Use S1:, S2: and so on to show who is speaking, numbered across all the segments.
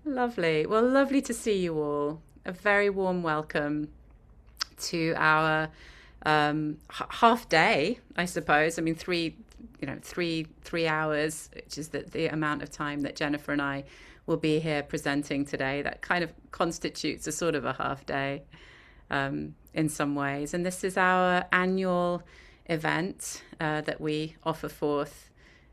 S1: Lovely. Well, lovely to see you all. A very warm welcome to our half day, I suppose. I mean, three hours, which is the amount of time that Jennifer and I will be here presenting today. That kind of constitutes a sort of a half day in some ways. And this is our annual event that we offer forth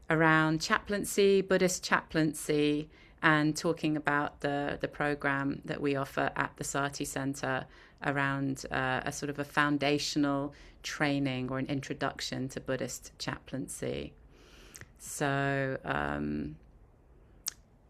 S1: around chaplaincy, Buddhist chaplaincy, and talking about the program that we offer at the Sati Center around a sort of a foundational training or an introduction to Buddhist chaplaincy. So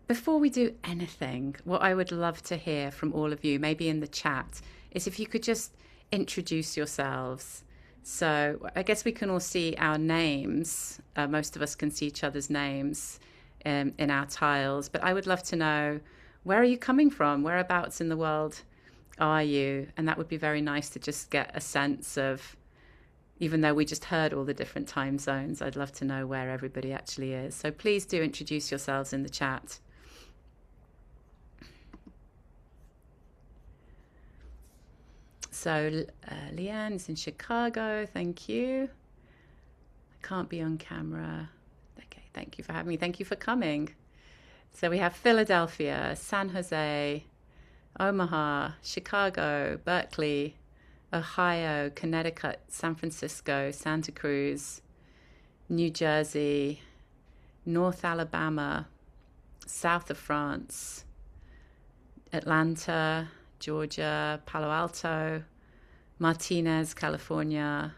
S1: before we do anything, what I would love to hear from all of you, maybe in the chat, is if you could just introduce yourselves. So I guess we can all see our names. Most of us can see each other's names in our tiles. But I would love to know, where are you coming from? Whereabouts in the world are you? And that would be very nice to just get a sense of, even though we just heard all the different time zones, I'd love to know where everybody actually is. So please do introduce yourselves in the chat. So Leanne is in Chicago. Thank you. I can't be on camera. Okay, thank you for having me. Thank you for coming. So we have Philadelphia, San Jose, Omaha, Chicago, Berkeley, Ohio, Connecticut, San Francisco, Santa Cruz, New Jersey, North Alabama, south of France, Atlanta, Georgia, Palo Alto, Martinez, California,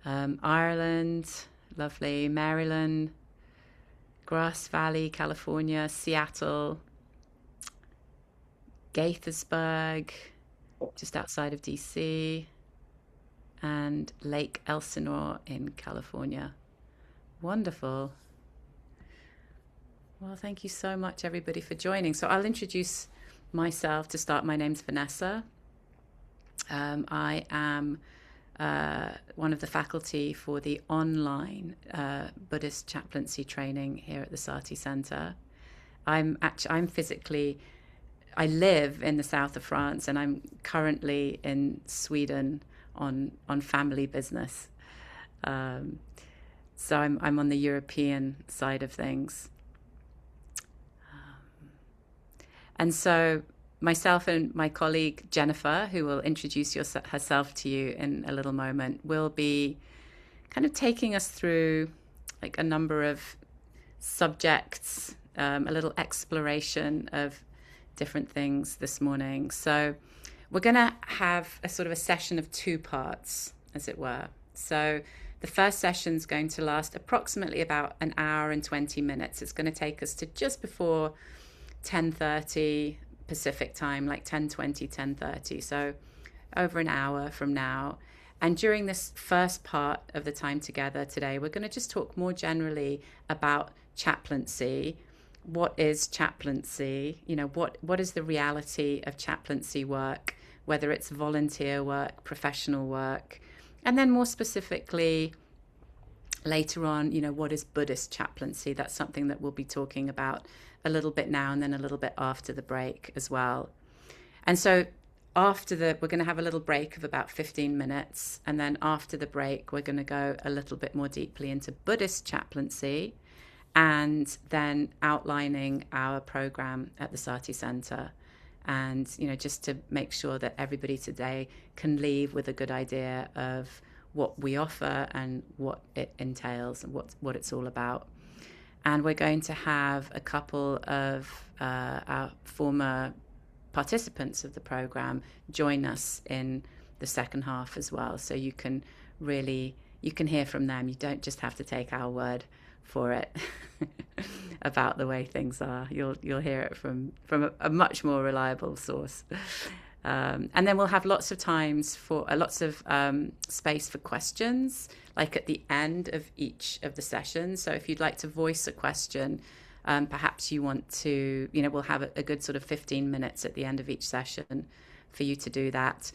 S1: Ireland, lovely, Maryland, Grass Valley, California, Seattle, Gaithersburg, just outside of DC, and Lake Elsinore in California. Wonderful. Well, thank you so much, everybody, for joining. So I'll introduce myself to start. My name's Vanessa. I am one of the faculty for the online Buddhist chaplaincy training here at the Sati Center. I live in the south of France, and I'm currently in Sweden on family business. So I'm on the European side of things. And so myself and my colleague Jennifer, who will introduce herself to you in a little moment, will be kind of taking us through like a number of subjects, a little exploration of different things this morning. So we're going to have a sort of a session of two parts, as it were. So the first session is going to last approximately about an hour and 20 minutes. It's going to take us to just before 10:30 Pacific time, like 10:20, 10:30. So over an hour from now. And during this first part of the time together today, we're going to just talk more generally about chaplaincy. What is chaplaincy? You know, what is the reality of chaplaincy work, whether it's volunteer work, professional work, and then more specifically later on, you know, what is Buddhist chaplaincy? That's something that we'll be talking about a little bit now and then a little bit after the break as well. And so we're going to have a little break of about 15 minutes. And then after the break, we're going to go a little bit more deeply into Buddhist chaplaincy and then outlining our program at the Sati Center. And, you know, just to make sure that everybody today can leave with a good idea of what we offer and what it entails and what it's all about. And we're going to have a couple of our former participants of the program join us in the second half as well. So you can hear from them. You don't just have to take our word for it about the way things are. You'll hear it from a much more reliable source. And then we'll have lots of times for lots of space for questions, like at the end of each of the sessions. So if you'd like to voice a question, perhaps you want to, you know, we'll have a good sort of 15 minutes at the end of each session for you to do that.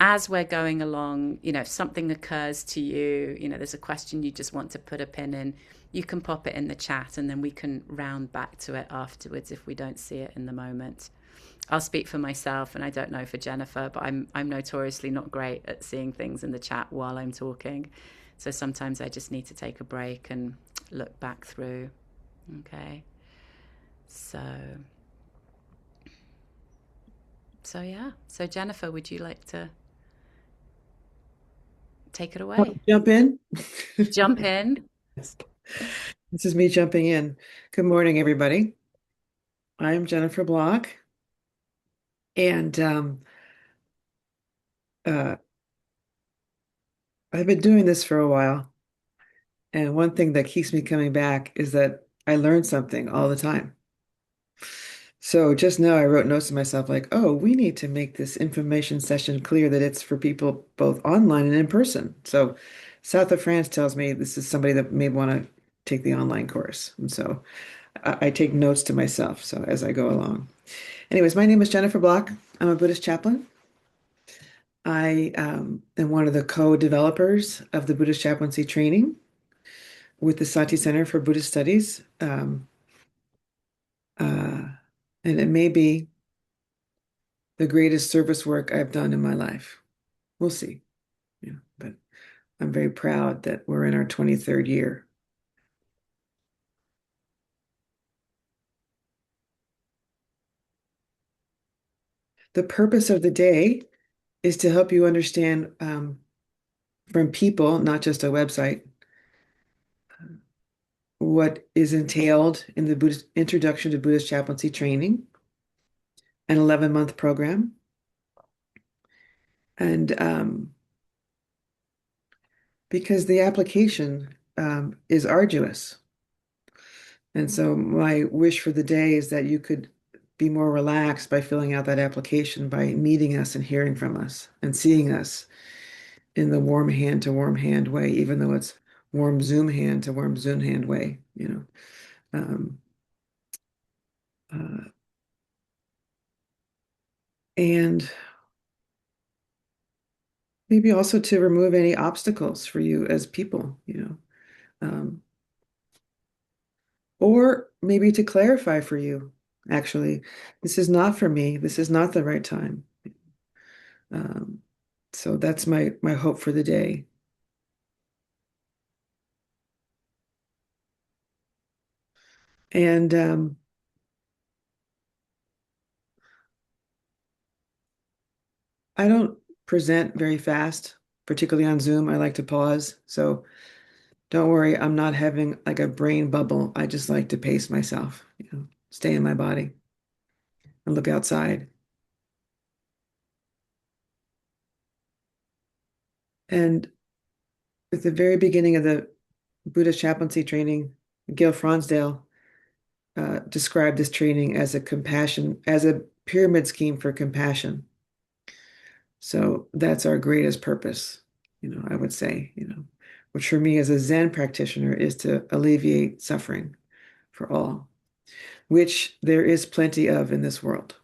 S1: As we're going along, you know, if something occurs to you, you know, there's a question you just want to put a pin in, you can pop it in the chat and then we can round back to it afterwards if we don't see it in the moment. I'll speak for myself, and I don't know for Jennifer, but I'm notoriously not great at seeing things in the chat while I'm talking. So sometimes I just need to take a break and look back through. Okay. So yeah. So Jennifer, would you like to take it away?
S2: Jump in.
S1: Jump in.
S2: Yes. This is me jumping in. Good morning, everybody. I'm Jennifer Block, and uh, I've been doing this for a while. And one thing that keeps me coming back is that I learn something all the time. So just now I wrote notes to myself like, oh, we need to make this information session clear that it's for people both online and in person. So South of France tells me this is somebody that may want to take the online course. And so I take notes to myself so as I go along. Anyways, my name is Jennifer Block. I'm a Buddhist chaplain. I am one of the co-developers of the Buddhist chaplaincy training with the Sati Center for Buddhist Studies. Uh, and it may be the greatest service work I've done in my life. We'll see. Yeah, but I'm very proud that we're in our 23rd year. The purpose of the day is to help you understand from people, not just a website, what is entailed in the Buddhist Introduction to Buddhist Chaplaincy Training, an 11-month program. And because the application is arduous. And so my wish for the day is that you could be more relaxed by filling out that application, by meeting us and hearing from us and seeing us in the warm hand to warm hand way, even though it's warm Zoom hand to warm Zoom hand way, you know. Um, uh, and maybe also to remove any obstacles for you as people, you know. Or maybe to clarify for you, actually, this is not for me. This is not the right time. Um, so that's my hope for the day. And I don't present very fast, particularly on Zoom. I like to pause. So don't worry, I'm not having like a brain bubble. I just like to pace myself, you know, stay in my body and look outside. And at the very beginning of the Buddhist chaplaincy training, Gil Fronsdale described this training as as a pyramid scheme for compassion. So that's our greatest purpose, you know, I would say, you know, which for me as a Zen practitioner is to alleviate suffering for all, which there is plenty of in this world.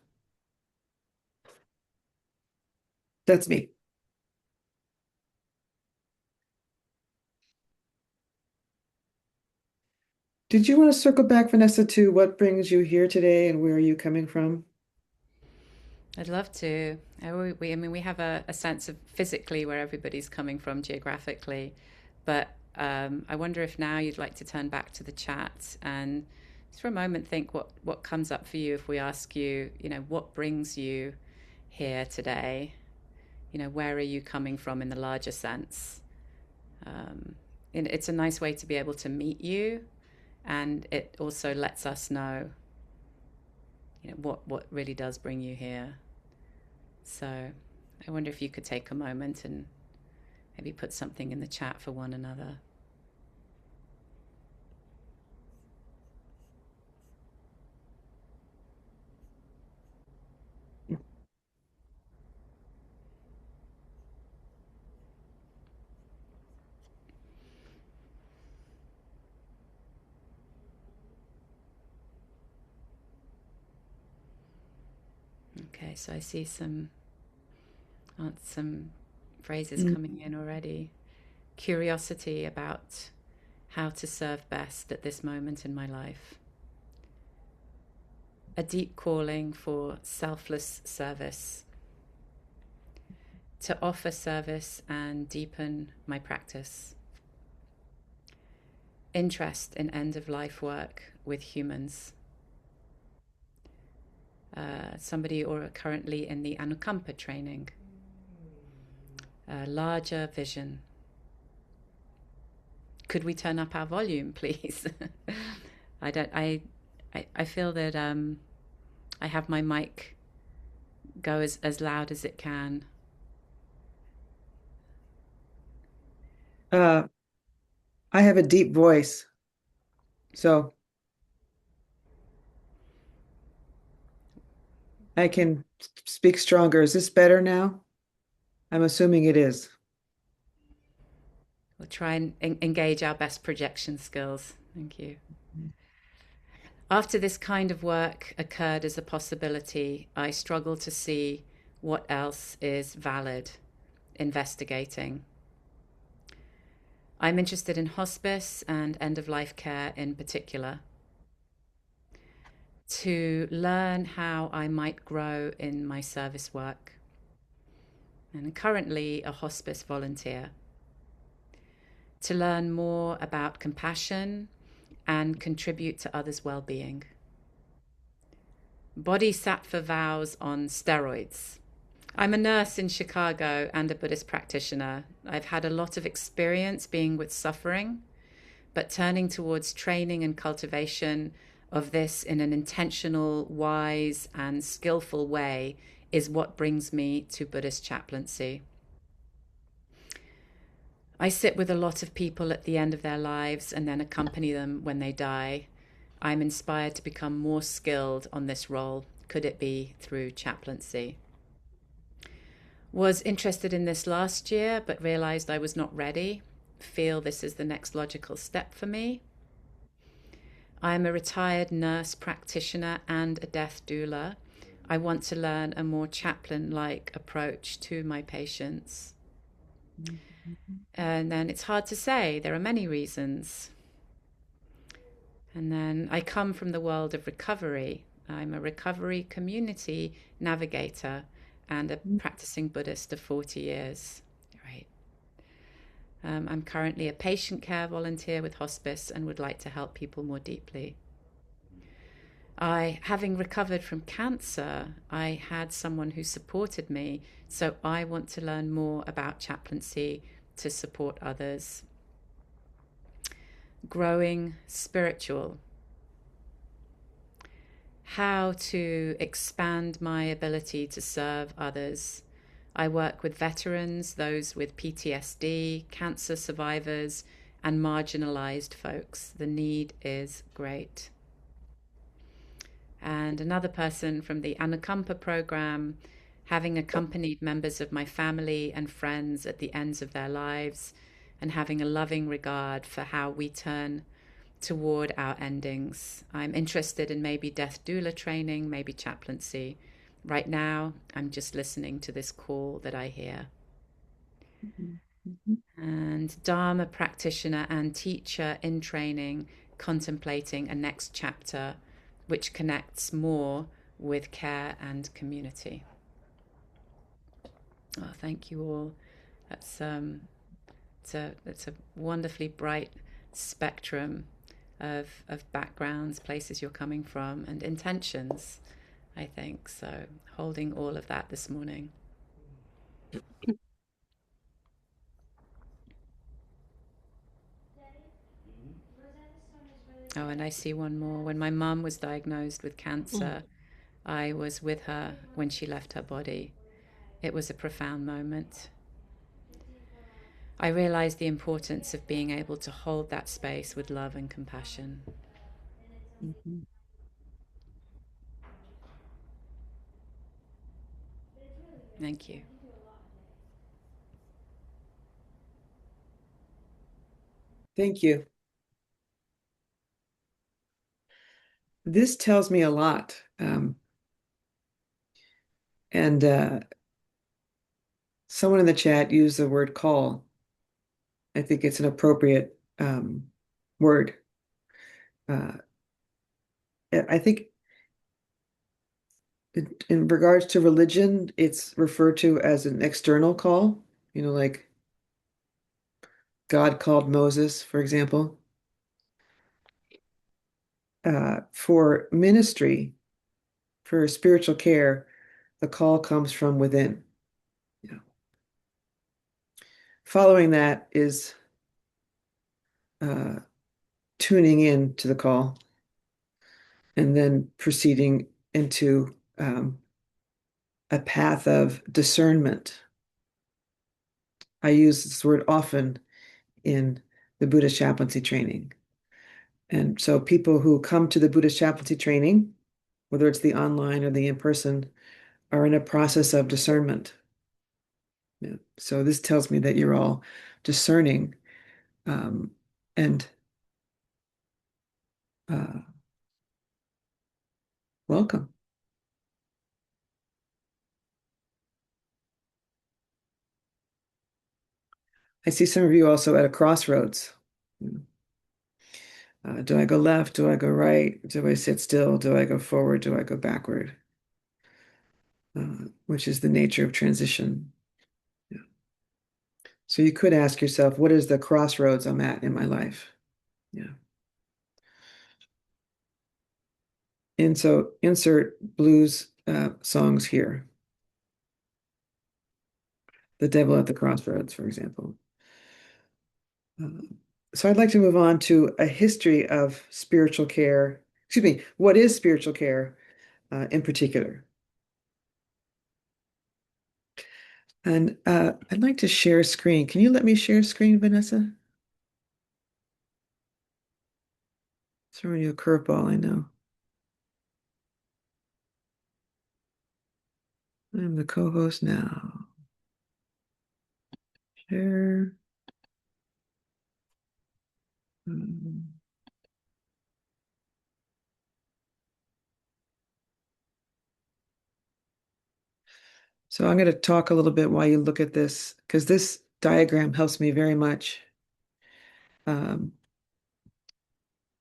S2: That's me. Did you want to circle back, Vanessa, to what brings you here today and where are you coming from?
S1: I'd love to. I mean, we have a sense of physically where everybody's coming from geographically, but I wonder if now you'd like to turn back to the chat and just for a moment think what comes up for you if we ask you, you know, what brings you here today? You know, where are you coming from in the larger sense? Um, and it's a nice way to be able to meet you, and it also lets us know, you know, what really does bring you here. So I wonder if you could take a moment and maybe put something in the chat for one another. Okay, so I see some phrases
S2: Mm.
S1: coming in already. Curiosity about how to serve best at this moment in my life. A deep calling for selfless service, to offer service and deepen my practice. Interest in end of life work with humans. Somebody or currently in the Anukampa training. A larger vision. Could we turn up our volume, please? I don't. I feel that I have my mic go as loud as it can.
S2: Uh, I have a deep voice, so I can speak stronger. Is this better now? I'm assuming it is.
S1: We'll try and engage our best projection skills. Thank you. After this kind of work occurred as a possibility, I struggle to see what else is valid investigating. I'm interested in hospice and end of life care in particular, to learn how I might grow in my service work. And currently a hospice volunteer. To learn more about compassion and contribute to others' well-being. Bodhisattva vows on steroids. I'm a nurse in Chicago and a Buddhist practitioner. I've had a lot of experience being with suffering, but turning towards training and cultivation of this in an intentional, wise, and skillful way is what brings me to Buddhist chaplaincy. I sit with a lot of people at the end of their lives and then accompany them when they die. I'm inspired to become more skilled on this role. Could it be through chaplaincy? Was interested in this last year, but realized I was not ready. Feel this is the next logical step for me. I'm a retired nurse practitioner and a death doula. I want to learn a more chaplain-like approach to my patients. And then it's hard to say. There are many reasons. And then I come from the world of recovery. I'm a recovery community navigator and a practicing Buddhist of 40 years. Right. I'm currently a patient care volunteer with hospice and would like to help people more deeply. Having recovered from cancer, I had someone who supported me, so I want to learn more about chaplaincy to support others. Growing spiritual. How to expand my ability to serve others. I work with veterans, those with PTSD, cancer survivors, and marginalized folks. The need is great. And another person from the Anukampa program, having accompanied members of my family and friends at the ends of their lives, and having a loving regard for how we turn toward our endings. I'm interested in maybe death doula training, maybe chaplaincy. Right now, I'm just listening to this call that I hear. And Dharma practitioner and teacher in training, contemplating a next chapter which connects more with care and community. Oh, thank you all. That's it's a wonderfully bright spectrum of backgrounds, places you're coming from, and intentions, I think. So holding all of that this morning. Oh, and I see one more. When my mum was diagnosed with cancer, I was with her when she left her body. It was a profound moment. I realized the importance of being able to hold that space with love and compassion. Thank you.
S2: Thank you. This tells me a lot. And someone in the chat used the word call. I think it's an appropriate word. Uh, I think in regards to religion, it's referred to as an external call, like God called Moses, for example. For ministry, for spiritual care, the call comes from within. Yeah. Following that is uh, tuning in to the call and then proceeding into a path of discernment. I use this word often in the Buddhist chaplaincy training. And so people who come to the Buddhist chaplaincy training, whether it's the online or the in-person, are in a process of discernment. Yeah. So this tells me that you're all discerning um, and uh, welcome. I see some of you also at a crossroads. Do I go left? Do I go right? Do I sit still? Do I go forward? Do I go backward? Which is the nature of transition. Yeah. So you could ask yourself, what is the crossroads I'm at in my life? Yeah. And so insert blues songs here. The Devil at the Crossroads, for example. So I'd like to move on to a history of spiritual care. Excuse me, what is spiritual care in particular? And I'd like to share screen. Can you let me share screen, Vanessa? Throwing you a curveball, I know. I'm the co-host now. Share. Um, So I'm going to talk a little bit while you look at this, because this diagram helps me very much. Um,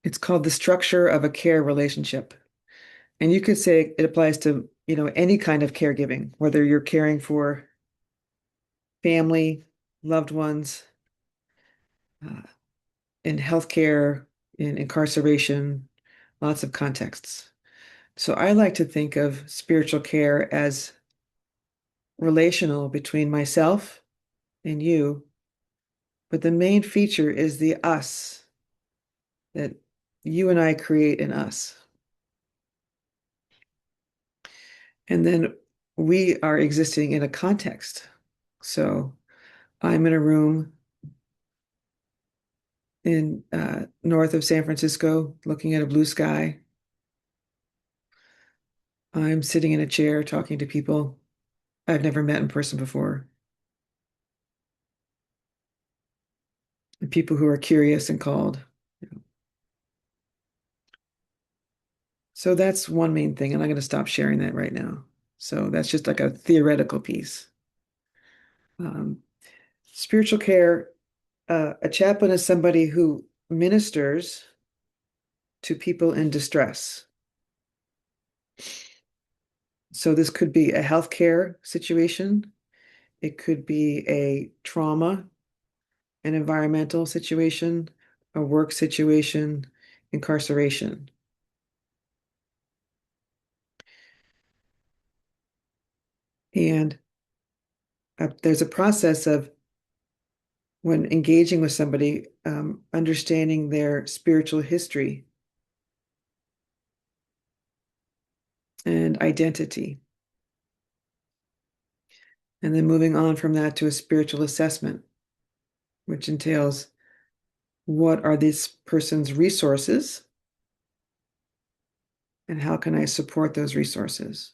S2: it's called the structure of a care relationship. And you could say it applies to, any kind of caregiving, whether you're caring for family, loved ones, uh, in healthcare, in incarceration, lots of contexts. So I like to think of spiritual care as relational between myself and you, but the main feature is the us that you and I create in us. And then we are existing in a context. So I'm in a room in north of San Francisco looking at a blue sky. I'm sitting in a chair talking to people I've never met in person before, and people who are curious and called. So that's one main thing, and I'm going to stop sharing that right now. So that's just like a theoretical piece. Um, Spiritual care, a chaplain is somebody who ministers to people in distress. So this could be a healthcare situation. It could be a trauma, an environmental situation, a work situation, incarceration. And there's a process of when engaging with somebody, understanding their spiritual history and identity. And then moving on from that to a spiritual assessment, which entails what are this person's resources and how can I support those resources?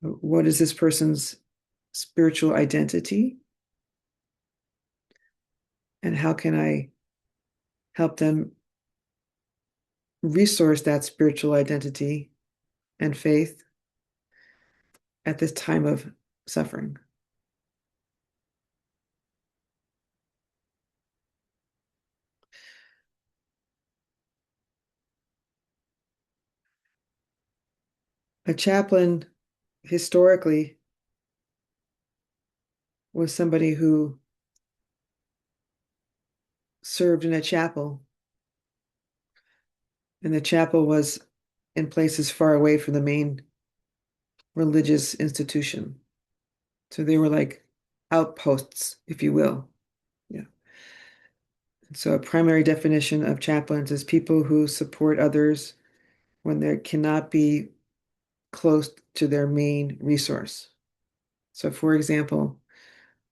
S2: What is this person's spiritual identity? And how can I help them resource that spiritual identity and faith at this time of suffering? A chaplain historically was somebody who served in a chapel, and the chapel was in places far away from the main religious institution. So they were like outposts, if you will. Yeah. So a primary definition of chaplains is people who support others when they cannot be close to their main resource. So, for example,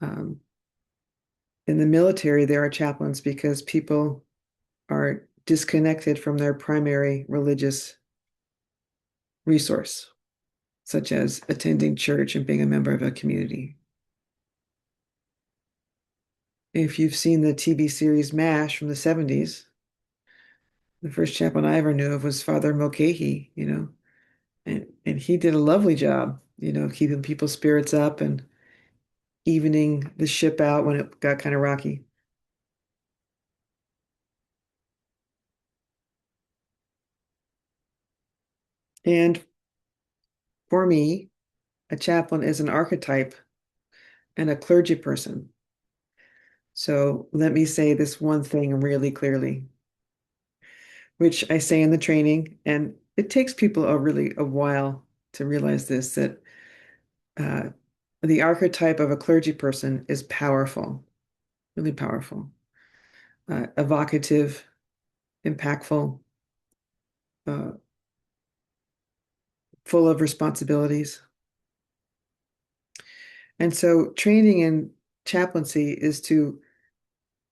S2: um, in the military, there are chaplains because people are disconnected from their primary religious resource, such as attending church and being a member of a community. If you've seen the TV series MASH from the 70s, the first chaplain I ever knew of was Father Mulcahy, and he did a lovely job, of keeping people's spirits up and evening the ship out when it got kind of rocky. And for me, a chaplain is an archetype and a clergy person. So let me say this one thing really clearly, which I say in the training, and it takes people a while to realize this, that uh, the archetype of a clergy person is powerful, really powerful, evocative, impactful, uh, full of responsibilities. And so training in chaplaincy is to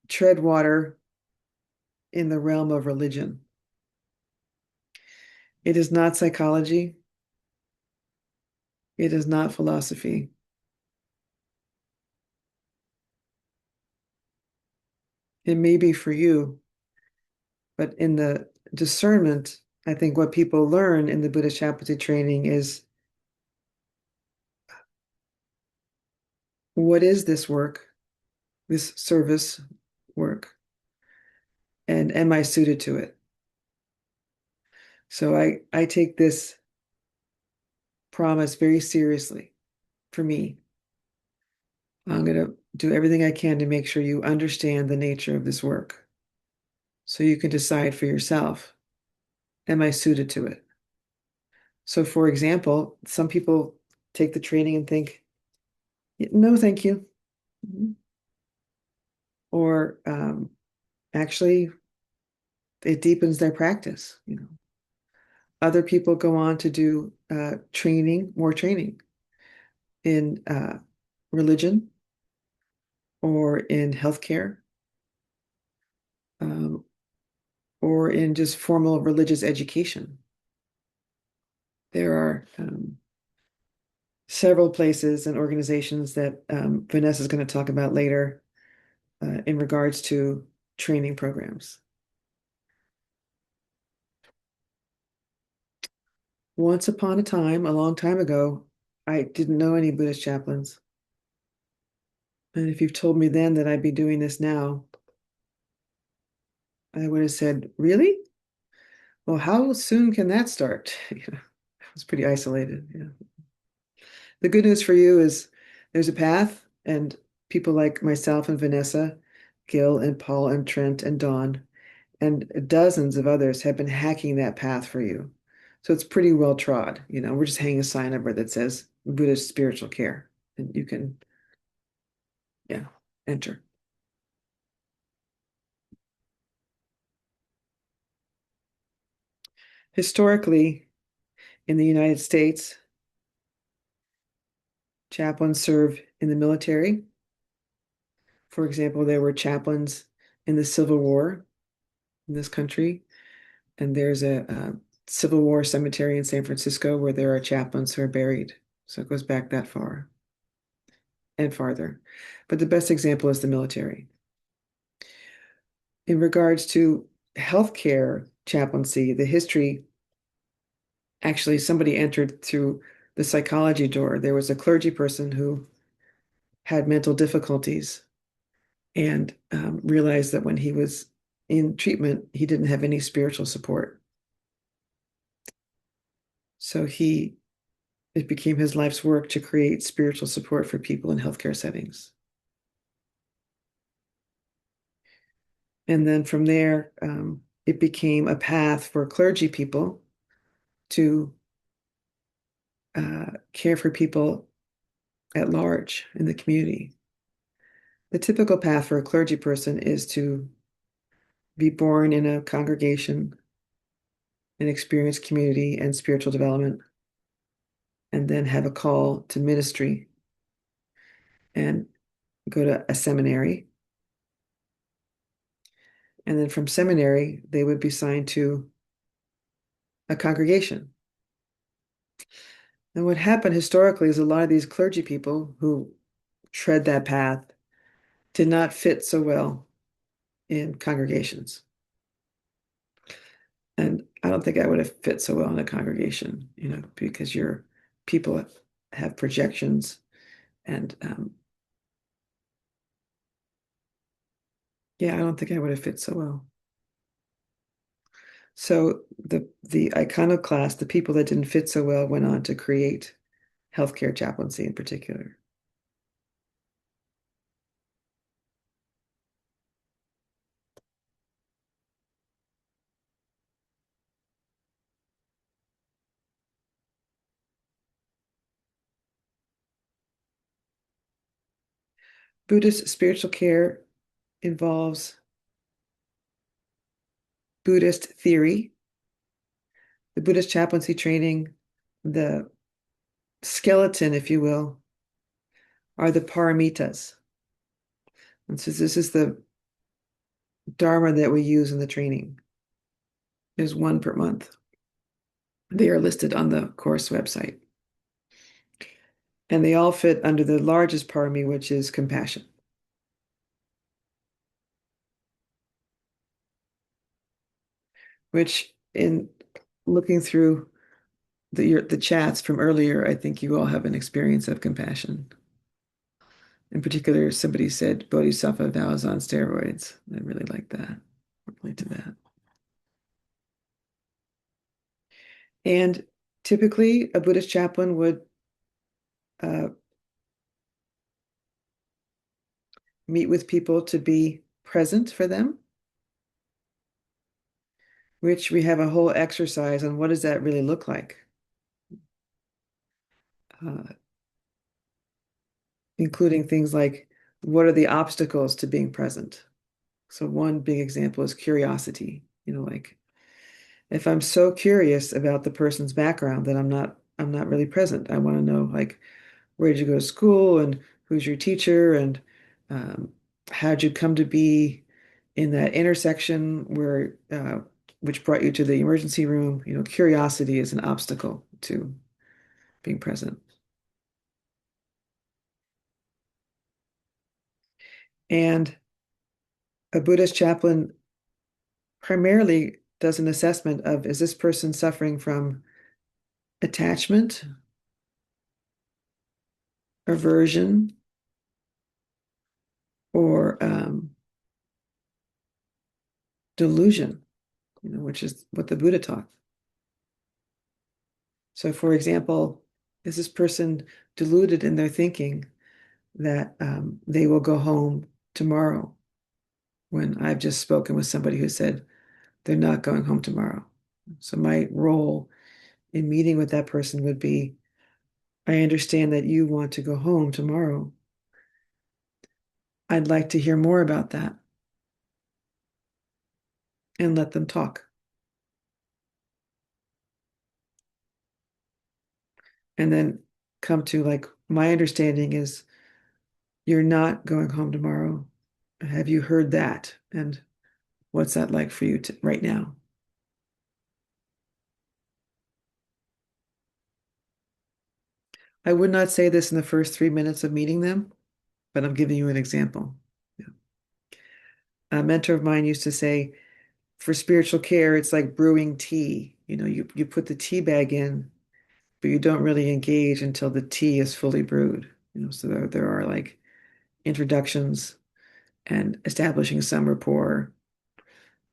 S2: tread water in the realm of religion. It is not psychology. It is not philosophy. It may be for you, but in the discernment, I think what people learn in the Buddhist chaplaincy training is, what is this work, this service work, and am I suited to it? So I take this promise very seriously. For me, I'm going to do everything I can to make sure you understand the nature of this work so you can decide for yourself, am I suited to it? So, for example, some people take the training and think, no, thank you. Or actually, it deepens their practice. Other people go on to do more training in religion or in healthcare, um, or in just formal religious education. There are several places and organizations that Vanessa is going to talk about later in regards to training programs. Once upon a time, a long time ago, I didn't know any Buddhist chaplains. And if you've told me then that I'd be doing this now, I would have said, really? Well, how soon can that start? I was pretty isolated. Yeah. The good news for you is there's a path, and people like myself and Vanessa, Gil and Paul and Trent and Dawn, and dozens of others have been hacking that path for you. So it's pretty well trod. We're just hanging a sign over that says Buddhist spiritual care, and you can, yeah, enter. Historically, in the United States, chaplains serve in the military. For example, there were chaplains in the Civil War in this country, and there's a Civil War cemetery in San Francisco where there are chaplains who are buried. So it goes back that far and farther. But the best example is the military. In regards to healthcare chaplaincy, the history, actually, somebody entered through the psychology door. There was a clergy person who had mental difficulties and realized that when he was in treatment, he didn't have any spiritual support. So he it became his life's work to create spiritual support for people in healthcare settings. And then from there, it became a path for clergy people to care for people at large in the community. The typical path for a clergy person is to be born in a congregation and experience community and spiritual development, and then have a call to ministry and go to a seminary. And then from seminary, they would be signed to a congregation. And what happened historically is a lot of these clergy people who tread that path did not fit so well in congregations. And I don't think I would have fit so well in a congregation, because your people have projections and yeah, I don't think I would have fit so well. So the iconoclast, the people that didn't fit so well, went on to create healthcare chaplaincy in particular. Buddhist spiritual care involves Buddhist theory, the Buddhist chaplaincy training, the skeleton, if you will, are the paramitas. And so this is the Dharma that we use in the training. There's one per month. They are listed on the course website. And they all fit under the largest parami, which is compassion. Which, in looking through the chats from earlier, I think you all have an experience of compassion. In particular, somebody said Bodhisattva vows on steroids. I really like that. Relate to that. And typically, a Buddhist chaplain would uh, meet with people to be present for them, which we have a whole exercise on what does that really look like, including things like what are the obstacles to being present. So one big example is curiosity. Like if I'm so curious about the person's background that I'm not really present. I want to know, like, where did you go to school and who's your teacher and how'd you come to be in that intersection which brought you to the emergency room. Curiosity is an obstacle to being present. And a Buddhist chaplain primarily does an assessment of, is this person suffering from attachment, aversion, or delusion, which is what the Buddha taught. So, for example, is this person deluded in their thinking that they will go home tomorrow, when I've just spoken with somebody who said they're not going home tomorrow? So my role in meeting with that person would be, I understand that you want to go home tomorrow. I'd like to hear more about that, and let them talk. And then come to, like, my understanding is you're not going home tomorrow. Have you heard that? And what's that like for you right now? I would not say this in the first 3 minutes of meeting them, but I'm giving you an example. Yeah. A mentor of mine used to say, for spiritual care, it's like brewing tea. You put the tea bag in, but you don't really engage until the tea is fully brewed. So there are like introductions and establishing some rapport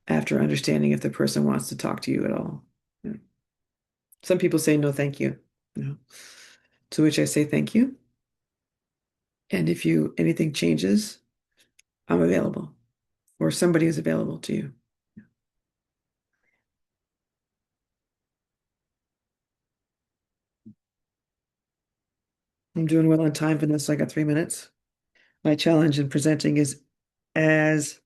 S2: after understanding if the person wants to talk to you at all. Yeah. Some people say no, thank you. You know. to which I say thank you. And if anything changes, I'm available, or somebody is available to you. I'm doing well on time, Vanessa. I got 3 minutes. My challenge in presenting is as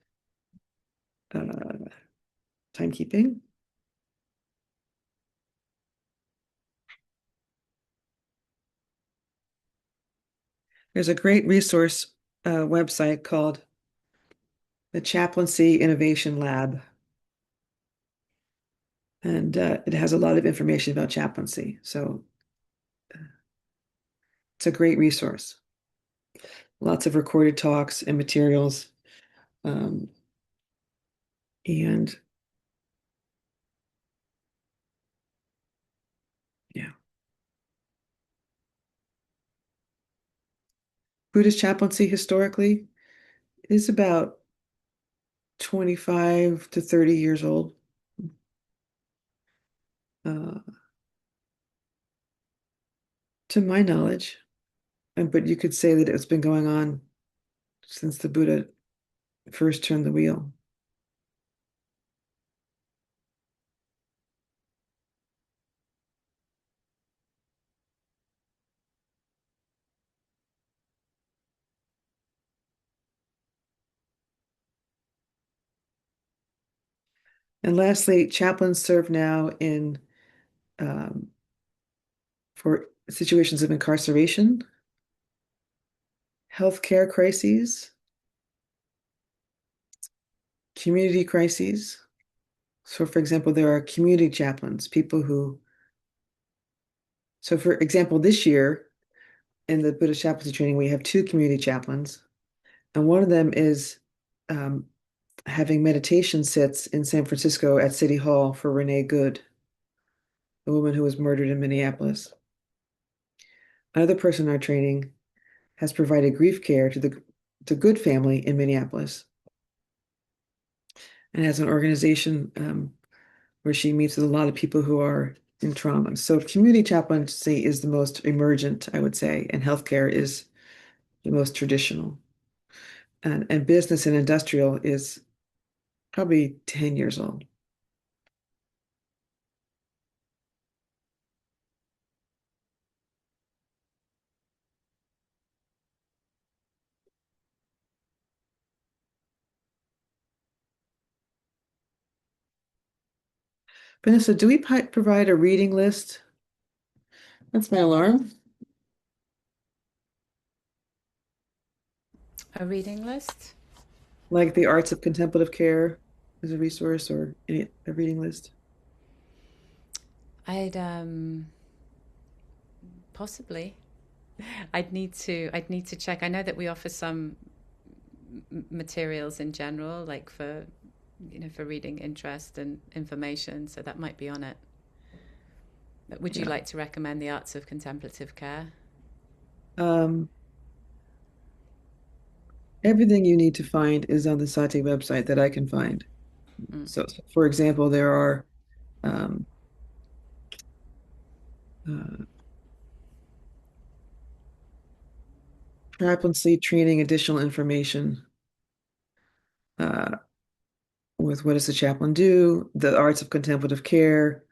S2: timekeeping. There's a great resource website called the Chaplaincy Innovation Lab, and it has a lot of information about chaplaincy. So it's a great resource. Lots of recorded talks and materials. Um, and yeah, Buddhist chaplaincy historically is about 25 to 30 years old. Uh, to my knowledge, but you could say that it's been going on since the Buddha first turned the wheel. And lastly, chaplains serve now in um, for situations of incarceration, healthcare crises, community crises. So, for example, there are community chaplains, so for example, this year in the Buddhist chaplaincy training, we have two community chaplains, and one of them is um, having meditation sits in San Francisco at City Hall for Renee Good, the woman who was murdered in Minneapolis. Another person in our training has provided grief care to the Good family in Minneapolis and has an organization where she meets with a lot of people who are in trauma. So community chaplaincy is the most emergent, I would say, and healthcare is the most traditional. And business and industrial is probably 10 years old. Vanessa, do we provide a reading list? That's my alarm.
S1: A reading list?
S2: Like the Arts of Contemplative Care is a resource or a reading list.
S1: I'd possibly. I'd need to check. I know that we offer some materials in general, like for for reading interest and information, so that might be on it. But would you
S2: Yeah.
S1: like to recommend the Arts of Contemplative Care?
S2: Um, Everything you need to find is on the Sati website that I can find.
S1: Mm.
S2: So for example, there are um, uh, chaplaincy training additional information uh, with what does the chaplain do, the arts of contemplative care,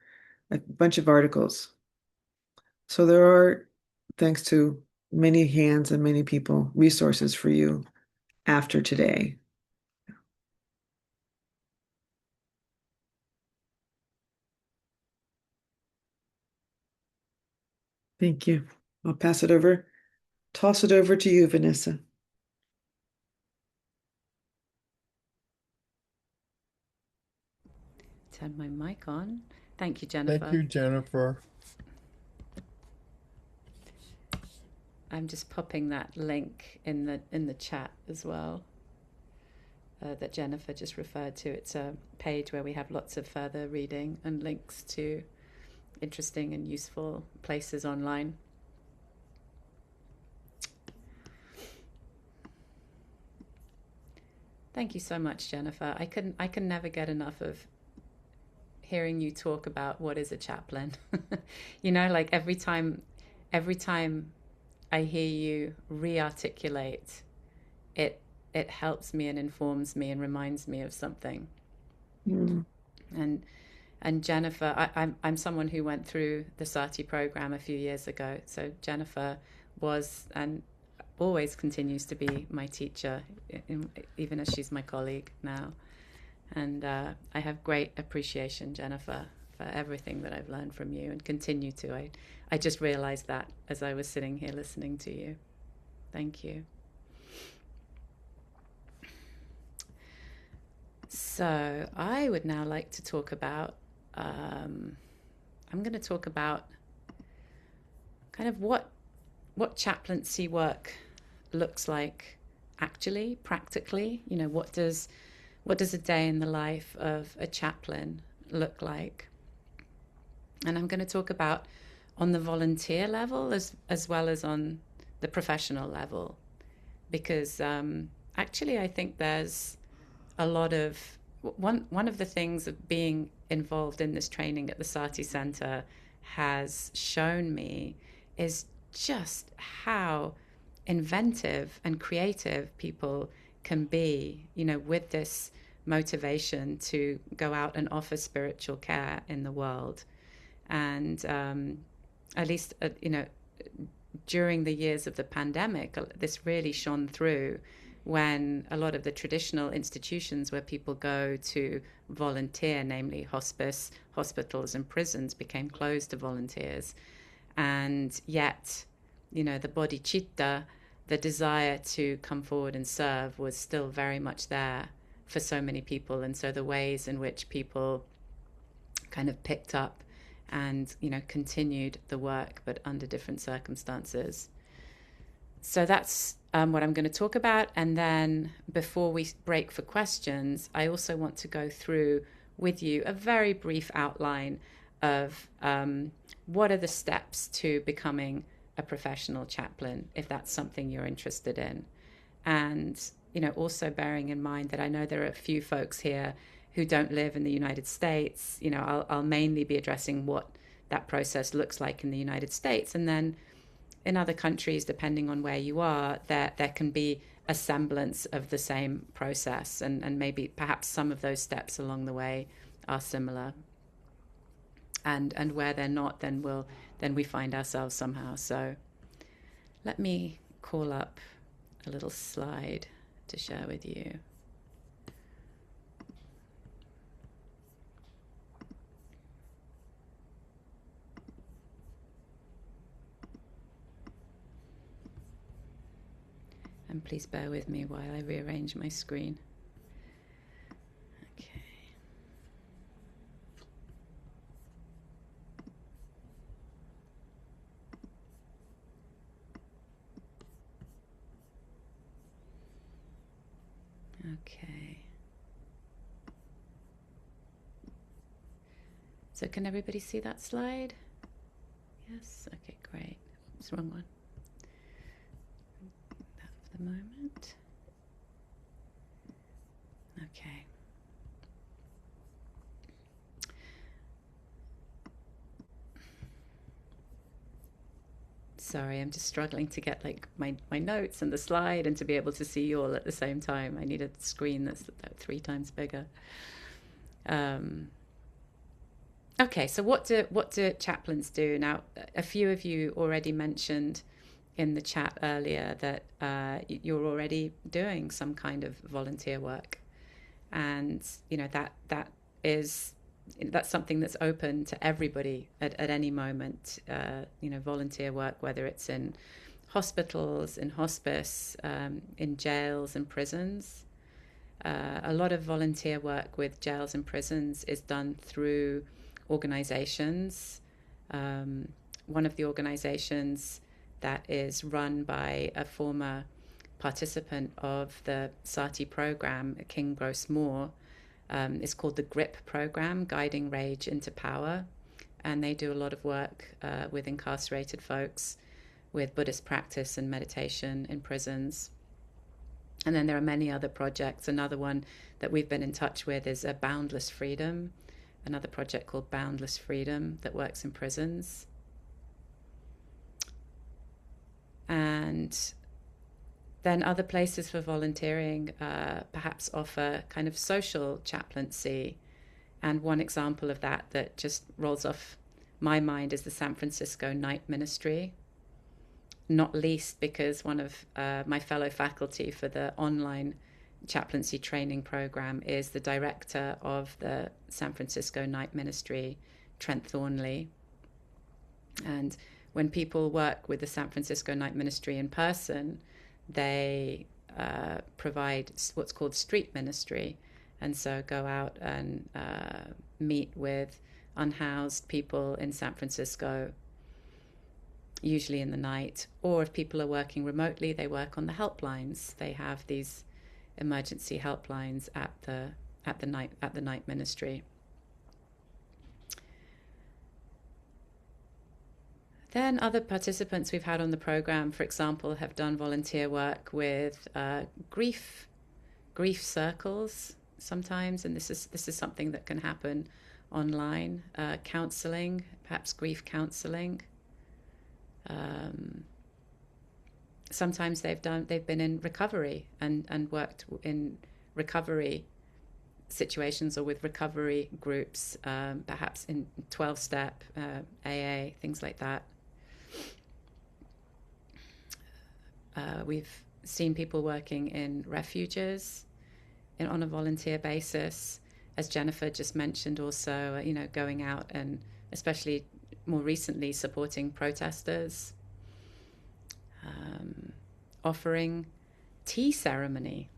S2: a bunch of articles. So there are, thanks to many hands and many people, resources for you after today. Thank you. I'll toss it over to you, Vanessa.
S1: Turn my mic on. Thank you,
S3: Thank
S1: Jennifer.
S3: you, Jennifer.
S1: I'm just popping that link in the chat as well, that Jennifer just referred to. It's a page where we have lots of further reading and links to interesting and useful places online. Thank you so much, Jennifer. I can never get enough of hearing you talk about what is a chaplain. Like every time I hear you re-articulate, it helps me and informs me and reminds me of something.
S2: Mm.
S1: And Jennifer, I'm someone who went through the Sati program a few years ago. So Jennifer was and always continues to be my teacher, even as she's my colleague now. And I have great appreciation, Jennifer, for everything that I've learned from you and continue to. I just realized that as I was sitting here listening to you. Thank you. So I would now like to talk about, I'm going to talk about kind of what chaplaincy work looks like actually, practically. You know, what does a day in the life of a chaplain look like? And I'm going to talk about on the volunteer level as well as on the professional level, because actually I think there's a lot of one of the things of being involved in this training at the Sati Center has shown me is just how inventive and creative people can be, you know, with this motivation to go out and offer spiritual care in the world. And at least, you know, during the years of the pandemic, this really shone through when a lot of the traditional institutions where people go to volunteer, namely hospice, hospitals, and prisons, became closed to volunteers. And yet, you know, the bodhicitta, the desire to come forward and serve, was still very much there for so many people. And so the ways in which people kind of picked up and, you know, continued the work, but under different circumstances. So that's what I'm going to talk about. And then before we break for questions, I also want to go through with you a very brief outline of what are the steps to becoming a professional chaplain, if that's something you're interested in. And, you know, also bearing in mind that I know there are a few folks here who don't live in the United States. You know, I'll mainly be addressing what that process looks like in the United States. And then in other countries, depending on where you are, there can be a semblance of the same process, and maybe perhaps some of those steps along the way are similar. And where they're not, then we find ourselves somehow. So let me call up a little slide to share with you. And please bear with me while I rearrange my screen. Okay. Okay. So can everybody see that slide? Yes? Okay, great. Oops, wrong one. That for the moment. Okay. Sorry, I'm just struggling to get like my notes and the slide and to be able to see you all at the same time. I need a screen that's about 3 times bigger. Okay, so what do chaplains do? Now, a few of you already mentioned in the chat earlier that you're already doing some kind of volunteer work, and you know that's something that's open to everybody at any moment. You know, volunteer work, whether it's in hospitals, in hospice, in jails and prisons. A lot of volunteer work with jails and prisons is done through organizations. One of the organizations that is run by a former participant of the Sati program, King Gross Moore, is called the GRIP program, Guiding Rage into Power. And they do a lot of work with incarcerated folks, with Buddhist practice and meditation in prisons. And then there are many other projects. Another one that we've been in touch with is a Boundless Freedom, another project called Boundless Freedom that works in prisons. And then other places for volunteering perhaps offer kind of social chaplaincy. And one example of that that just rolls off my mind is the San Francisco Night Ministry, not least because one of my fellow faculty for the online chaplaincy training program is the director of the San Francisco Night Ministry, Trent Thornley. And when people work with the San Francisco Night Ministry in person, they provide what's called street ministry, and so go out and meet with unhoused people in San Francisco, usually in the night, or if people are working remotely, they work on the helplines. They have these emergency helplines at the night ministry. Then other participants we've had on the program, for example, have done volunteer work with grief circles sometimes, and this is something that can happen online. Counselling, perhaps grief counselling. Sometimes they've been in recovery and worked in recovery situations or with recovery groups, perhaps in 12-step, AA, things like that. We've seen people working in refuges on a volunteer basis, as Jennifer just mentioned, also, going out and especially more recently supporting protesters, offering tea ceremony.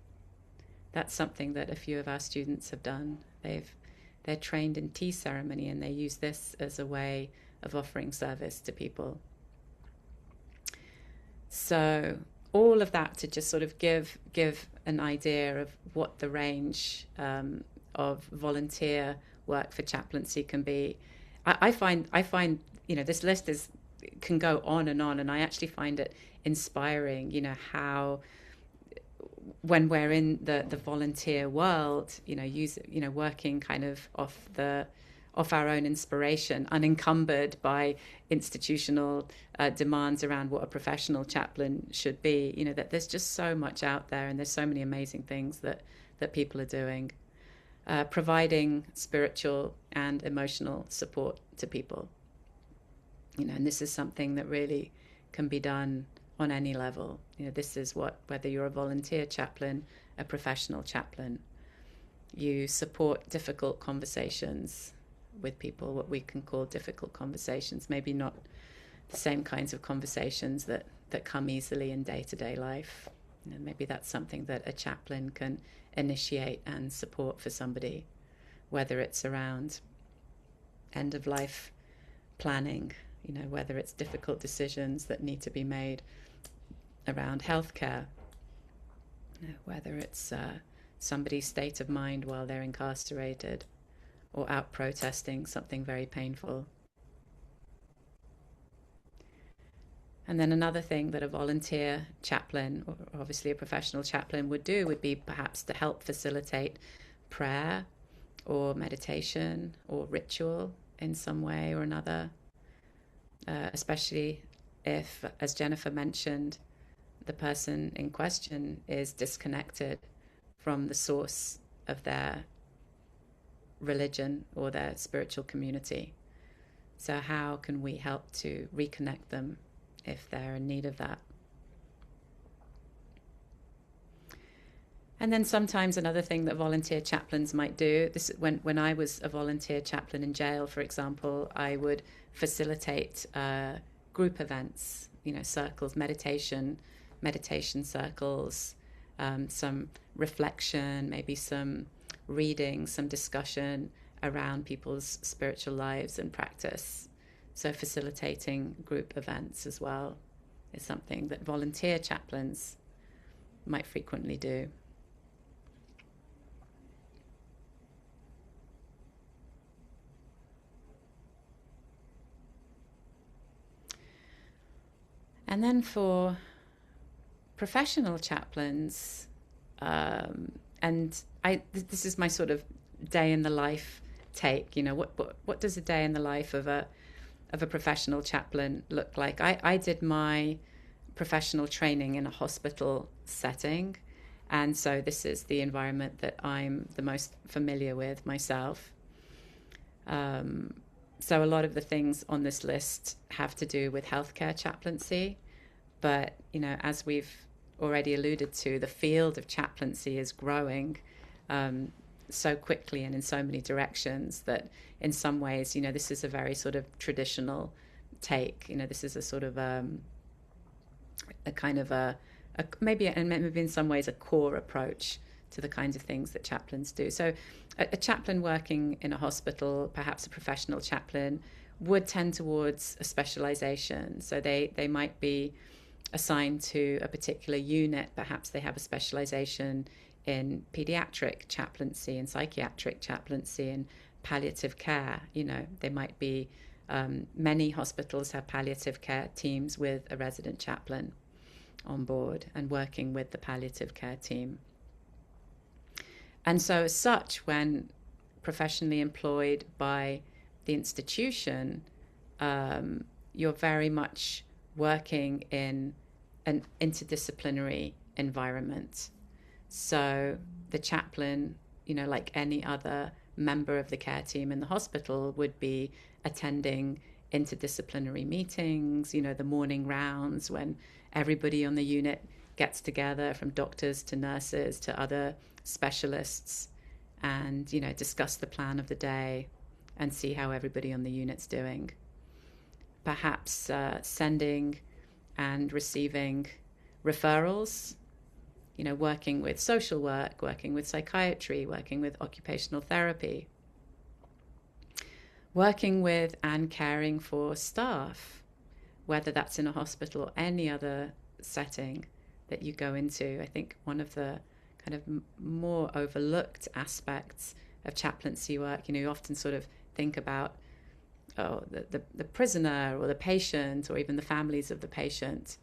S1: That's something that a few of our students have done. They're trained in tea ceremony, and they use this as a way of offering service to people. So all of that to just sort of give an idea of what the range of volunteer work for chaplaincy can be. I find this list can go on, and I actually find it inspiring. How when we're in the volunteer world, working kind of off our own inspiration, unencumbered by institutional demands around what a professional chaplain should be, that there's just so much out there, and there's so many amazing things that people are doing, providing spiritual and emotional support to people. And this is something that really can be done on any level. This is whether you're a volunteer chaplain, a professional chaplain, you support difficult conversations with people, what we can call difficult conversations, maybe not the same kinds of conversations that come easily in day-to-day life. Maybe that's something that a chaplain can initiate and support for somebody, whether it's around end-of-life planning, whether it's difficult decisions that need to be made around healthcare, whether it's somebody's state of mind while they're incarcerated, or out protesting something very painful. And then another thing that a volunteer chaplain, or obviously a professional chaplain, would do would be perhaps to help facilitate prayer or meditation or ritual in some way or another, especially if, as Jennifer mentioned, the person in question is disconnected from the source of their religion or their spiritual community. So how can we help to reconnect them if they're in need of that? And then sometimes another thing that volunteer chaplains might do, this when I was a volunteer chaplain in jail, for example, I would facilitate group events, circles, meditation circles, some reflection, maybe some reading, some discussion around people's spiritual lives and practice. So facilitating group events as well is something that volunteer chaplains might frequently do. And then for professional chaplains, this is my sort of day in the life take. What does a day in the life of a professional chaplain look like? I did my professional training in a hospital setting. And so this is the environment that I'm the most familiar with myself. So a lot of the things on this list have to do with healthcare chaplaincy. But, as we've already alluded to, the field of chaplaincy is growing so quickly and in so many directions that in some ways, this is a very sort of traditional take. This is a sort of a kind of maybe in some ways a core approach to the kinds of things that chaplains do. So a chaplain working in a hospital, perhaps a professional chaplain, would tend towards a specialization. So they might be assigned to a particular unit. Perhaps they have a specialization in pediatric chaplaincy and psychiatric chaplaincy and palliative care. They might be, many hospitals have palliative care teams with a resident chaplain on board and working with the palliative care team. And so as such, when professionally employed by the institution, you're very much working in an interdisciplinary environment. So the chaplain, like any other member of the care team in the hospital, would be attending interdisciplinary meetings, the morning rounds when everybody on the unit gets together, from doctors to nurses to other specialists, and discuss the plan of the day and see how everybody on the unit's doing. Perhaps sending and receiving referrals, working with social work, working with psychiatry, working with occupational therapy, working with and caring for staff, whether that's in a hospital or any other setting that you go into. I think one of the kind of more overlooked aspects of chaplaincy work, you often sort of think about the prisoner or the patient or even the families of the patient,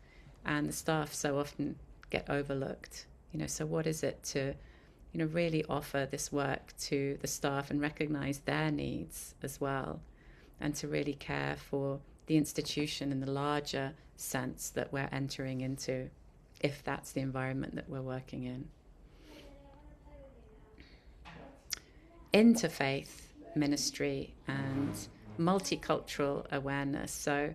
S1: and the staff so often get overlooked. So what is it to really offer this work to the staff and recognize their needs as well, and to really care for the institution in the larger sense that we're entering into, if that's the environment that we're working in. Interfaith ministry and multicultural awareness. So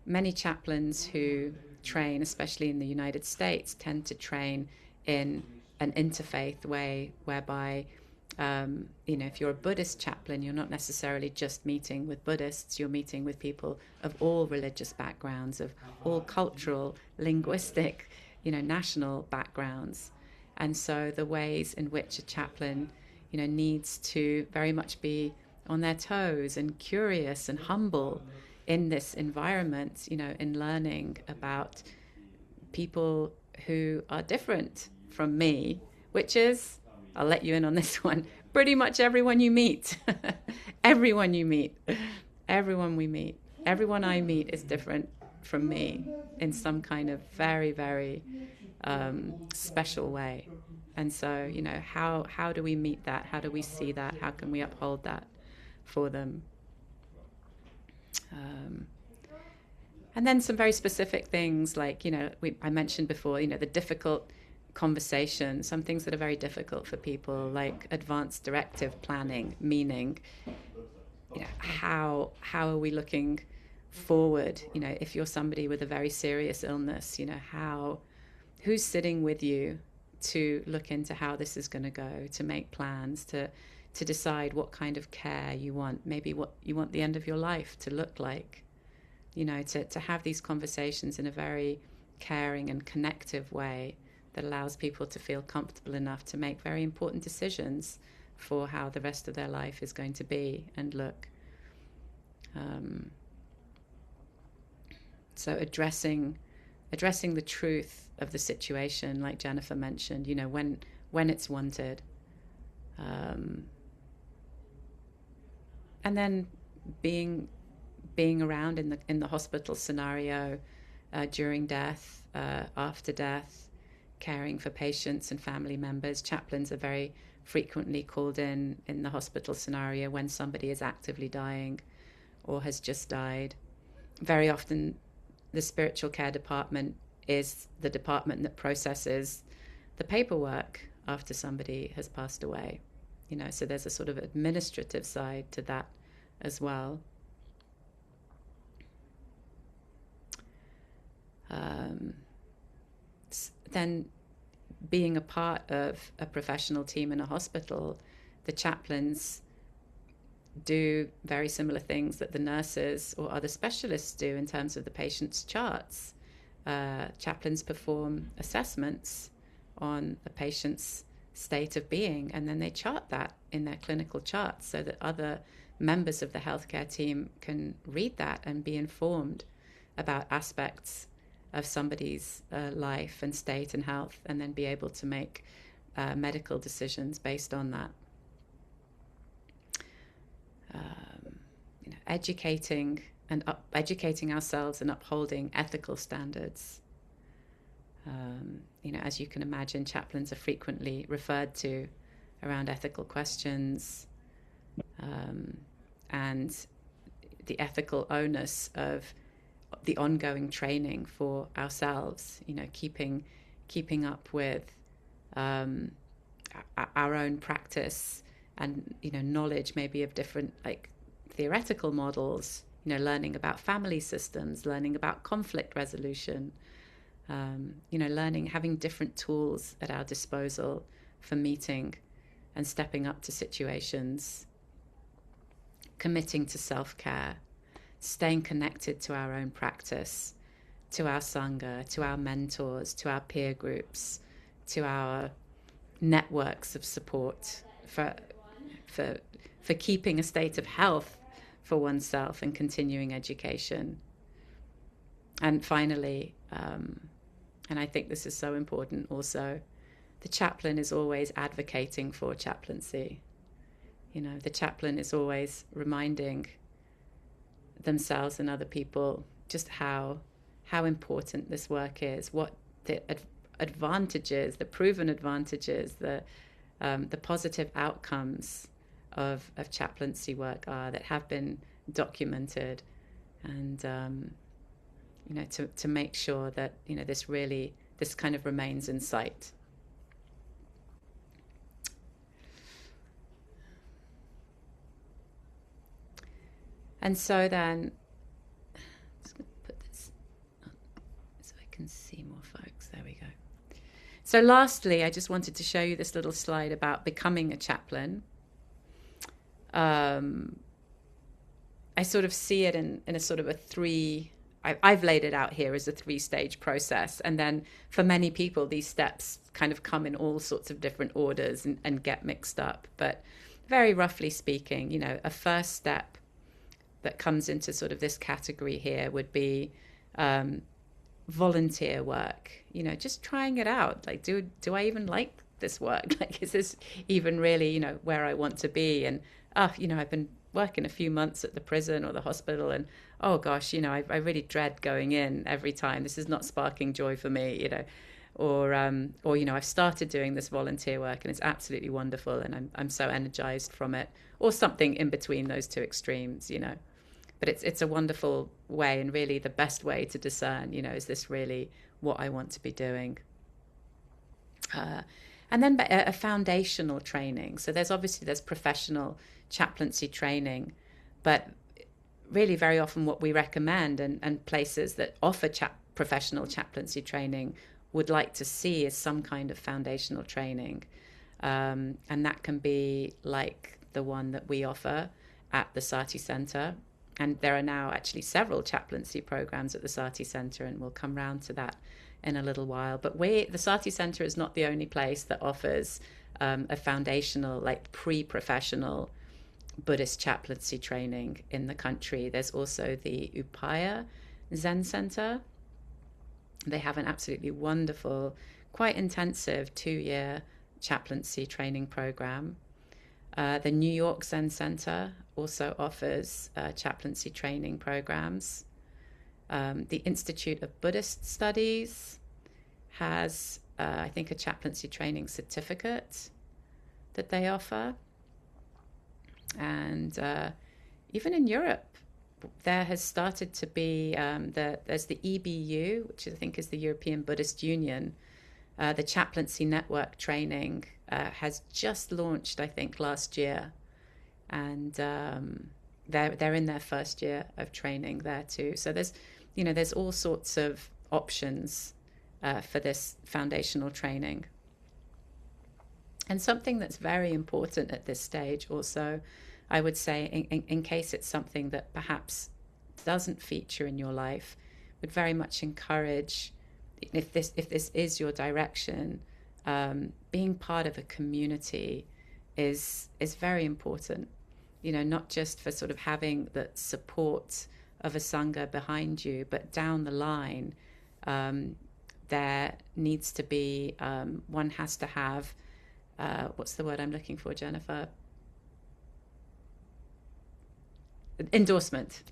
S1: many chaplains who train, especially in the United States, tend to train in an interfaith way, whereby if you're a Buddhist chaplain, you're not necessarily just meeting with Buddhists, you're meeting with people of all religious backgrounds, of all cultural, linguistic, national backgrounds. And so the ways in which a chaplain, needs to very much be on their toes and curious and humble in this environment, in learning about people who are different from me, which is, I'll let you in on this one, pretty much everyone you meet. Everyone we meet, everyone I meet is different from me in some kind of very, very special way. And so, how do we meet that? How do we see that? How can we uphold that for them? And then some very specific things like, I mentioned before, the difficult conversation, some things that are very difficult for people, like advanced directive planning, meaning, how are we looking forward? If you're somebody with a very serious illness, who's sitting with you to look into how this is going to go, to make plans, to decide what kind of care you want, maybe what you want the end of your life to look like, to have these conversations in a very caring and connective way that allows people to feel comfortable enough to make very important decisions for how the rest of their life is going to be and look. So addressing the truth of the situation, like Jennifer mentioned, when it's wanted. And then being around in the hospital scenario during death, after death, caring for patients and family members. Chaplains are very frequently called in the hospital scenario when somebody is actively dying or has just died. Very often the spiritual care department is the department that processes the paperwork after somebody has passed away. So there's a sort of administrative side to that as well. Then being a part of a professional team in a hospital, the chaplains do very similar things that the nurses or other specialists do in terms of the patient's charts. Chaplains perform assessments on a patient's state of being, and then they chart that in their clinical charts so that other members of the healthcare team can read that and be informed about aspects of somebody's life and state and health, and then be able to make medical decisions based on that. Educating ourselves and upholding ethical standards. As you can imagine, chaplains are frequently referred to around ethical questions, and the ethical onus of the ongoing training for ourselves, keeping up with our own practice and, knowledge maybe of different theoretical models, learning about family systems, learning about conflict resolution, learning, having different tools at our disposal for meeting and stepping up to situations, committing to self-care, staying connected to our own practice, to our sangha, to our mentors, to our peer groups, to our networks of support for keeping a state of health for oneself and continuing education. And finally, and I think this is so important also, the chaplain is always advocating for chaplaincy. The chaplain is always reminding themselves and other people just how important this work is, what the advantages, the proven advantages, the positive outcomes of chaplaincy work are, that have been documented, and to make sure that this kind of remains in sight. And so then, I'm just going to put this on so I can see more folks. There we go. So lastly, I just wanted to show you this little slide about becoming a chaplain. I sort of see it in a sort of I've laid it out here as a 3-stage process. And then for many people, these steps kind of come in all sorts of different orders and get mixed up. But very roughly speaking, a first step that comes into sort of this category here would be volunteer work, just trying it out. Like, do I even like this work? Like, is this even really, where I want to be? And, I've been working a few months at the prison or the hospital, and, oh gosh, I really dread going in every time. This is not sparking joy for me, or I've started doing this volunteer work and it's absolutely wonderful and I'm so energized from it, or something in between those two extremes, But it's a wonderful way, and really the best way to discern, is this really what I want to be doing? And then a foundational training. So there's professional chaplaincy training, but really very often what we recommend and places that offer professional chaplaincy training would like to see is some kind of foundational training. And that can be like the one that we offer at the Sati Center. And there are now actually several chaplaincy programs at the Sati Center, and we'll come round to that in a little while. But the Sati Center is not the only place that offers a foundational, pre-professional Buddhist chaplaincy training in the country. There's also the Upaya Zen Center. They have an absolutely wonderful, quite intensive 2-year chaplaincy training program. The New York Zen Center also offers chaplaincy training programs. The Institute of Buddhist Studies has, I think, a chaplaincy training certificate that they offer. And even in Europe, there has started to be there's the EBU, which I think is the European Buddhist Union. The chaplaincy network training has just launched, I think, last year, and they're in their first year of training there too. So there's all sorts of options for this foundational training. And something that's very important at this stage, also, I would say, in case it's something that perhaps doesn't feature in your life, would very much encourage, if this is your direction, being part of a community is very important. Not just for sort of having the support of a sangha behind you, but down the line, there needs to be one has to have what's the word I'm looking for, Jennifer? Endorsement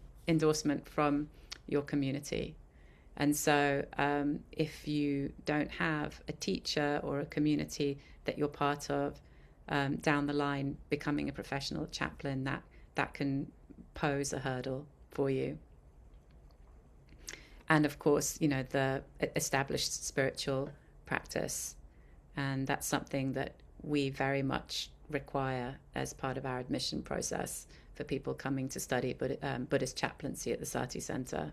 S1: from your community. And so if you don't have a teacher or a community that you're part of, down the line, becoming a professional chaplain, that can pose a hurdle for you. And of course, the established spiritual practice. And that's something that we very much require as part of our admission process for people coming to study Buddhist chaplaincy at the Sati Center.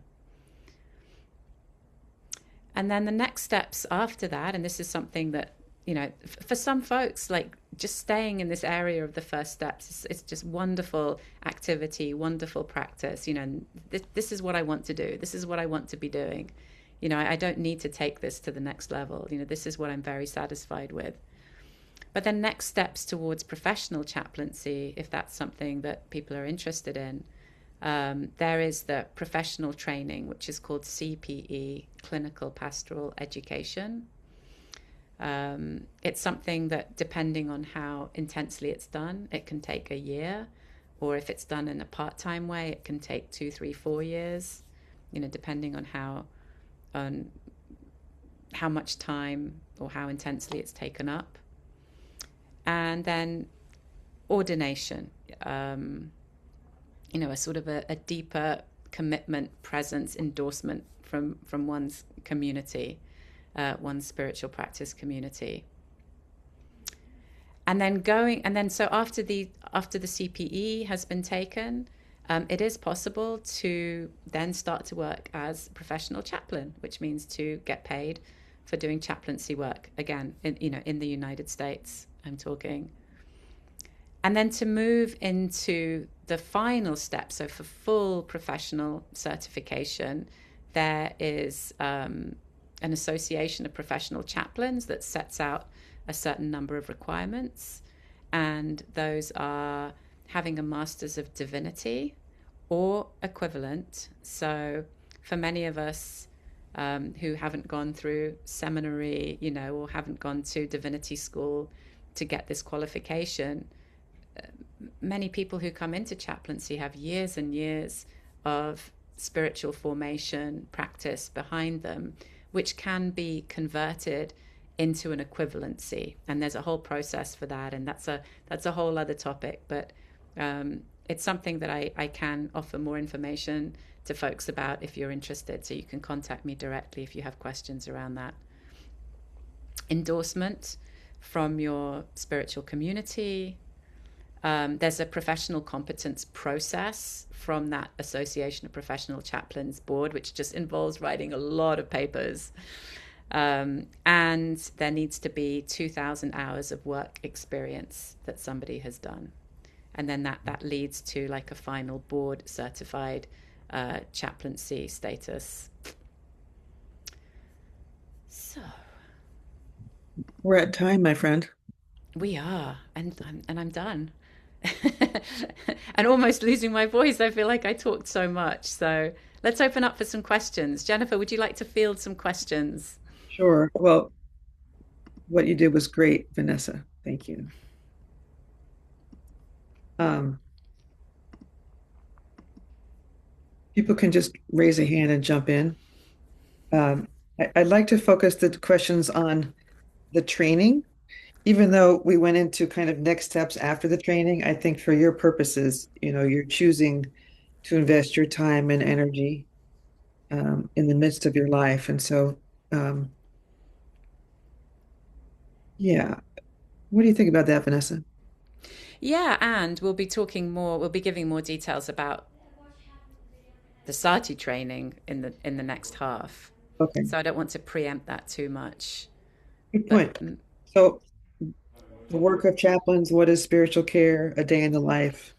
S1: And then the next steps after that, and this is something that, for some folks, like just staying in this area of the first steps, it's just wonderful activity, wonderful practice. This is what I want to do. This is what I want to be doing. I don't need to take this to the next level. This is what I'm very satisfied with. But then next steps towards professional chaplaincy, if that's something that people are interested in, there is the professional training, which is called CPE, Clinical Pastoral Education. It's something that, depending on how intensely it's done, it can take a year, or if it's done in a part-time way, it can take 2, 3, 4 years, depending on how much time or how intensely it's taken up. And then ordination, a sort of a deeper commitment, presence, endorsement from one's community, one's spiritual practice community. And then so after the CPE has been taken, it is possible to then start to work as a professional chaplain, which means to get paid for doing chaplaincy work, again, in the United States, I'm talking. And then to move into the final step, so for full professional certification, there is an association of professional chaplains that sets out a certain number of requirements. And those are having a Master's of Divinity or equivalent. So for many of us who haven't gone through seminary, or haven't gone to divinity school to get this qualification, many people who come into chaplaincy have years and years of spiritual formation practice behind them, which can be converted into an equivalency. And there's a whole process for that, and that's a whole other topic. But it's something that I can offer more information to folks about if you're interested. So you can contact me directly if you have questions around that. Endorsement from your spiritual community. There's a professional competence process from that Association of Professional Chaplains board, which just involves writing a lot of papers. And there needs to be 2,000 hours of work experience that somebody has done. And then that leads to like a final board certified chaplaincy status. So
S2: We're at time, my friend.
S1: we are, and I'm done. And almost losing my voice. I feel like I talked so much. So let's open up for some questions. Jennifer, would you like to field some questions?
S2: Sure. Well, what you did was great, Vanessa. Thank you. Um, People can just raise a hand and jump in. I'd like to focus the questions on the training. Even though we went into kind of next steps after the training, I think for your purposes, you're choosing to invest your time and energy in the midst of your life. And so, um, yeah, what do you think about that, Vanessa?
S1: Yeah, and we'll be talking more. We'll be giving more details about the Sati training in the next half.
S2: Okay,
S1: So I don't want to preempt that too much.
S2: good
S1: But
S2: point. So, the work of chaplains, what is spiritual care, a day in the life,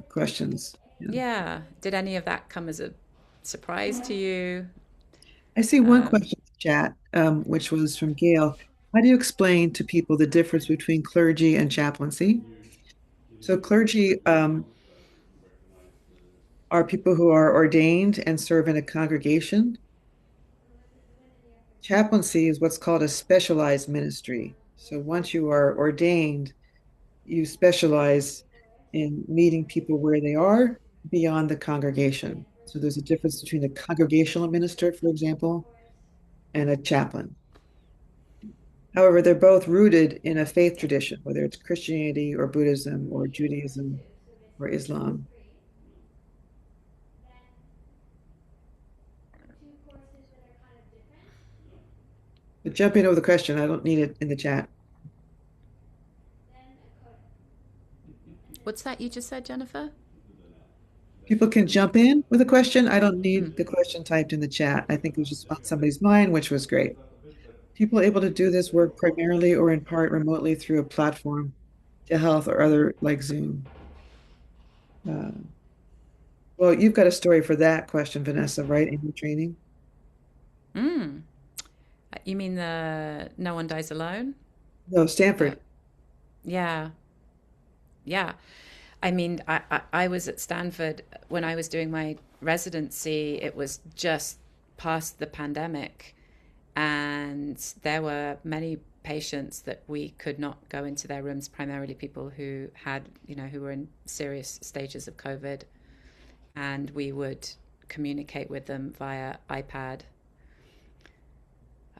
S2: questions. Yeah.
S1: yeah, did any of that come as a surprise to you?
S2: I see one
S1: Um,
S2: question in the chat, which was from Gail. How do you explain to people the difference between clergy and chaplaincy? So, clergy are people who are ordained and serve in a congregation. Chaplaincy is what's called a specialized ministry. So, once you are ordained, you specialize in meeting people where they are beyond the congregation. So, there's a difference between a congregational minister, for example, and a chaplain. However, they're both rooted in a faith tradition, whether it's Christianity or Buddhism or Judaism or Islam. But jumping over the question, I don't need it in the chat.
S1: what's that you just said, Jennifer?
S2: People can jump in with a question. I don't
S1: Mm.
S2: need the question typed in the chat. I think it was just on somebody's mind, which was great. People able to do this work primarily or in part remotely through a platform, telehealth or other like Zoom. Uh, well, you've got a story for that question, Vanessa, right? In your training?
S1: Mm. You mean the No One Dies Alone?
S2: No,
S1: That,
S2: Stanford.
S1: yeah, yeah. I mean, I was at Stanford when I was doing my residency. It was just past the pandemic, and there were many patients that we could not go into their rooms, primarily people who had, who were in serious stages of COVID, and we would communicate with them via iPad.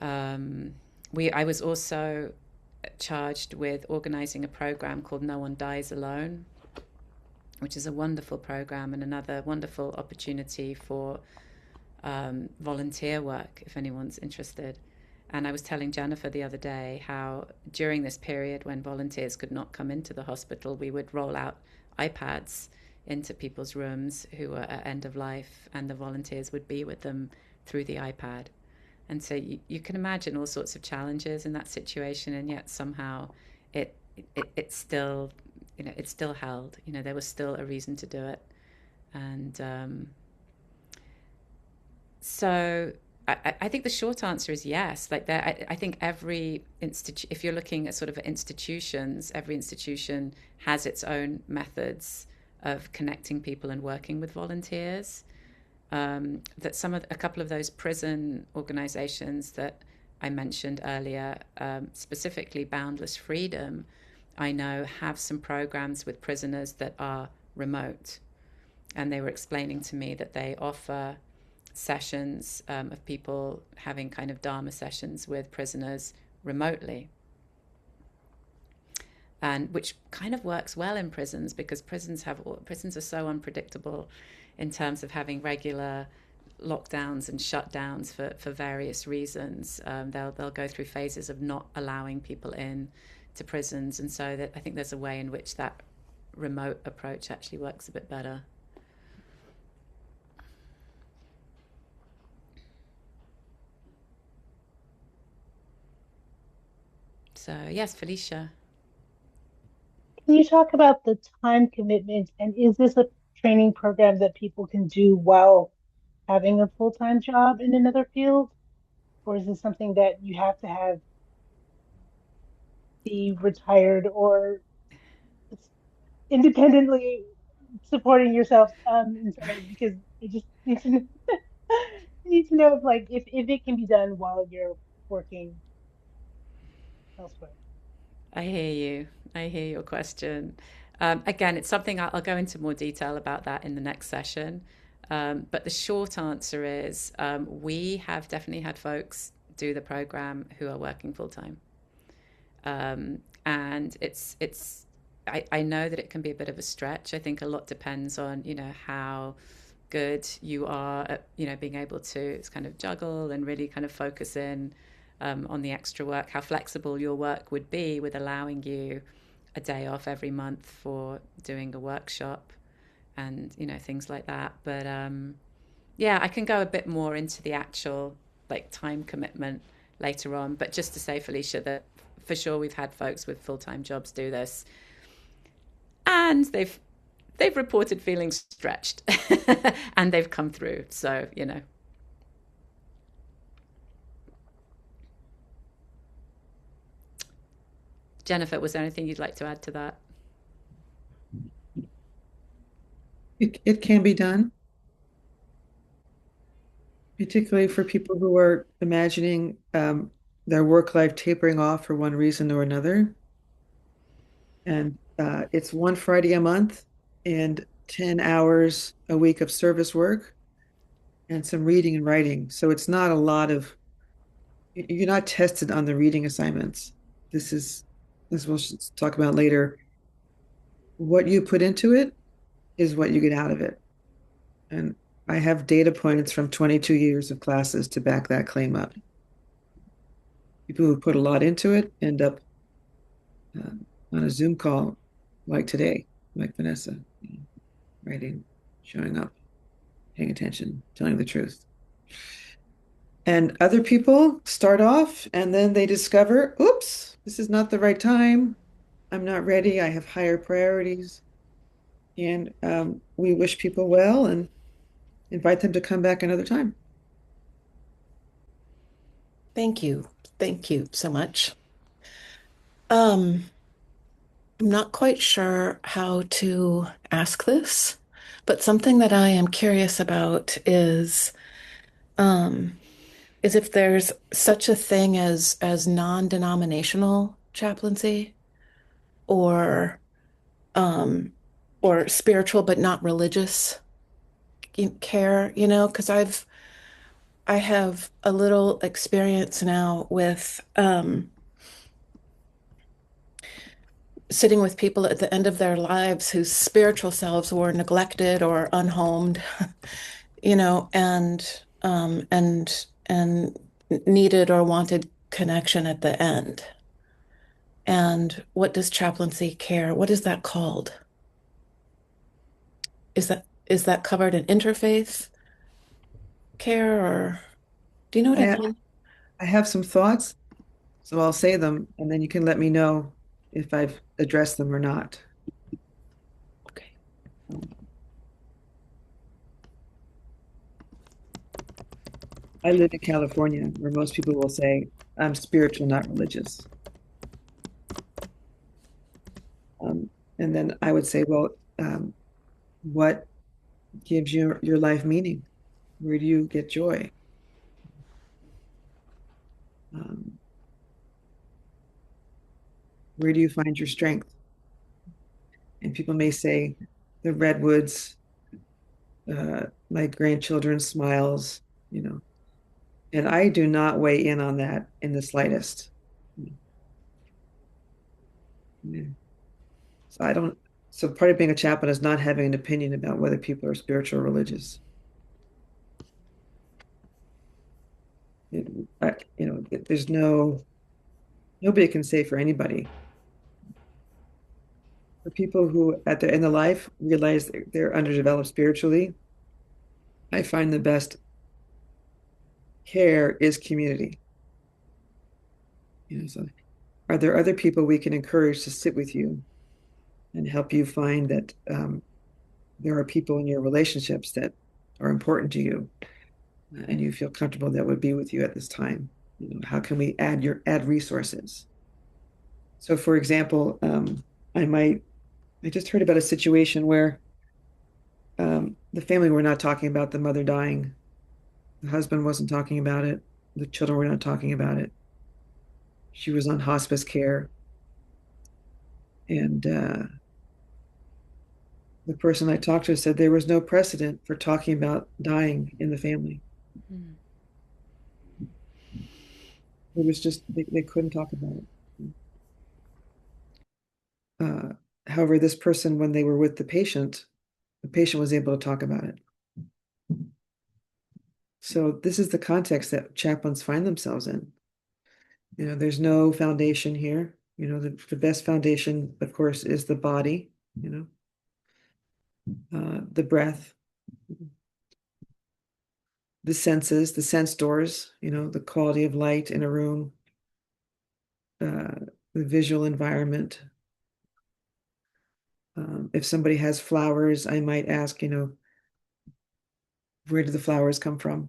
S1: Um, I was also charged with organizing a program called No One Dies Alone, which is a wonderful program and another wonderful opportunity for volunteer work if anyone's interested. And I was telling Jennifer the other day how during this period when volunteers could not come into the hospital, we would roll out iPads into people's rooms who were at end of life, and the volunteers would be with them through the iPad. And so you can imagine all sorts of challenges in that situation, and yet somehow it still, it still held. There was still a reason to do it, and so I think the short answer is yes. Like there, I think every if you're looking at sort of institutions, every institution has its own methods of connecting people and working with volunteers. That a couple of those prison organizations that I mentioned earlier, specifically Boundless Freedom, I know have some programs with prisoners that are remote. And they were explaining to me that they offer sessions of people having kind of Dharma sessions with prisoners remotely, and which kind of works well in prisons because prisons are so unpredictable in terms of having regular lockdowns and shutdowns for various reasons. They'll go through phases of not allowing people in to prisons, and so that I think there's a way in which that remote approach actually works a bit better. So yes, Felicia.
S3: Can you talk about the time commitment, and is this a training program that people can do while having a full-time job in another field? Or is this something that you have to have be retired or independently supporting yourself in some way? Because I just need to know, need to know if it can be done while you're working elsewhere.
S1: I hear you. I hear your question. Again, it's something I'll go into more detail about that in the next session. But the short answer is we have definitely had folks do the program who are working full time. And it's I know that it can be a bit of a stretch. I think a lot depends on, how good you are at, being able to kind of juggle and really kind of focus in on the extra work, how flexible your work would be with allowing you a day off every month for doing a workshop and, things like that. But yeah, I can go a bit more into the actual like time commitment later on. But just to say, Felicia, that for sure we've had folks with full-time jobs do this, and they've reported feeling stretched and they've come through. So, Jennifer, was there anything you'd like to add to that?
S2: It can be done, particularly for people who are imagining their work life tapering off for one reason or another. And it's one Friday a month and 10 hours a week of service work and some reading and writing. So it's not a lot of, you're not tested on the reading assignments. This is, this we'll talk about later. What you put into it is what you get out of it. And I have data points from 22 years of classes to back that claim up. People who put a lot into it end up uh, on a Zoom call like today, like Vanessa, writing, showing up, paying attention, telling the truth. And other people start off and then they discover, oops, this is not the right time. I'm not ready. I have higher priorities. And we wish people well and invite them to come back another time.
S4: Thank you. Thank you so much. Um, I'm not quite sure how to ask this, but something that I am curious about um, is if there's such a thing as non-denominational chaplaincy or um, or spiritual but not religious care, because I have a little experience now with sitting with people at the end of their lives whose spiritual selves were neglected or unhomed, and needed or wanted connection at the end. And what does chaplaincy care? What is that called? Is that covered in interfaith care, or do you know what I
S2: I,
S4: mean?
S2: I have some thoughts, so I'll say them and then you can let me know if I've addressed them or not.
S4: Okay.
S2: I live in California where most people will say, I'm spiritual, not religious. Um, and then I would say, well, what gives your life meaning? Where do you get joy? Um, where do you find your strength? And people may say, the redwoods, my grandchildren's smiles, you know, and I do not weigh in on that in the slightest. Yeah. So I don't, so part of being a chaplain is not having an opinion about whether people are spiritual or religious. It, there's nobody can say for anybody. For people who at the end of life realize they're underdeveloped spiritually, I find the best care is community. So are there other people we can encourage to sit with you and help you find that there are people in your relationships that are important to you and you feel comfortable that would be with you at this time? How can we add resources? So, for example, I just heard about a situation where the family were not talking about the mother dying. The husband wasn't talking about it. The children were not talking about it. She was on hospice care. And the person I talked to said there was no precedent for talking about dying in the family.
S1: Mm.
S2: It was just, they couldn't talk about it. However, this person, when they were with the patient was able to talk about it. So this is the context that chaplains find themselves in. There's no foundation here. The best foundation, of course, is the body, the breath, the senses, the sense doors, the quality of light in a room, the visual environment. If somebody has flowers, I might ask, where do the flowers come from?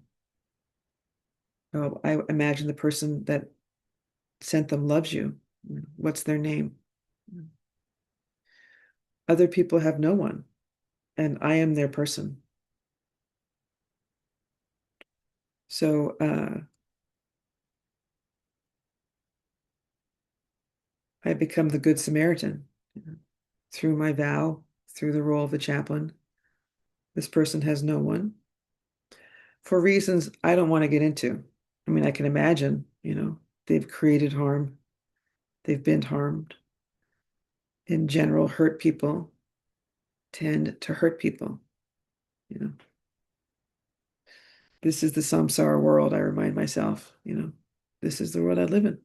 S2: Oh, I imagine the person that sent them loves you. What's their name? Other people have no one, and I am their person. So I become the Good Samaritan through my vow, through the role of the chaplain. This person has no one for reasons I don't want to get into. I mean, I can imagine, they've created harm, they've been harmed. In general, hurt people tend to hurt people. This is the samsara world, I remind myself, this is the world I live in.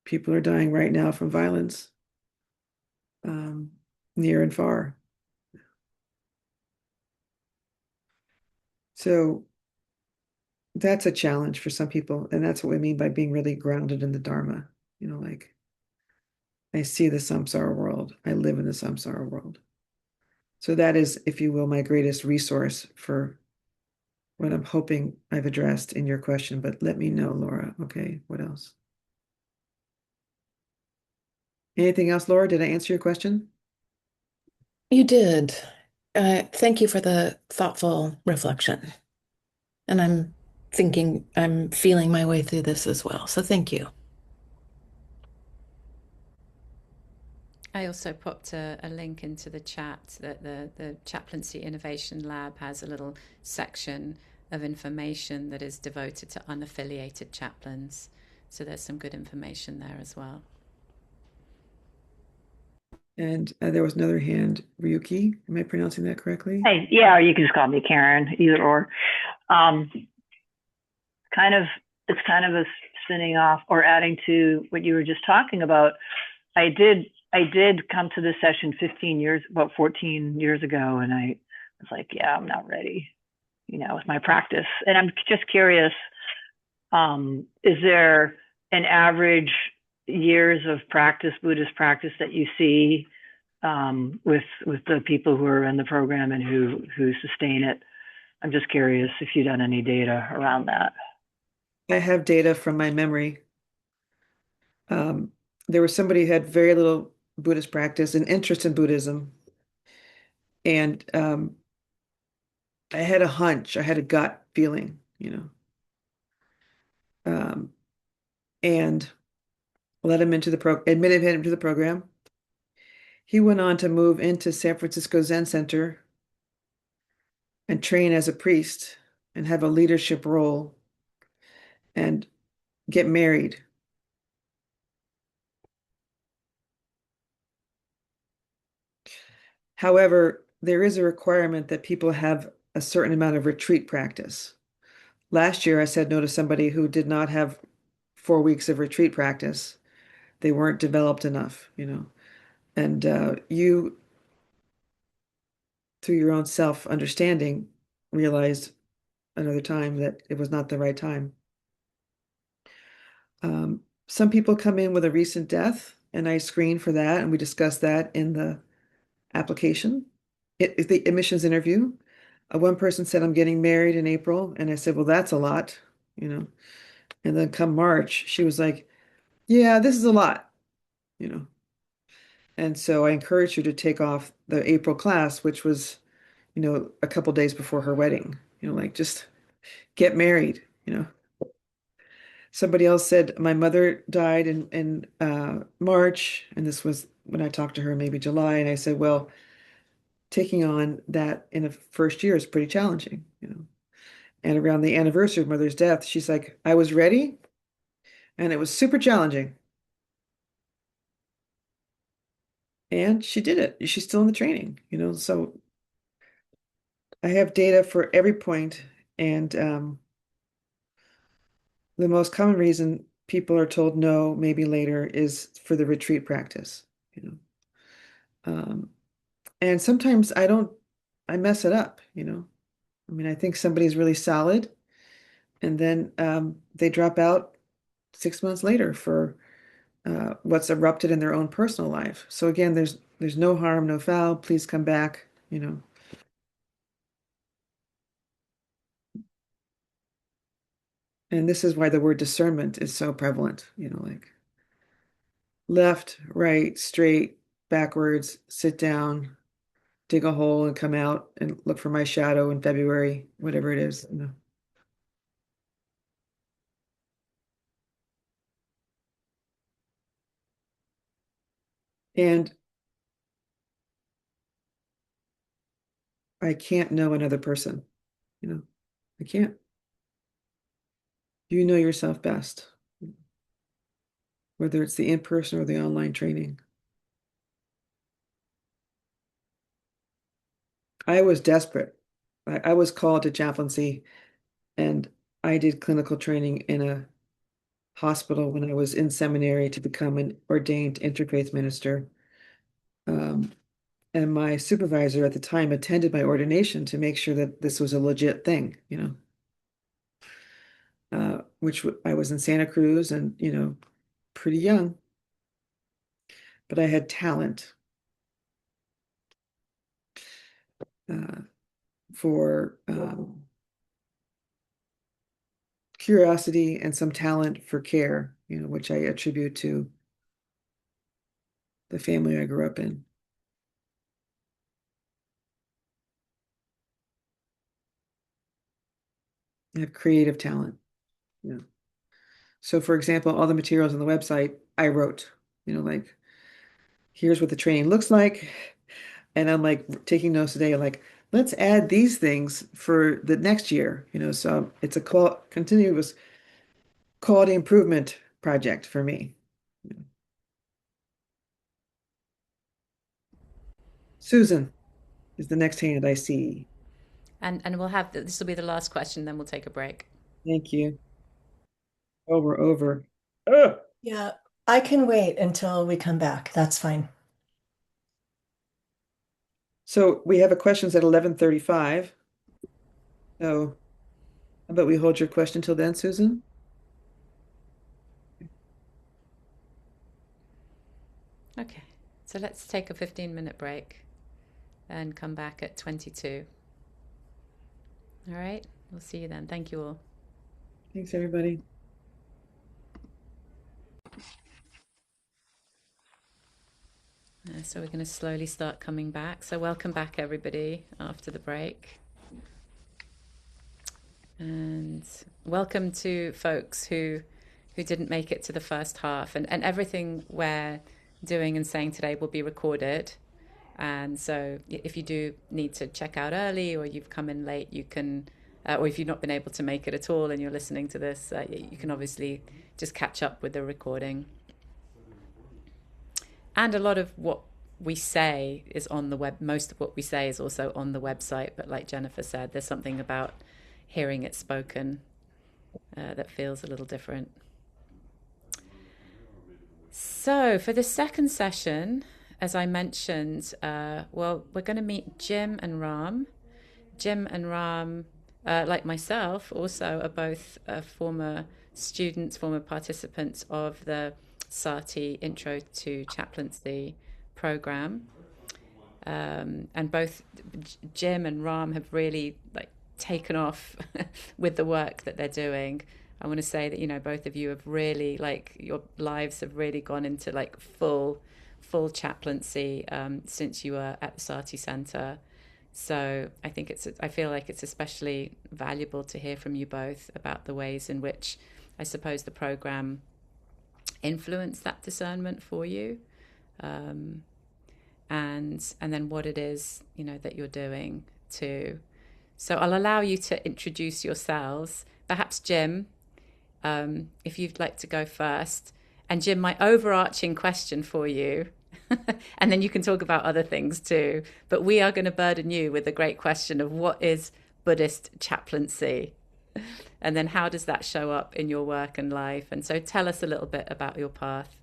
S2: People are dying right now from violence, near and far. So that's a challenge for some people. And that's what we mean by being really grounded in the Dharma. Like I see the samsara world. I live in the samsara world. So that is, if you will, my greatest resource for what I'm hoping I've addressed in your question. But let me know, Laura. Okay, what else? Anything else, Laura? Did I answer your question?
S4: You did. Thank you for the thoughtful reflection. And I'm feeling my way through this as well. So thank you.
S1: I also popped a link into the chat that the Chaplaincy Innovation Lab has a little section of information that is devoted to unaffiliated chaplains. So there's some good information there as well.
S2: And there was another hand, Ryuki. Am I pronouncing that correctly?
S5: Hey, yeah, or you can just call me Karen, either or. It's kind of a spinning off or adding to what you were just talking about. I did come to this session 14 years ago, and I was like, yeah, I'm not ready, with my practice. And I'm just curious, is there an average years of practice, Buddhist practice, that you see with the people who are in the program and who sustain it? I'm just curious if you've done any data around that.
S2: I have data from my memory. There was somebody who had very little Buddhist practice and interest in Buddhism. And I had a hunch, I had a gut feeling, and let him into admitted him to the program. He went on to move into San Francisco Zen Center and train as a priest and have a leadership role and get married. However, there is a requirement that people have a certain amount of retreat practice. Last year, I said no to somebody who did not have 4 weeks of retreat practice. They weren't developed enough, And you, through your own self-understanding, realized another time that it was not the right time. Some people come in with a recent death, and I screen for that, and we discuss that in the application, the admissions interview. One person said, I'm getting married in April, and I said, well, that's a lot, And then come March, she was like, yeah, this is a lot, And so I encouraged her to take off the April class, which was, a couple days before her wedding, like just get married. Somebody else said, my mother died in March, and this was when I talked to her, maybe July, and I said, well, taking on that in the first year is pretty challenging, And around the anniversary of mother's death, she's like, I was ready, and it was super challenging. And she did it. She's still in the training, so I have data for every point, and the most common reason people are told no, maybe later, is for the retreat practice, you know. And sometimes I mess it up, I mean, I think somebody's really solid, and then they drop out 6 months later for what's erupted in their own personal life. So again, there's no harm, no foul. Please come back. And this is why the word discernment is so prevalent, like left, right, straight, backwards, sit down, dig a hole and come out and look for my shadow in February, whatever it is. And I can't know another person, I can't. You know yourself best, whether it's the in-person or the online training. I was desperate. I was called to chaplaincy, and I did clinical training in a hospital when I was in seminary to become an ordained interfaith minister. And my supervisor at the time attended my ordination to make sure that this was a legit thing, which I was in Santa Cruz and, pretty young, but I had talent for curiosity and some talent for care, which I attribute to the family I grew up in. I have creative talent. So for example, all the materials on the website I wrote, like here's what the training looks like. And I'm like taking notes today, like, let's add these things for the next year, so it's a continuous quality improvement project for me. Susan is the next hand I see.
S1: And we'll have this will be the last question, then we'll take a break.
S2: Thank you. Oh, we're over. Ugh.
S6: Yeah, I can wait until we come back. That's fine.
S2: So we have a questions at 11:35. So how about we hold your question till then, Susan?
S1: Okay, so let's take a 15-minute break and come back at 22. All right, we'll see you then. Thank you all.
S2: Thanks, everybody.
S1: So we're going to slowly start coming back. So welcome back, everybody, after the break. And welcome to folks who didn't make it to the first half. And everything we're doing and saying today will be recorded. And so if you do need to check out early or you've come in late, you can, or if you've not been able to make it at all and you're listening to this, you can obviously just catch up with the recording. And a lot of what we say is on the web. Most of what we say is also on the website. But like Jennifer said, there's something about hearing it spoken that feels a little different. So for the second session, as I mentioned, well, we're going to meet Jim and Ram. Jim and Ram, like myself, also are both former students, former participants of the Sati Intro to Chaplaincy program. And both Jim and Ram have really taken off with the work that they're doing. I want to say that, both of you have really, your lives have really gone into full chaplaincy since you were at the Sati Center. So I feel like it's especially valuable to hear from you both about the ways in which I suppose the program influenced that discernment for you, and then what it is that you're doing too. So I'll allow you to introduce yourselves. Perhaps Jim, if you'd like to go first. And Jim, my overarching question for you And then you can talk about other things too. But we are going to burden you with the great question of what is Buddhist chaplaincy? And then how does that show up in your work and life? And so tell us a little bit about your path.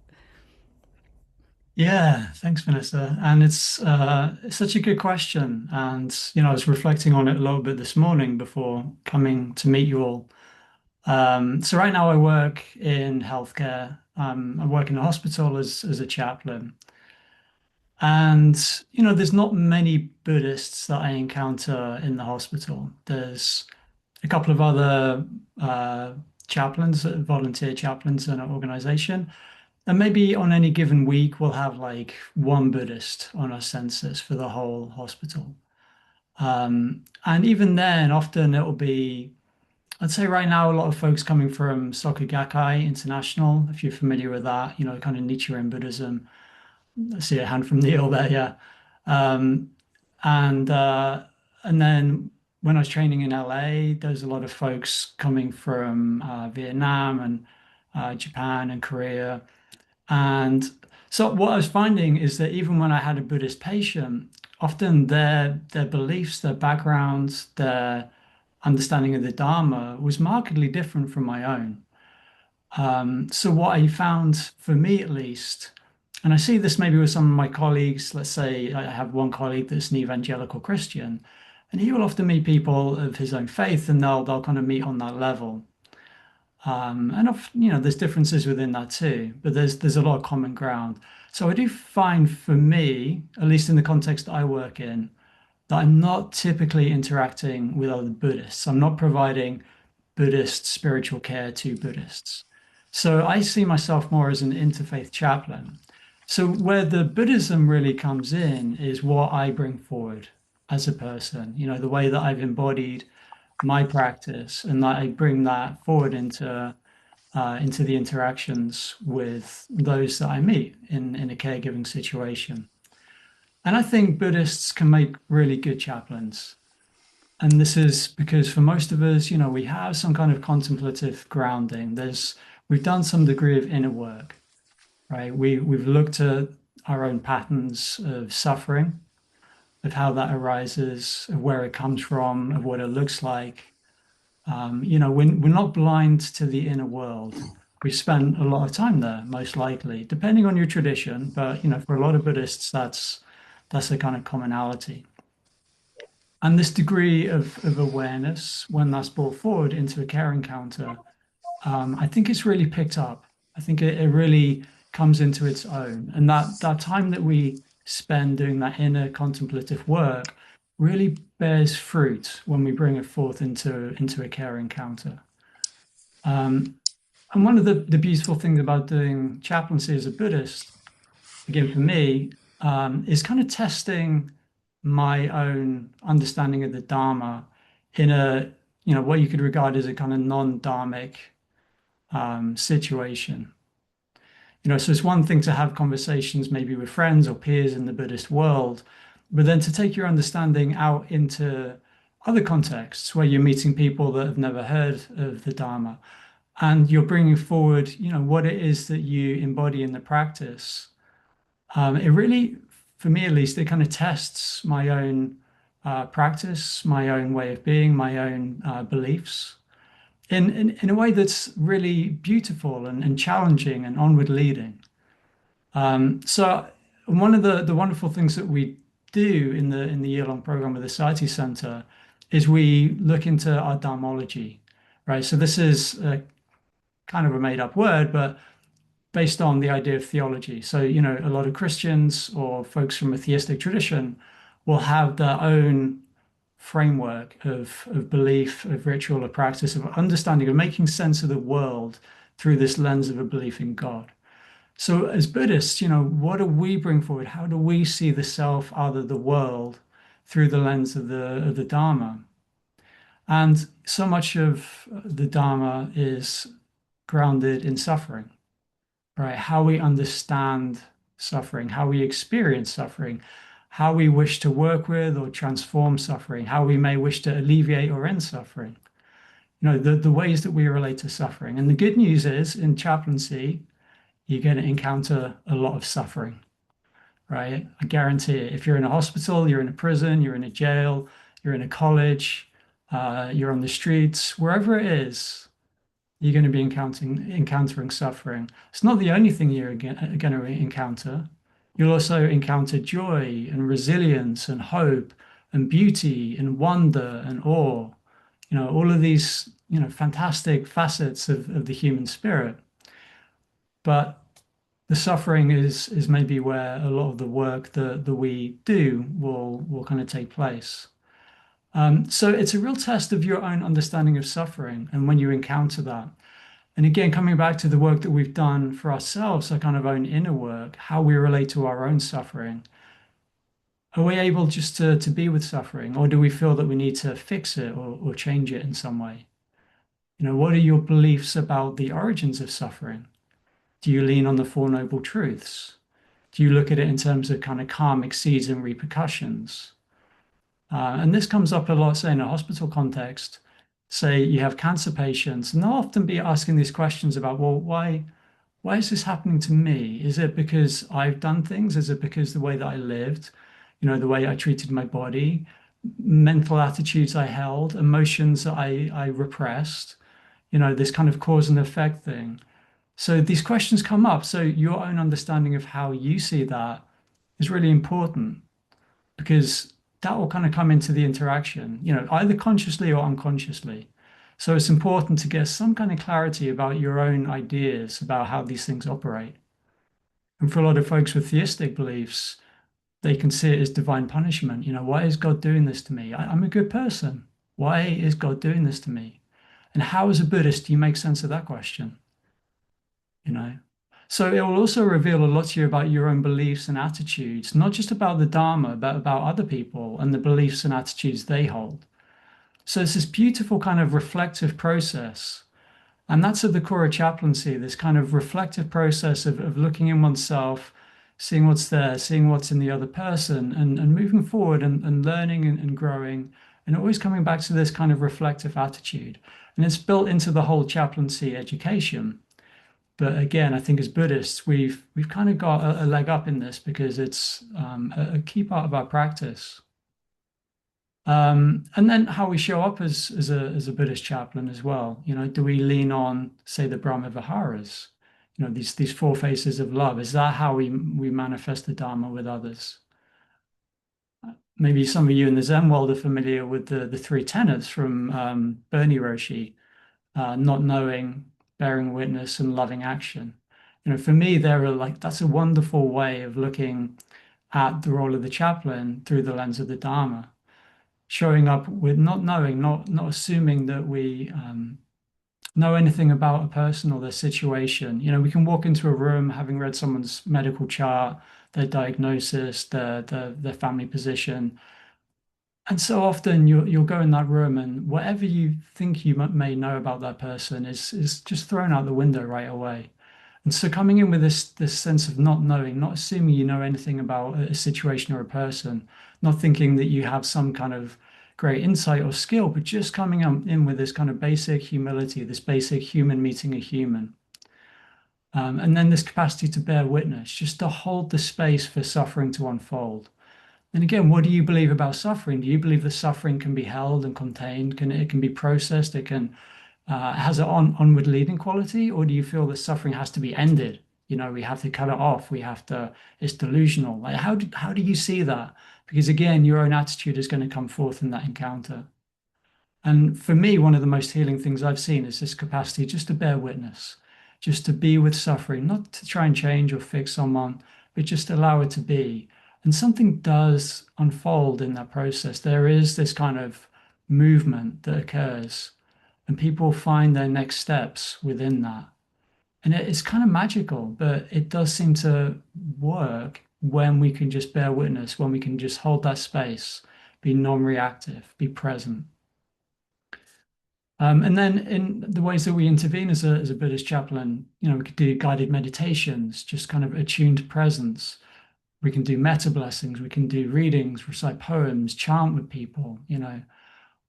S7: Yeah, thanks, Vanessa. And it's such a good question. And I was reflecting on it a little bit this morning before coming to meet you all. So right now I work in healthcare. I work in a hospital as a chaplain. And there's not many Buddhists that I encounter in the hospital. There's a couple of other chaplains, volunteer chaplains in our organization. And maybe on any given week, we'll have like one Buddhist on our census for the whole hospital. And even then, often it'll be, I'd say right now, a lot of folks coming from Soka Gakkai International, if you're familiar with that, kind of Nichiren Buddhism. I see a hand from Neil there, yeah. Um, and and then when I was training in LA, there's a lot of folks coming from Vietnam and Japan and Korea. And so what I was finding is that even when I had a Buddhist patient, often their beliefs, their backgrounds, their understanding of the Dharma was markedly different from my own. So what I found for me at least, and I see this maybe with some of my colleagues, let's say I have one colleague that's an evangelical Christian, and he will often meet people of his own faith and they'll kind of meet on that level. And there's differences within that too, but there's a lot of common ground. So I do find for me, at least in the context that I work in, that I'm not typically interacting with other Buddhists. I'm not providing Buddhist spiritual care to Buddhists. So I see myself more as an interfaith chaplain. So where the Buddhism really comes in is what I bring forward as a person, the way that I've embodied my practice, and that I bring that forward into the interactions with those that I meet in a caregiving situation. And I think Buddhists can make really good chaplains. And this is because for most of us, we have some kind of contemplative grounding. We've done some degree of inner work, right? We've looked at our own patterns of suffering, of how that arises, of where it comes from, of what it looks like. We're not blind to the inner world. We spend a lot of time there, most likely, depending on your tradition. But for a lot of Buddhists, that's a kind of commonality. And this degree of awareness, when that's brought forward into a care encounter, I think it's really picked up. I think it really comes into its own. And that time that we spend doing that inner contemplative work really bears fruit when we bring it forth into a care encounter. And one of the beautiful things about doing chaplaincy as a Buddhist, again for me, is kind of testing my own understanding of the Dharma in what you could regard as a kind of non-dharmic situation. So it's one thing to have conversations maybe with friends or peers in the Buddhist world, but then to take your understanding out into other contexts where you're meeting people that have never heard of the Dharma, and you're bringing forward, what it is that you embody in the practice. It really, for me at least, it kind of tests my own practice, my own way of being, my own beliefs in a way that's really beautiful and challenging and onward leading. So one of the wonderful things that we do in the year-long program with the Sati Center is we look into our Dharmology, right? So this is kind of a made-up word, but based on the idea of theology. So, a lot of Christians or folks from a theistic tradition will have their own framework of belief, of ritual, of practice, of understanding, of making sense of the world through this lens of a belief in God. So as Buddhists, what do we bring forward? How do we see the self, other, the world through the lens of the Dharma? And so much of the Dharma is grounded in suffering, right? How we understand suffering, how we experience suffering, how we wish to work with or transform suffering, how we may wish to alleviate or end suffering, the ways that we relate to suffering. And the good news is in chaplaincy, you're going to encounter a lot of suffering, right? I guarantee it. If you're in a hospital, you're in a prison, you're in a jail, you're in a college, you're on the streets, wherever it is, you're going to be encountering suffering. It's not the only thing you're going to encounter. You'll also encounter joy and resilience and hope and beauty and wonder and awe. All of these, fantastic facets of the human spirit. But the suffering is maybe where a lot of the work that we do will kind of take place. So it's a real test of your own understanding of suffering and when you encounter that. And again, coming back to the work that we've done for ourselves, our kind of own inner work, how we relate to our own suffering. Are we able just to be with suffering, or do we feel that we need to fix it or change it in some way? What are your beliefs about the origins of suffering? Do you lean on the Four Noble Truths? Do you look at it in terms of kind of karmic seeds and repercussions? And this comes up a lot, say, in a hospital context. Say you have cancer patients, and they'll often be asking these questions about, well, why is this happening to me? Is it because I've done things? Is it because the way that I lived, the way I treated my body, mental attitudes I held, emotions that I repressed, this kind of cause and effect thing. So these questions come up. So your own understanding of how you see that is really important, because that will kind of come into the interaction, either consciously or unconsciously. So it's important to get some kind of clarity about your own ideas about how these things operate. And for a lot of folks with theistic beliefs, they can see it as divine punishment. Why is God doing this to me? I'm a good person. Why is God doing this to me? And how, as a Buddhist, do you make sense of that question? So it will also reveal a lot to you about your own beliefs and attitudes, not just about the Dharma, but about other people and the beliefs and attitudes they hold. So it's this beautiful kind of reflective process. And that's at the core of chaplaincy, this kind of reflective process of looking in oneself, seeing what's there, seeing what's in the other person, and moving forward and learning and growing, and always coming back to this kind of reflective attitude. And it's built into the whole chaplaincy education. But again, I think as Buddhists, we've kind of got a leg up in this because it's a key part of our practice. And then how we show up as a Buddhist chaplain as well. Do we lean on, say, the Brahma Viharas? These four faces of love. Is that how we manifest the Dharma with others? Maybe some of you in the Zen world are familiar with the three tenets from Bernie Roshi, not knowing, bearing witness, and loving action. For me, that's a wonderful way of looking at the role of the chaplain through the lens of the Dharma, showing up with not knowing, not assuming that we know anything about a person or their situation. We can walk into a room having read someone's medical chart, their diagnosis, their family position. And so often you'll go in that room and whatever you think you may know about that person is just thrown out the window right away. And so coming in with this sense of not knowing, not assuming you know anything about a situation or a person, not thinking that you have some kind of great insight or skill, but just coming in with this kind of basic humility, this basic human meeting a human. And then this capacity to bear witness, just to hold the space for suffering to unfold. And again, what do you believe about suffering? Do you believe that suffering can be held and contained? It can be processed? It can has an onward leading quality, or do you feel that suffering has to be ended? We have to cut it off. It's delusional. Like how do you see that? Because again, your own attitude is going to come forth in that encounter. And for me, one of the most healing things I've seen is this capacity just to bear witness, just to be with suffering, not to try and change or fix someone, but just allow it to be. And something does unfold in that process. There is this kind of movement that occurs, and people find their next steps within that. And it's kind of magical, but it does seem to work when we can just bear witness, when we can just hold that space, be non-reactive, be present. And then in the ways that we intervene as a Buddhist chaplain, we could do guided meditations, just kind of attuned presence. We can do metta blessings, we can do readings, recite poems, chant with people,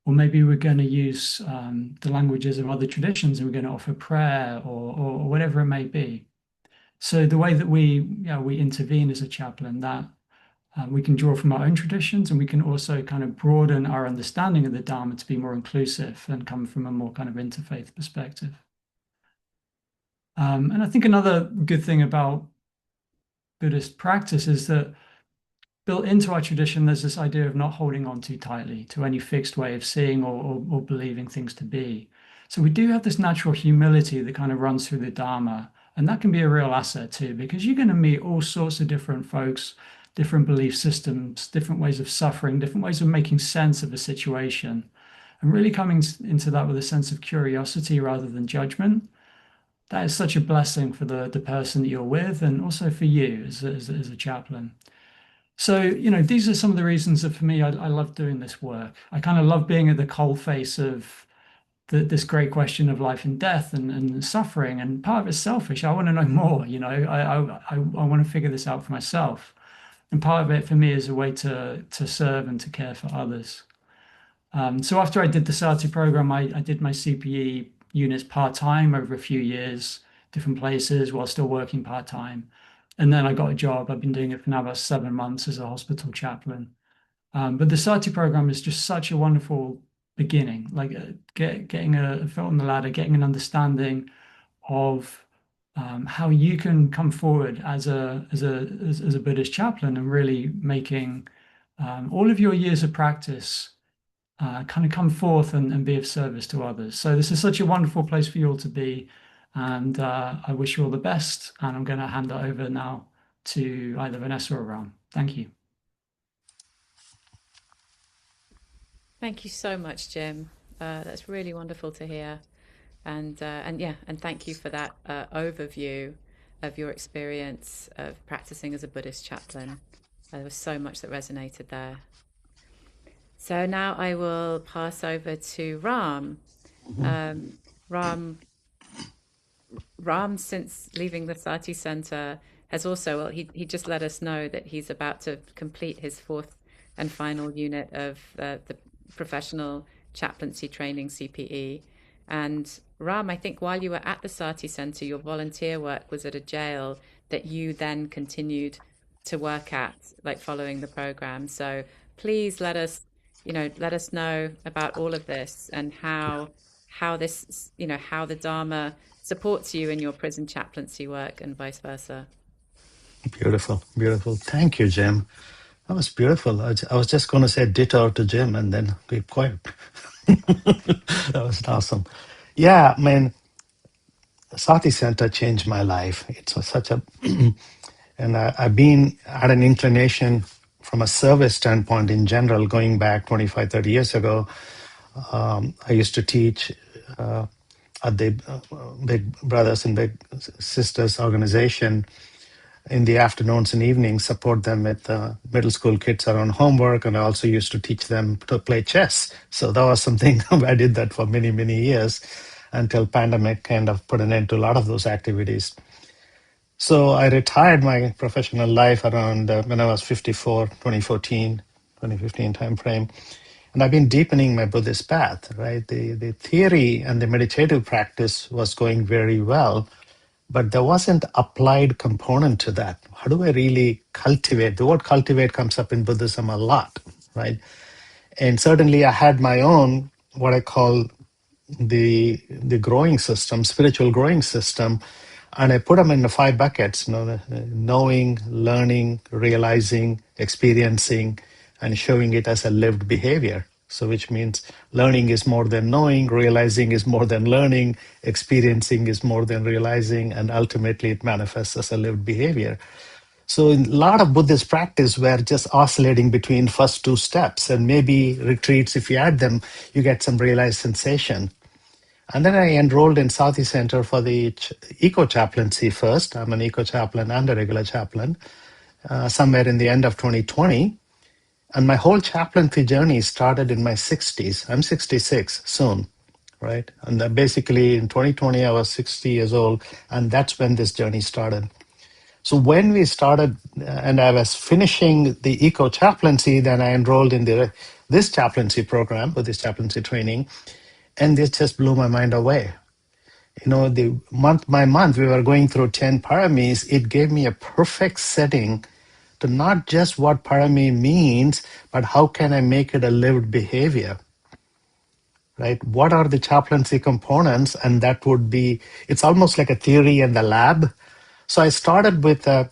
S7: or maybe we're going to use the languages of other traditions and we're going to offer prayer or whatever it may be. So the way that we intervene as a chaplain, that we can draw from our own traditions, and we can also kind of broaden our understanding of the Dharma to be more inclusive and come from a more kind of interfaith perspective. And I think another good thing about Buddhist practice is that built into our tradition, there's this idea of not holding on too tightly to any fixed way of seeing or believing things to be. So we do have this natural humility that kind of runs through the Dharma, and that can be a real asset too, because you're going to meet all sorts of different folks, different belief systems, different ways of suffering, different ways of making sense of a situation, and really coming into that with a sense of curiosity rather than judgment. That is such a blessing for the person that you're with, and also for you as a chaplain. So, these are some of the reasons that for me, I love doing this work. I kind of love being at the coalface of this great question of life and death and suffering. And part of it's selfish. I want to know more, I want to figure this out for myself. And part of it for me is a way to serve and to care for others. So after I did the Sati program, I did my CPE units part-time over a few years, different places while still working part-time. And then I got a job. I've been doing it for now about 7 months as a hospital chaplain. But the Sati program is just such a wonderful beginning, like getting a foot on the ladder, getting an understanding of how you can come forward as a Buddhist chaplain and really making all of your years of practice kind of come forth and be of service to others. So this is such a wonderful place for you all to be. And I wish you all the best. And I'm going to hand it over now to either Vanessa or Ram. Thank you.
S1: Thank you so much, Jim. That's really wonderful to hear. And thank you for that overview of your experience of practicing as a Buddhist chaplain. There was so much that resonated there. So now I will pass over to Ram. Ram, since leaving the Sati Center, has also, well, he just let us know that he's about to complete his 4th and final unit of the professional chaplaincy training, CPE. And Ram, I think while you were at the Sati Center, your volunteer work was at a jail that you then continued to work at, like following the program. So please let us know about all of this and how this, how the Dharma supports you in your prison chaplaincy work and vice versa.
S8: Beautiful, beautiful. Thank you, Jim. That was beautiful. I was just going to say ditto to Jim and then keep quiet. That was awesome. Yeah, I mean, Sati Center changed my life. It's such a, and I've been at an inclination from a service standpoint in general, going back 25, 30 years ago. I used to teach at the Big Brothers and Big Sisters organization in the afternoons and evenings, support them with middle school kids around homework. And I also used to teach them to play chess. So that was something I did that for many, many years until pandemic kind of put an end to a lot of those activities. So I retired my professional life around when I was 54, 2014, 2015 timeframe. And I've been deepening my Buddhist path, right? The theory and the meditative practice was going very well, but there wasn't applied component to that. How do I really cultivate? The word cultivate comes up in Buddhism a lot, right? And certainly I had my own, what I call the growing system, spiritual growing system, and I put them in the 5 buckets, knowing, learning, realizing, experiencing, and showing it as a lived behavior. So which means learning is more than knowing, realizing is more than learning, experiencing is more than realizing, and ultimately it manifests as a lived behavior. So in a lot of Buddhist practice, we're just oscillating between first 2 steps, and maybe retreats, if you add them, you get some realized sensation. And then I enrolled in Sati Center for the eco-chaplaincy first. I'm an eco-chaplain and a regular chaplain, somewhere in the end of 2020. And my whole chaplaincy journey started in my 60s. I'm 66 soon, right? And basically in 2020, I was 60 years old, and that's when this journey started. So when we started, and I was finishing the eco-chaplaincy, then I enrolled in this chaplaincy program, Buddhist chaplaincy training, and this just blew my mind away. The month by month we were going through 10 paramis. It gave me a perfect setting to not just what parami means, but how can I make it a lived behavior, right? What are the chaplaincy components? And that would be, it's almost like a theory and the lab. So I started with a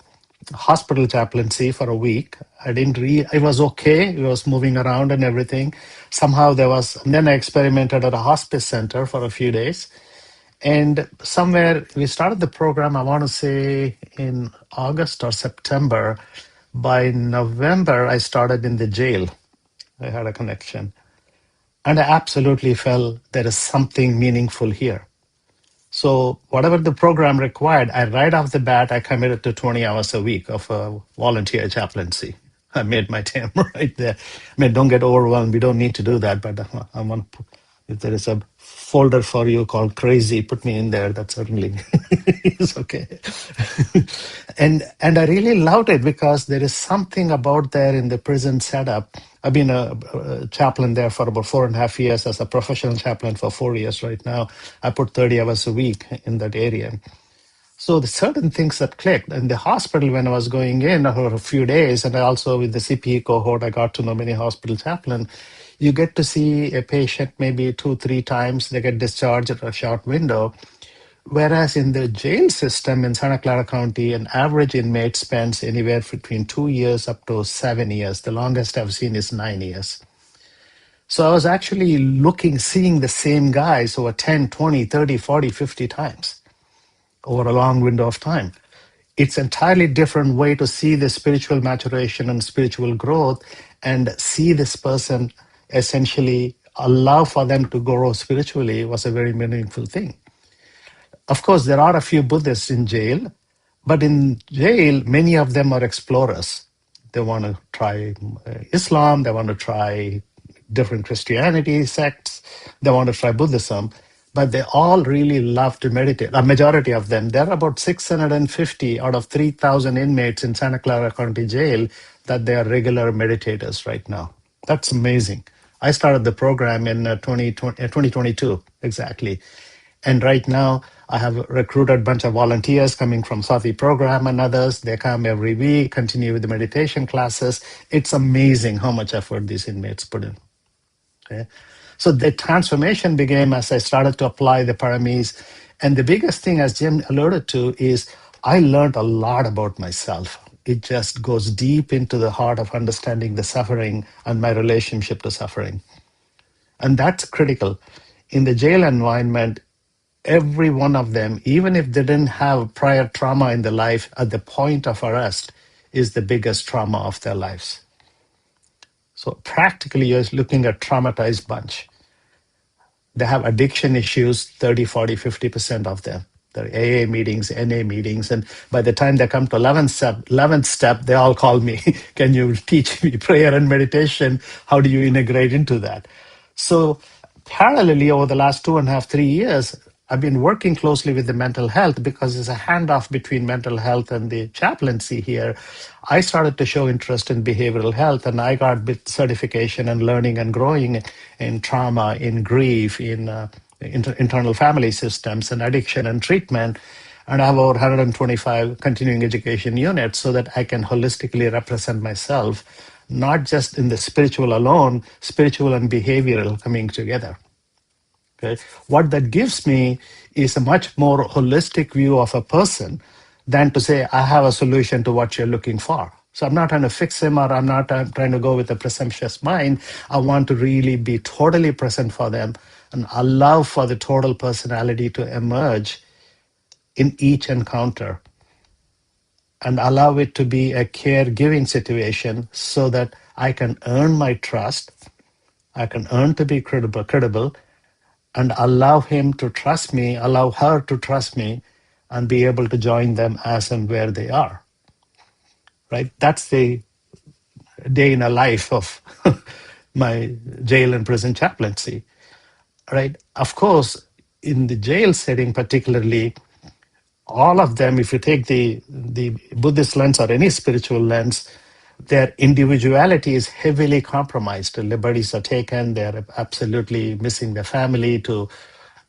S8: hospital chaplaincy for a week. It was okay. It was moving around and everything. Somehow and then I experimented at a hospice center for a few days. And somewhere we started the program, I want to say in August or September. By November, I started in the jail. I had a connection. And I absolutely felt there is something meaningful here. So whatever the program required, right off the bat, I committed to 20 hours a week of volunteer chaplaincy. I made my time right there. I mean, don't get overwhelmed. We don't need to do that, but I want to, if there is a folder for you called crazy, put me in there. That certainly is okay. and I really loved it because there is something about there in the prison setup. I've been a chaplain there for about 4.5 years, as a professional chaplain for 4 years right now. I put 30 hours a week in that area. So the certain things that clicked. In the hospital, when I was going in for a few days, and also with the CPE cohort, I got to know many hospital chaplains. You get to see a patient maybe 2-3 times. They get discharged at a short window. Whereas in the jail system in Santa Clara County, an average inmate spends anywhere between 2 years up to 7 years. The longest I've seen is 9 years. So I was actually seeing the same guys over 10, 20, 30, 40, 50 times over a long window of time. It's an entirely different way to see the spiritual maturation and spiritual growth, and see this person essentially allow for them to grow spiritually was a very meaningful thing. Of course, there are a few Buddhists in jail, but in jail, many of them are explorers. They want to try Islam, they want to try different Christianity sects, they want to try Buddhism, but they all really love to meditate. A majority of them, there are about 650 out of 3,000 inmates in Santa Clara County Jail that they are regular meditators right now. That's amazing. I started the program in 2022, exactly. And right now, I have recruited a bunch of volunteers coming from Sati program and others. They come every week, continue with the meditation classes. It's amazing how much effort these inmates put in. Okay? So the transformation began as I started to apply the paramis. And the biggest thing, as Jim alluded to, is I learned a lot about myself. It just goes deep into the heart of understanding the suffering and my relationship to suffering. And that's critical. In the jail environment, every one of them, even if they didn't have prior trauma in their life, at the point of arrest is the biggest trauma of their lives. So practically, you're looking at traumatized bunch. They have addiction issues, 30, 40, 50% of them. There are AA meetings, NA meetings, and by the time they come to 11th step, they all call me, can you teach me prayer and meditation? How do you integrate into that? So parallelly, over the last 2.5, 3 years, I've been working closely with the mental health because there's a handoff between mental health and the chaplaincy here. I started to show interest in behavioral health, and I got certification and learning and growing in trauma, in grief, in internal family systems and addiction and treatment. And I have over 125 continuing education units so that I can holistically represent myself, not just in the spiritual alone, spiritual and behavioral coming together. Okay. What that gives me is a much more holistic view of a person than to say, I have a solution to what you're looking for. So I'm not trying to fix him, or I'm not trying to go with a presumptuous mind. I want to really be totally present for them and allow for the total personality to emerge in each encounter, and allow it to be a caregiving situation so that I can earn my trust, I can earn to be credible, and allow him to trust me, allow her to trust me, and be able to join them as and where they are. Right? That's the day in a life of my jail and prison chaplaincy. Right? Of course, in the jail setting particularly, all of them, if you take the Buddhist lens or any spiritual lens, their individuality is heavily compromised. Liberties are taken, they're absolutely missing their family to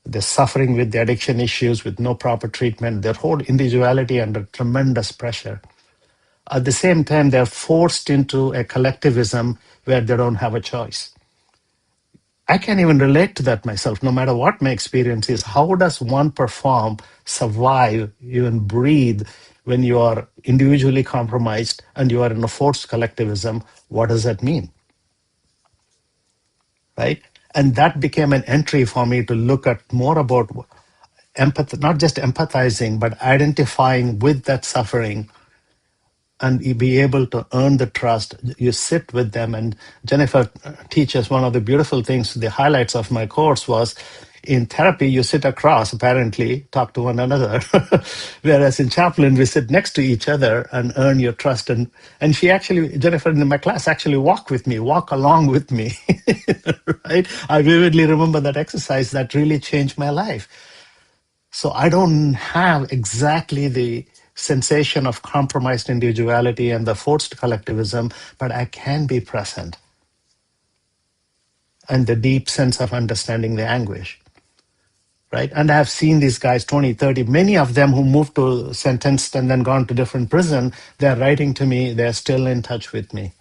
S8: They're suffering with the addiction issues, with no proper treatment, their whole individuality under tremendous pressure. At the same time, they're forced into a collectivism where they don't have a choice. I can't even relate to that myself, no matter what my experience is. How does one perform, survive, even breathe when you are individually compromised and you are in a forced collectivism? What does that mean? Right? And that became an entry for me to look at more about empathy, not just empathizing, but identifying with that suffering and you be able to earn the trust. You sit with them. And Jennifer teaches one of the beautiful things, the highlights of my course was in therapy, you sit across, apparently, talk to one another. Whereas in chaplain, we sit next to each other and earn your trust. And she actually, Jennifer in my class, actually walk along with me. Right? I vividly remember that exercise that really changed my life. So I don't have exactly the sensation of compromised individuality and the forced collectivism, but I can be present and the deep sense of understanding the anguish, right? And I've seen these guys 20, 30, many of them who moved to sentenced and then gone to different prison, they're writing to me, they're still in touch with me.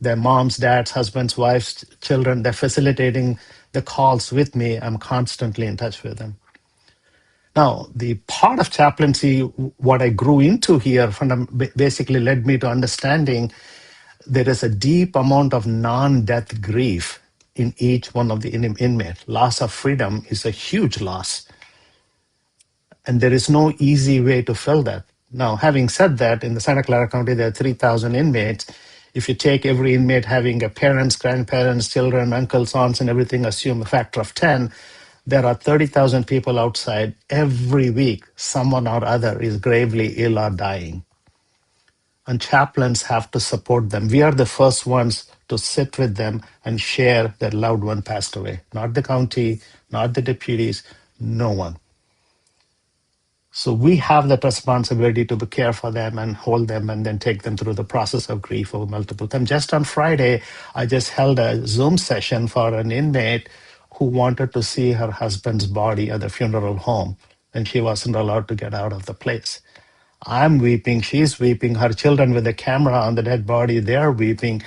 S8: Their moms, dads, husbands, wives, children, they're facilitating the calls with me. I'm constantly in touch with them. Now, the part of chaplaincy, what I grew into here, basically led me to understanding there is a deep amount of non-death grief in each one of the inmates. Loss of freedom is a huge loss, and there is no easy way to fill that. Now, having said that, in the Santa Clara County, there are 3,000 inmates. If you take every inmate having a parents, grandparents, children, uncles, aunts, and everything, assume a factor of 10, there are 30,000 people outside. Every week, someone or other is gravely ill or dying. And chaplains have to support them. We are the first ones to sit with them and share their loved one passed away. Not the county, not the deputies, no one. So we have that responsibility to care for them and hold them and then take them through the process of grief over multiple times. Just on Friday, I just held a Zoom session for an inmate who wanted to see her husband's body at the funeral home, and she wasn't allowed to get out of the place. I'm weeping, she's weeping, her children with the camera on the dead body, they're weeping.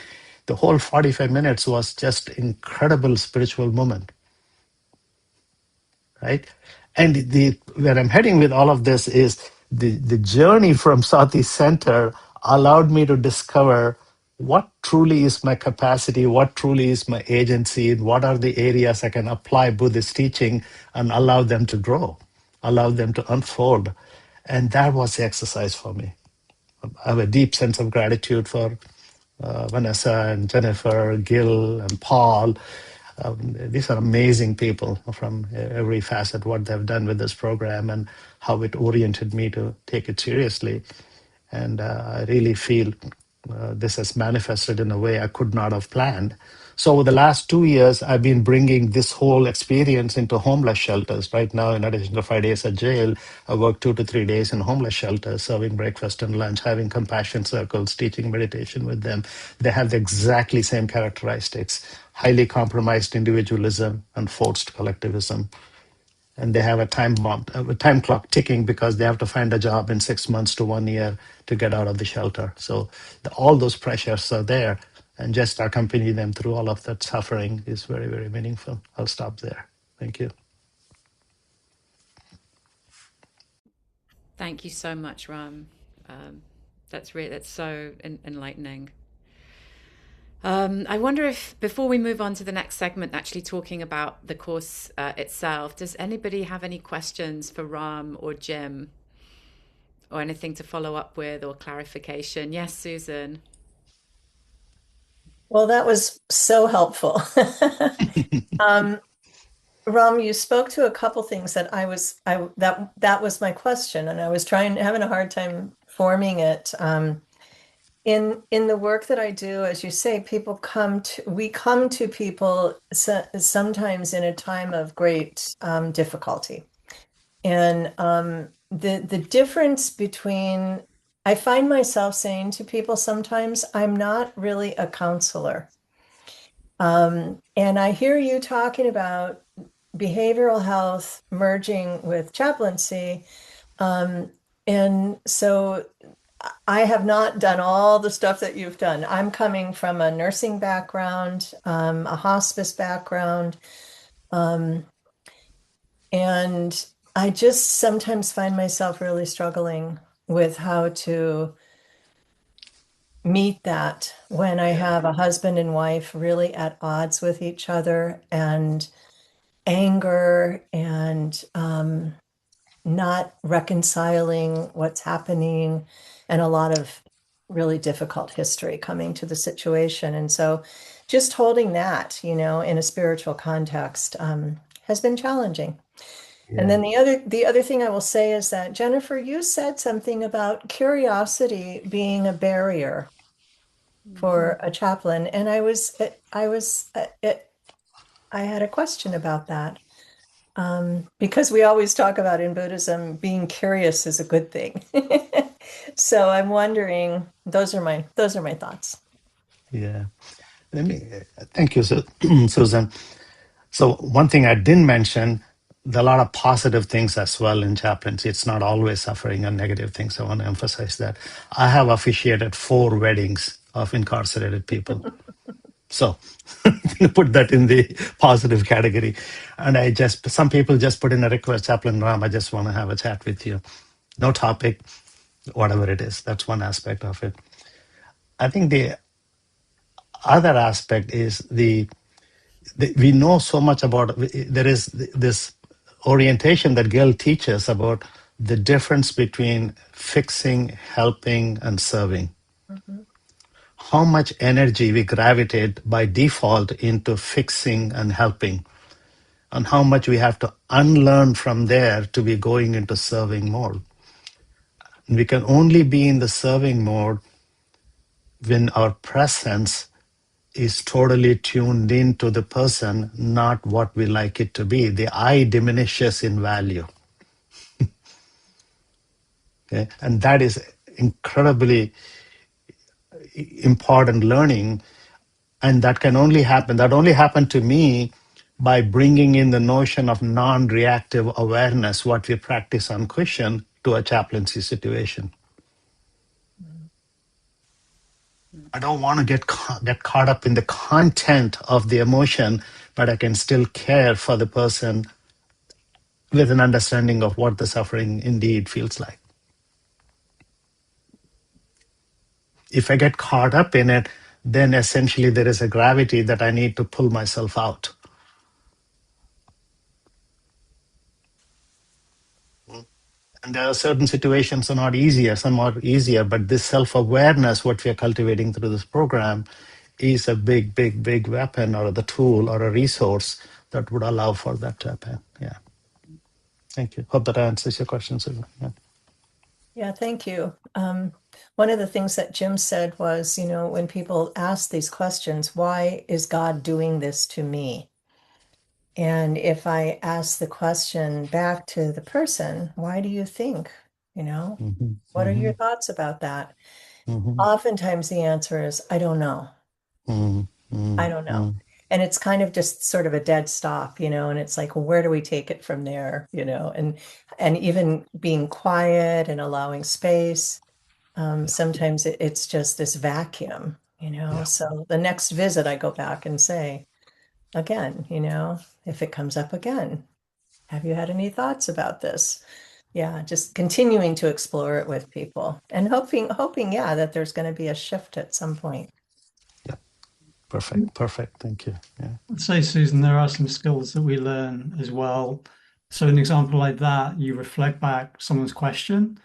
S8: The whole 45 minutes was just incredible spiritual moment. Right? And where I'm heading with all of this is the journey from Sati Center allowed me to discover what truly is my capacity, what truly is my agency, what are the areas I can apply Buddhist teaching and allow them to grow, allow them to unfold. And that was the exercise for me. I have a deep sense of gratitude for Vanessa and Jennifer, Gil and Paul. These are amazing people from every facet, what they've done with this program and how it oriented me to take it seriously. And I really feel this has manifested in a way I could not have planned. So over the last 2 years, I've been bringing this whole experience into homeless shelters. Right now, in addition to 5 days at jail, I work 2 to 3 days in homeless shelters, serving breakfast and lunch, having compassion circles, teaching meditation with them. They have the exactly same characteristics: highly compromised individualism and forced collectivism. And they have a time bomb, a time clock ticking because they have to find a job in 6 months to 1 year to get out of the shelter. So all those pressures are there, and just accompany them through all of that suffering is very, very meaningful. I'll stop there. Thank you.
S1: Thank you so much, Ram. That's so enlightening. I wonder if, before we move on to the next segment, actually talking about the course itself, does anybody have any questions for Ram or Jim, or anything to follow up with or clarification? Yes, Susan.
S6: Well, that was so helpful. Ram, you spoke to a couple things that that was my question, and I was having a hard time forming it. In the work that I do, as you say, we come to people sometimes in a time of great difficulty. And the difference between, I find myself saying to people sometimes, I'm not really a counselor. And I hear you talking about behavioral health merging with chaplaincy. And so I have not done all the stuff that you've done. I'm coming from a nursing background, a hospice background, and I just sometimes find myself really struggling with how to meet that when I have a husband and wife really at odds with each other, and anger and not reconciling what's happening, and a lot of really difficult history coming to the situation. And so just holding that, in a spiritual context has been challenging. And then the other thing I will say is that, Jennifer, you said something about curiosity being a barrier for a chaplain, and I had a question about that. Because we always talk about in Buddhism, being curious is a good thing. So I'm wondering, those are my thoughts.
S8: Yeah. Thank you, Susan. So one thing I didn't mention, there are a lot of positive things as well in chaplaincy. It's not always suffering and negative things. I want to emphasize that. I have officiated 4 weddings of incarcerated people. So put that in the positive category. And some people just put in a request, Chaplain Ram, I just want to have a chat with you. No topic, whatever it is. That's one aspect of it. I think the other aspect is we know so much about, there is this orientation that Gail teaches about the difference between fixing, helping, and serving.
S6: Mm-hmm.
S8: How much energy we gravitate by default into fixing and helping, and how much we have to unlearn from there to be going into serving mode. And we can only be in the serving mode when our presence is totally tuned into the person, not what we like it to be. The I diminishes in value. Okay? And that is incredibly important learning. And that only happened to me by bringing in the notion of non-reactive awareness, what we practice on cushion, to a chaplaincy situation. I don't want to get caught up in the content of the emotion, but I can still care for the person with an understanding of what the suffering indeed feels like. If I get caught up in it, then essentially there is a gravity that I need to pull myself out. And there are certain situations are not easier, some are easier, but this self-awareness, what we are cultivating through this program, is a big, big, big weapon or the tool or a resource that would allow for that to happen. Yeah. Thank you. Hope that answers your question, Susan. Yeah.
S6: Yeah, thank you. One of the things that Jim said was, when people ask these questions, why is God doing this to me? And if I ask the question back to the person, why do you think, what are your thoughts about that? Oftentimes the answer is, I don't know. I don't know. And it's kind of just sort of a dead stop, and it's like, well, where do we take it from there? And even being quiet and allowing space, sometimes it's just this vacuum,
S8: Yeah.
S6: So the next visit I go back and say, again, if it comes up again, have you had any thoughts about this? Yeah, just continuing to explore it with people and hoping, yeah, that there's going to be a shift at some point.
S8: Yeah. Perfect. Thank you. Yeah.
S7: I'd say, Susan, there are some skills that we learn as well. So an example like that, you reflect back someone's question,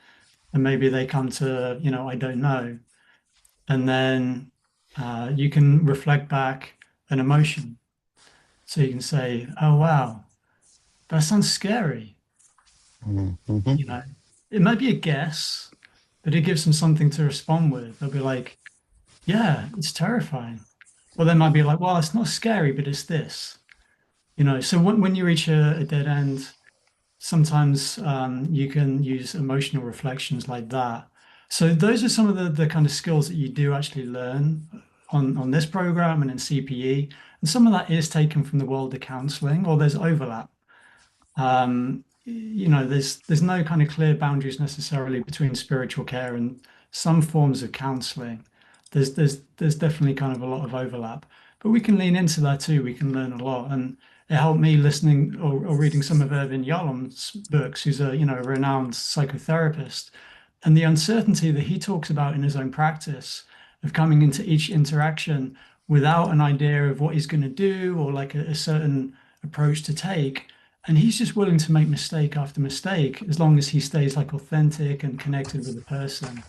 S7: and maybe they come to, I don't know. And then you can reflect back an emotion. So you can say, oh, wow, that sounds scary. It might be a guess, but it gives them something to respond with. They'll be like, yeah, it's terrifying. Or they might be like, well, it's not scary, but it's this. So when you reach a dead end, sometimes you can use emotional reflections like that. So those are some of the kind of skills that you do actually learn on this program and in CPE. And some of that is taken from the world of counseling, or there's overlap. There's no kind of clear boundaries necessarily between spiritual care and some forms of counseling. There's definitely kind of a lot of overlap, but we can lean into that too. We can learn a lot, and it helped me listening or reading some of Irvin Yalom's books, who's a renowned psychotherapist, and the uncertainty that he talks about in his own practice of coming into each interaction without an idea of what he's going to do or like a certain approach to take. And he's just willing to make mistake after mistake as long as he stays like authentic and connected with the person.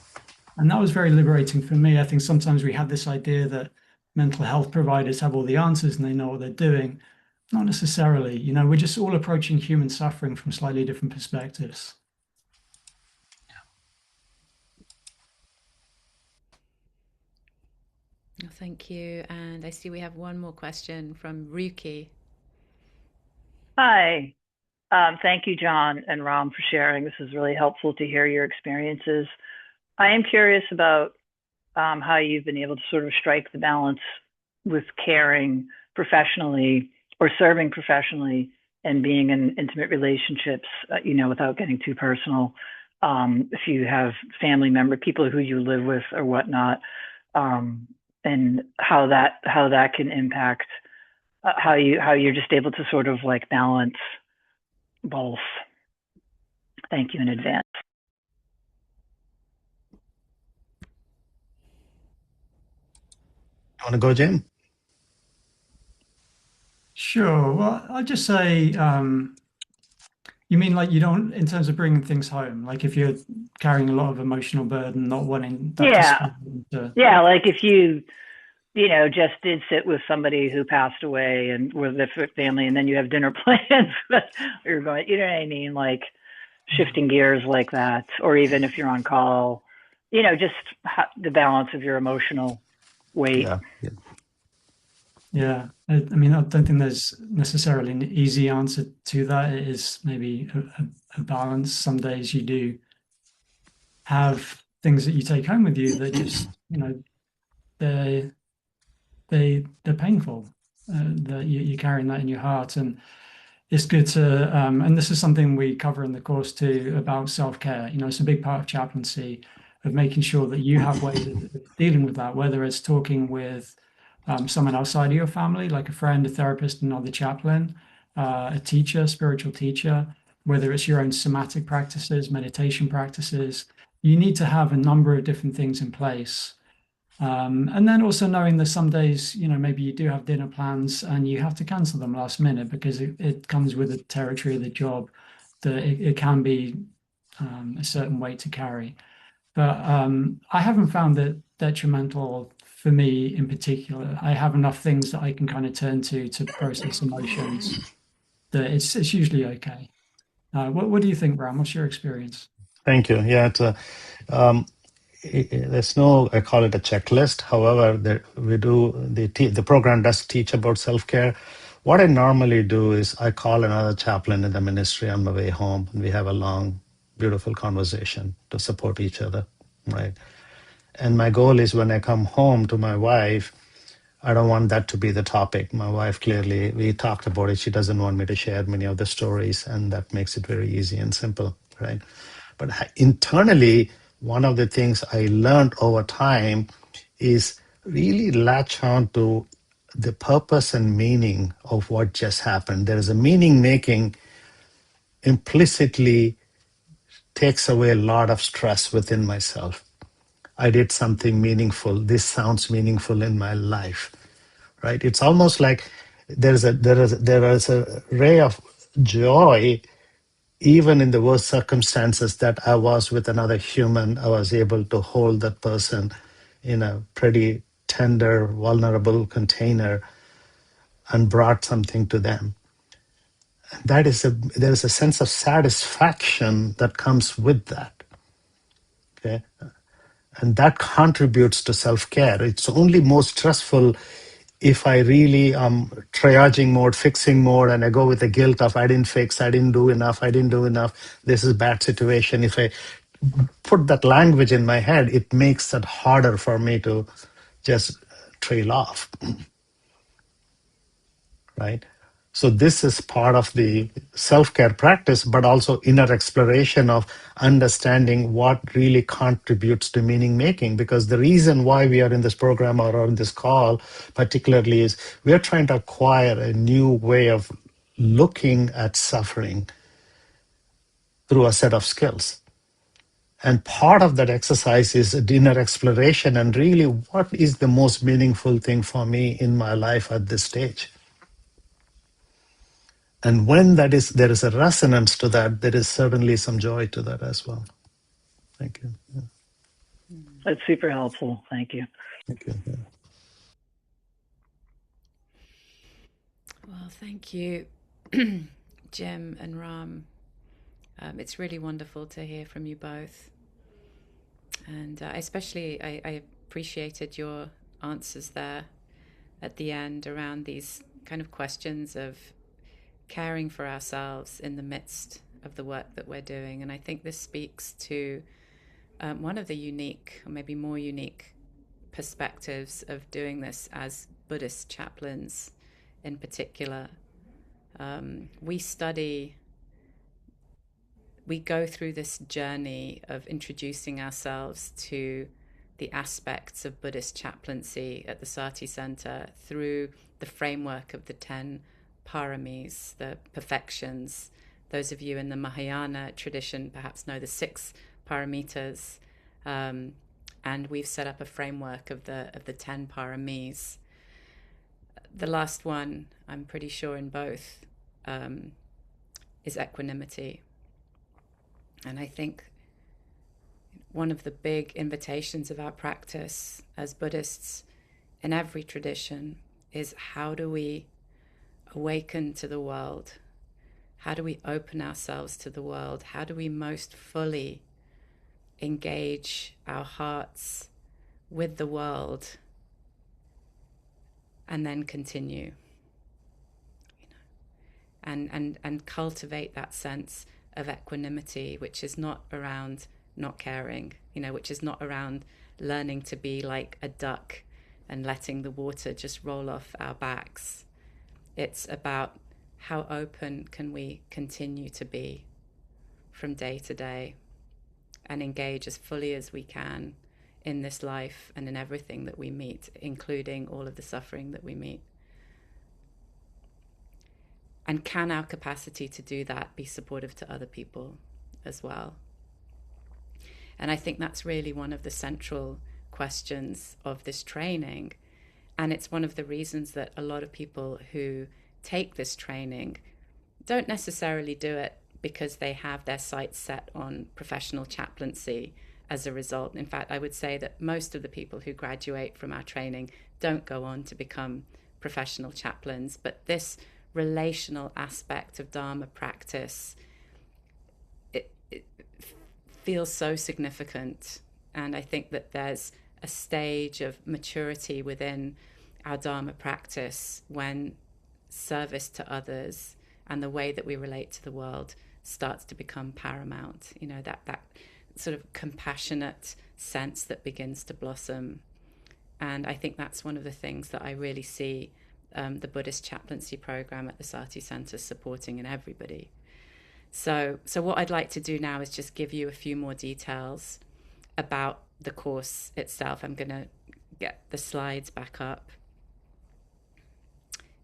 S7: And that was very liberating for me. I think sometimes we have this idea that mental health providers have all the answers and they know what they're doing. Not necessarily. We're just all approaching human suffering from slightly different perspectives.
S1: Well, thank you. And I see we have one more question from Ryuki.
S5: Hi. Thank you, John and Ram, for sharing. This is really helpful to hear your experiences. I am curious about how you've been able to sort of strike the balance with caring professionally or serving professionally and being in intimate relationships, without getting too personal. If you have family people who you live with or whatnot, and how that can impact how you're just able to sort of like balance both. Thank you in advance.
S8: You want to go, Jim?
S7: Sure. Well, I'd just say, you mean like you don't, in terms of bringing things home, like if you're carrying a lot of emotional burden, not wanting that to spill into...
S5: Yeah, like if you just did sit with somebody who passed away and with the family, and then you have dinner plans, you're going, you know what I mean? Like shifting gears like that, or even if you're on call, just the balance of your emotional weight.
S7: Yeah. I mean, I don't think there's necessarily an easy answer to that. It is maybe a balance. Some days you do have things that you take home with you that just, they're painful, that you're carrying that in your heart. And it's good to, and this is something we cover in the course too, about self-care. It's a big part of chaplaincy, of making sure that you have ways of dealing with that, whether it's talking with someone outside of your family, like a friend, a therapist, another chaplain, a teacher, spiritual teacher, whether it's your own somatic practices, meditation practices. You need to have a number of different things in place. And then also knowing that some days, maybe you do have dinner plans and you have to cancel them last minute because it comes with the territory of the job, that it can be a certain weight to carry. But I haven't found it detrimental for me in particular. I have enough things that I can kind of turn to process emotions that it's usually okay. What do you think, Ram? What's your experience?
S8: Thank you. Yeah, there's no, I call it a checklist. However, the program does teach about self-care. What I normally do is I call another chaplain in the ministry on my way home, and we have a long, beautiful conversation to support each other, right? And my goal is when I come home to my wife, I don't want that to be the topic. My wife, clearly, we talked about it. She doesn't want me to share many of the stories, and that makes it very easy and simple, right? But internally, one of the things I learned over time is really latch on to the purpose and meaning of what just happened. There is a meaning making implicitly takes away a lot of stress within myself. I did something meaningful. This sounds meaningful in my life, right? It's almost like there is a ray of joy even in the worst circumstances that I was with another human. I was able to hold that person in a pretty tender, vulnerable container and brought something to them. There is a sense of satisfaction that comes with that. Okay. And that contributes to self-care. It's only more stressful if I really am triaging mode, fixing mode, and I go with the guilt of I didn't fix, I didn't do enough, this is a bad situation. If I put that language in my head, it makes it harder for me to just trail off, right? So this is part of the self-care practice, but also inner exploration of understanding what really contributes to meaning making. Because the reason why we are in this program or on this call particularly is we are trying to acquire a new way of looking at suffering through a set of skills. And part of that exercise is a inner exploration and really what is the most meaningful thing for me in my life at this stage. And when there is a resonance to that, there is certainly some joy to that as well. Thank you. Yeah.
S5: That's super helpful. Thank you.
S8: Thank you. Yeah.
S1: Well, thank you, Jim and Ram. It's really wonderful to hear from you both. And especially, I appreciated your answers there at the end around these kind of questions of caring for ourselves in the midst of the work that we're doing. And I think this speaks to one of the unique, or maybe more unique, perspectives of doing this as Buddhist chaplains in particular. We go through this journey of introducing ourselves to the aspects of Buddhist chaplaincy at the Sati Center through the framework of the 10 paramis, the perfections. Those of you in the Mahayana tradition perhaps know the 6 paramitas, and we've set up a framework of the 10 paramis. The last one, I'm pretty sure in both, is equanimity. And I think one of the big invitations of our practice as Buddhists in every tradition is how do we awaken to the world? How do we open ourselves to the world? How do we most fully engage our hearts with the world and then continue? And cultivate that sense of equanimity, which is not around not caring, which is not around learning to be like a duck and letting the water just roll off our backs. It's about how open can we continue to be from day to day and engage as fully as we can in this life and in everything that we meet, including all of the suffering that we meet. And can our capacity to do that be supportive to other people as well? And I think that's really one of the central questions of this training. And it's one of the reasons that a lot of people who take this training don't necessarily do it because they have their sights set on professional chaplaincy as a result. In fact, I would say that most of the people who graduate from our training don't go on to become professional chaplains, but this relational aspect of Dharma practice, it feels so significant. And I think that there's a stage of maturity within our Dharma practice when service to others and the way that we relate to the world starts to become paramount. That sort of compassionate sense that begins to blossom. And I think that's one of the things that I really see the Buddhist chaplaincy program at the Sati Center supporting in everybody. So what I'd like to do now is just give you a few more details about the course itself. I'm going to get the slides back up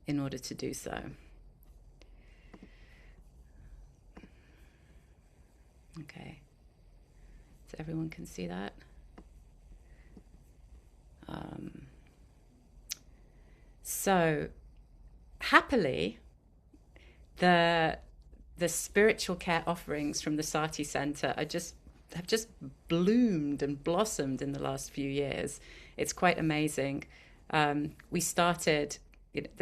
S1: in order to do so. Okay, so everyone can see that. So happily, the spiritual care offerings from the Sati Center have just bloomed and blossomed in the last few years. It's quite amazing. The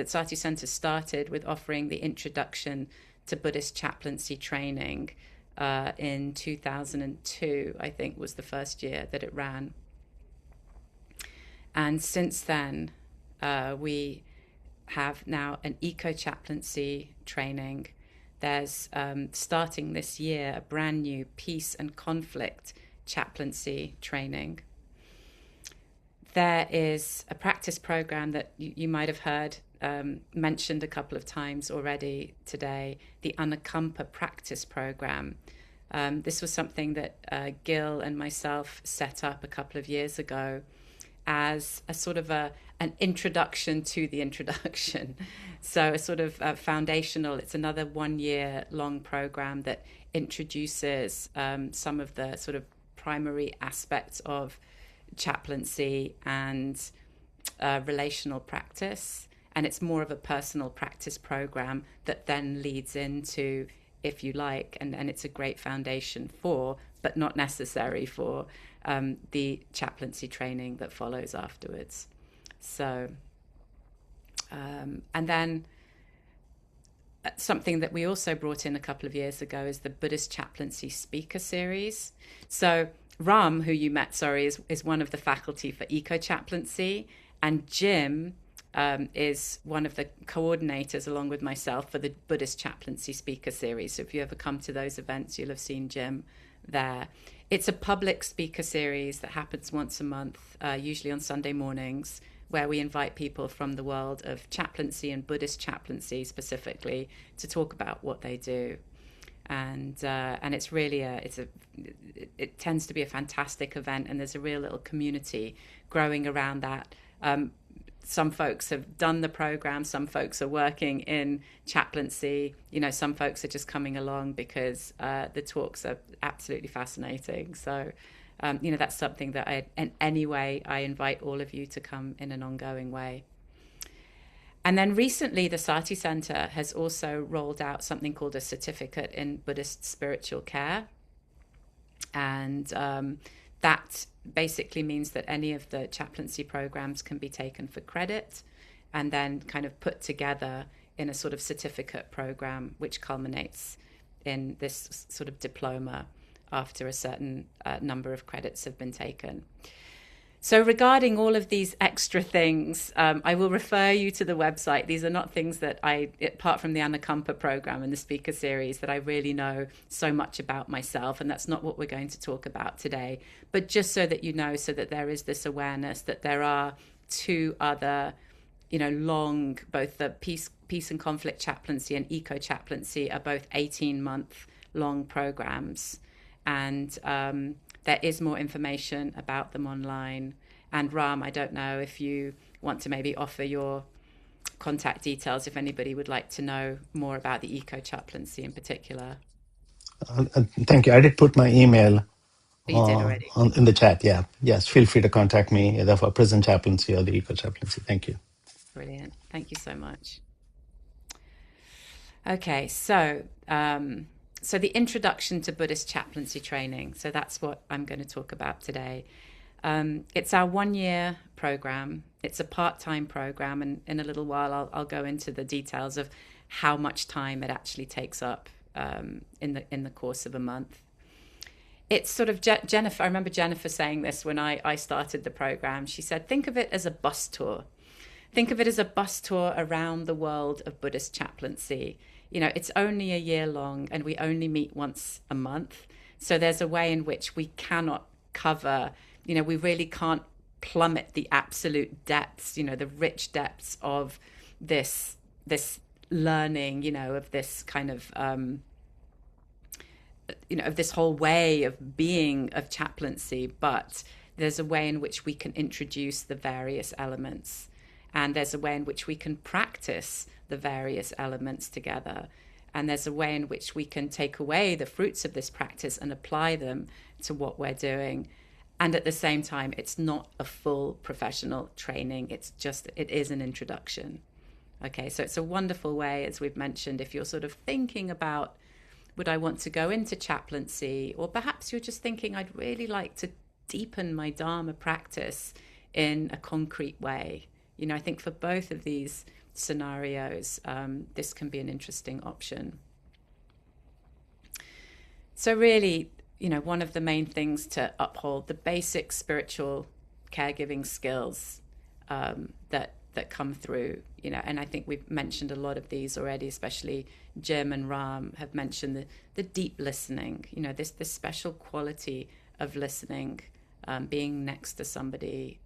S1: Sati Center started with offering the introduction to Buddhist chaplaincy training in 2002, I think was the first year that it ran. And since then, we have now an eco-chaplaincy training. There's, starting this year, a brand new peace and conflict chaplaincy training. there is a practice program that you might have heard mentioned a couple of times already today, the Anakampa practice program. This was something that Gil and myself set up a couple of years ago as a sort of an introduction to the introduction. So a sort of foundational, it's another 1 year long program that introduces some of the sort of primary aspects of chaplaincy and relational practice. And it's more of a personal practice program that then leads into, if you like, and it's a great foundation for, but not necessary for, the chaplaincy training that follows afterwards. So, and then something that we also brought in a couple of years ago is the Buddhist Chaplaincy Speaker Series. So Ram, who you met, is one of the faculty for eco-chaplaincy, and Jim is one of the coordinators along with myself for the Buddhist Chaplaincy Speaker Series. So if you ever come to those events, you'll have seen Jim there. It's a public speaker series that happens once a month, usually on Sunday mornings, where we invite people from the world of chaplaincy and Buddhist chaplaincy specifically to talk about what they do. And it's really it tends to be a fantastic event, and there's a real little community growing around that. Some folks have done the program, some folks are working in chaplaincy, some folks are just coming along because the talks are absolutely fascinating. So, that's something that in any way, I invite all of you to come in an ongoing way. And then recently, the Sati Center has also rolled out something called a certificate in Buddhist spiritual care. And that basically means that any of the chaplaincy programs can be taken for credit and then kind of put together in a sort of certificate program, which culminates in this sort of diploma after a certain number of credits have been taken. So regarding all of these extra things, I will refer you to the website. These are not things that apart from the Anakampa program and the speaker series, that I really know so much about myself. And that's not what we're going to talk about today. But just so that you know, so that there is this awareness that there are two other, long, both the peace and conflict chaplaincy and eco chaplaincy are both 18-month long programs. And there is more information about them online. And Ram, I don't know if you want to maybe offer your contact details if anybody would like to know more about the eco chaplaincy in particular.
S8: Thank you. I did put my email
S1: You did already.
S8: in the chat. Yeah. Yes. Feel free to contact me either for prison chaplaincy or the eco chaplaincy. Thank you.
S1: Brilliant. Thank you so much. Okay. So the introduction to Buddhist chaplaincy training. So that's what I'm going to talk about today. It's our 1 year program. It's a part-time program, and in a little while I'll go into the details of how much time it actually takes up in the course of a month. It's sort of Jennifer. I remember Jennifer saying this when I started the program. She said, "Think of it as a bus tour. Think of it as a bus tour around the world of Buddhist chaplaincy. It's only a year long, and we only meet once a month. So there's a way in which we cannot cover, we really can't plummet the absolute depths, the rich depths of this learning, of this kind of, of this whole way of being of chaplaincy. But there's a way in which we can introduce the various elements. And there's a way in which we can practice the various elements together. And there's a way in which we can take away the fruits of this practice and apply them to what we're doing. And at the same time, it's not a full professional training. It is an introduction. Okay, so it's a wonderful way, as we've mentioned, if you're sort of thinking about, would I want to go into chaplaincy? Or perhaps you're just thinking, I'd really like to deepen my Dharma practice in a concrete way. I think for both of these scenarios, this can be an interesting option. So really, one of the main things to uphold, the basic spiritual caregiving skills that come through, and I think we've mentioned a lot of these already, especially Jim and Ram have mentioned the deep listening, this special quality of listening being next to somebody,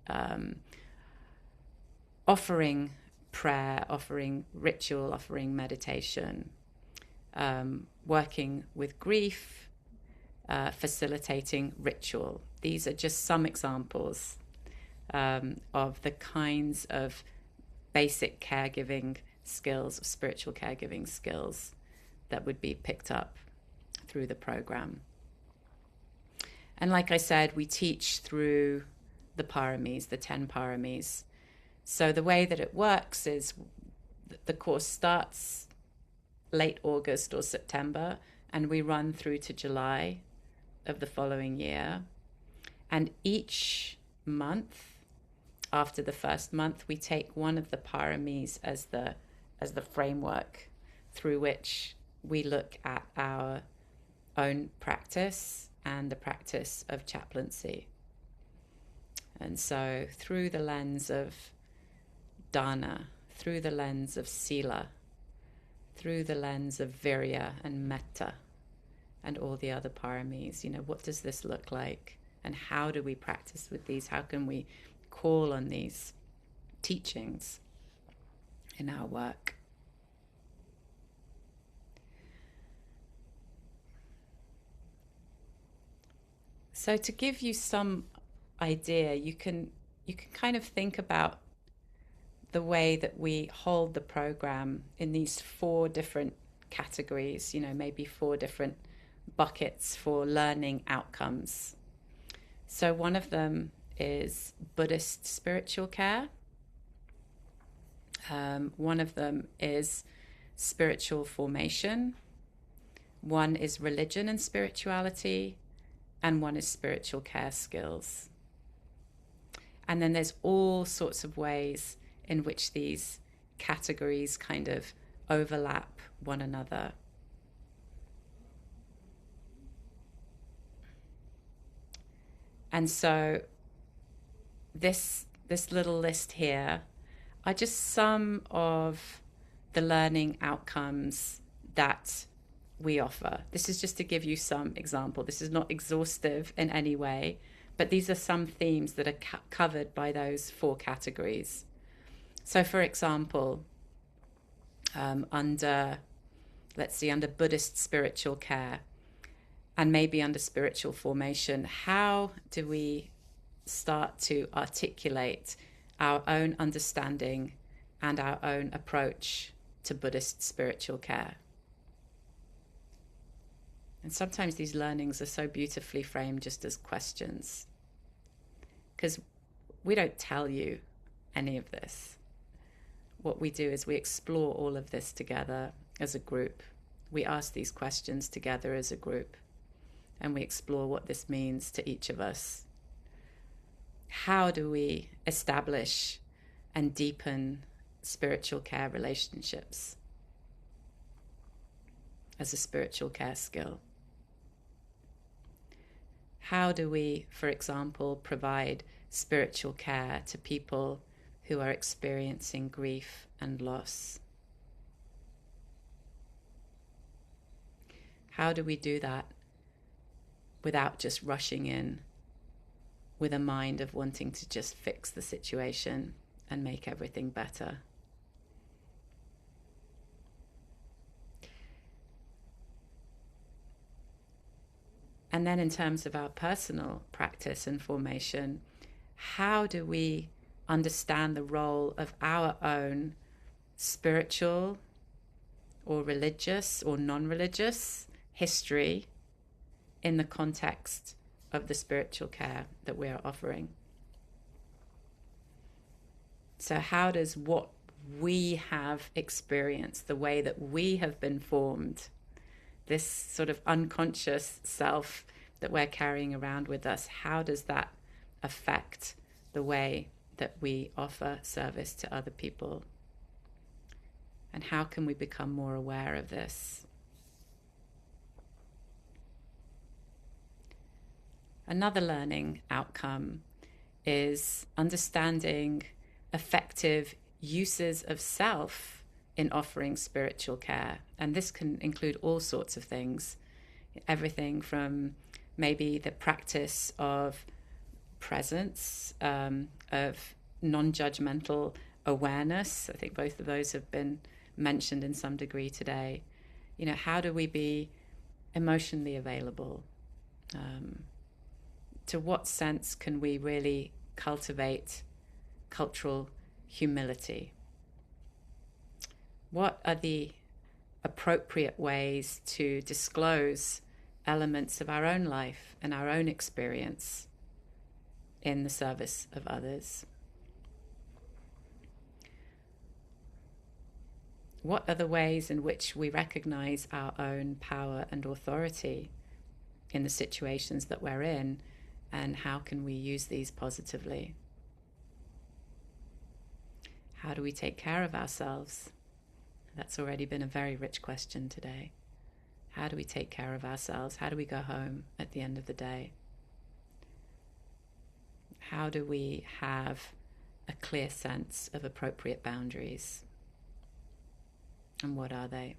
S1: offering prayer, offering ritual, offering meditation, working with grief, facilitating ritual. These are just some examples of the kinds of basic caregiving skills, spiritual caregiving skills that would be picked up through the program. And like I said, we teach through the paramis, the 10 paramis. So the way that it works is the course starts late August or September, and we run through to July of the following year. And each month, after the first month, we take one of the paramis as the framework through which we look at our own practice and the practice of chaplaincy. And so through the lens of dana, through the lens of sila, through the lens of virya and metta and all the other paramis, what does this look like? And how do we practice with these? How can we call on these teachings in our work? So to give you some idea, you can kind of think about the way that we hold the program in these 4 different categories, maybe 4 different buckets for learning outcomes. So one of them is Buddhist spiritual care. One of them is spiritual formation. One is religion and spirituality. And one is spiritual care skills. And then there's all sorts of ways in which these categories kind of overlap one another. And so this little list here are just some of the learning outcomes that we offer. This is just to give you some example. This is not exhaustive in any way, but these are some themes that are covered by those 4 categories. So for example, under Buddhist spiritual care and maybe under spiritual formation, how do we start to articulate our own understanding and our own approach to Buddhist spiritual care? And sometimes these learnings are so beautifully framed just as questions, because we don't tell you any of this. What we do is we explore all of this together as a group. We ask these questions together as a group, and we explore what this means to each of us. How do we establish and deepen spiritual care relationships as a spiritual care skill? How do we, for example, provide spiritual care to people who are experiencing grief and loss? How do we do that without just rushing in with a mind of wanting to just fix the situation and make everything better? And then in terms of our personal practice and formation, how do we understand the role of our own spiritual or religious or non-religious history in the context of the spiritual care that we are offering? So how does what we have experienced, the way that we have been formed, this sort of unconscious self that we're carrying around with us, how does that affect the way that we offer service to other people? And how can we become more aware of this? Another learning outcome is understanding effective uses of self in offering spiritual care. And this can include all sorts of things, everything from maybe the practice of presence, of non-judgmental awareness. I think both of those have been mentioned in some degree today. How do we be emotionally available? To what sense can we really cultivate cultural humility? What are the appropriate ways to disclose elements of our own life and our own experience in the service of others? What are the ways in which we recognize our own power and authority in the situations that we're in, and how can we use these positively? How do we take care of ourselves? That's already been a very rich question today. How do we take care of ourselves? How do we go home at the end of the day? How do we have a clear sense of appropriate boundaries? And what are they?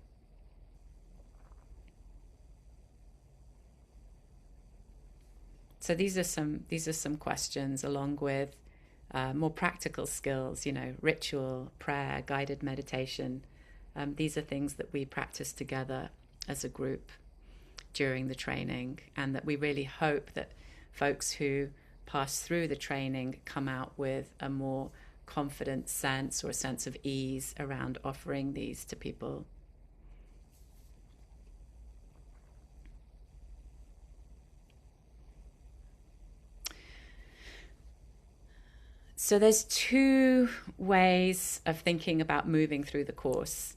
S1: So these are some questions, along with more practical skills, ritual, prayer, guided meditation. These are things that we practice together as a group during the training, and that we really hope that folks who pass through the training come out with a more confident sense, or a sense of ease around offering these to people. So there's two ways of thinking about moving through the course.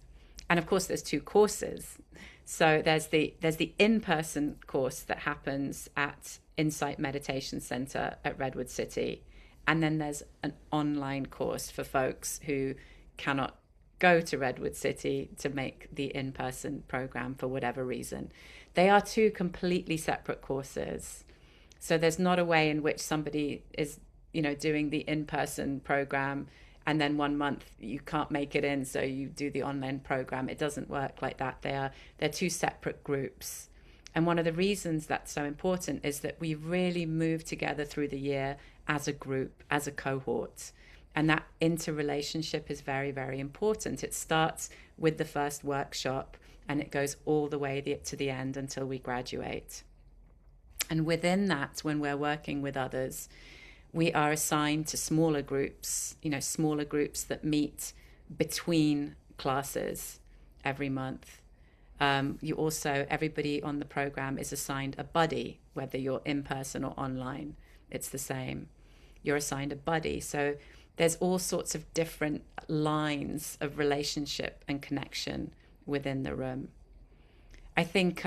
S1: And of course there's two courses. So there's the in-person course that happens at Insight Meditation Center at Redwood City. And then there's an online course for folks who cannot go to Redwood City to make the in-person program for whatever reason. They are two completely separate courses. So there's not a way in which somebody is, doing the in-person program and then 1 month you can't make it in, so you do the online program. It doesn't work like that. They're two separate groups. And one of the reasons that's so important is that we really move together through the year as a group, as a cohort. And that interrelationship is very, very important. It starts with the first workshop and it goes all the way to the end until we graduate. And within that, when we're working with others, we are assigned to smaller groups that meet between classes every month. Everybody on the program is assigned a buddy, whether you're in person or online, it's the same. You're assigned a buddy. So there's all sorts of different lines of relationship and connection within the room. I think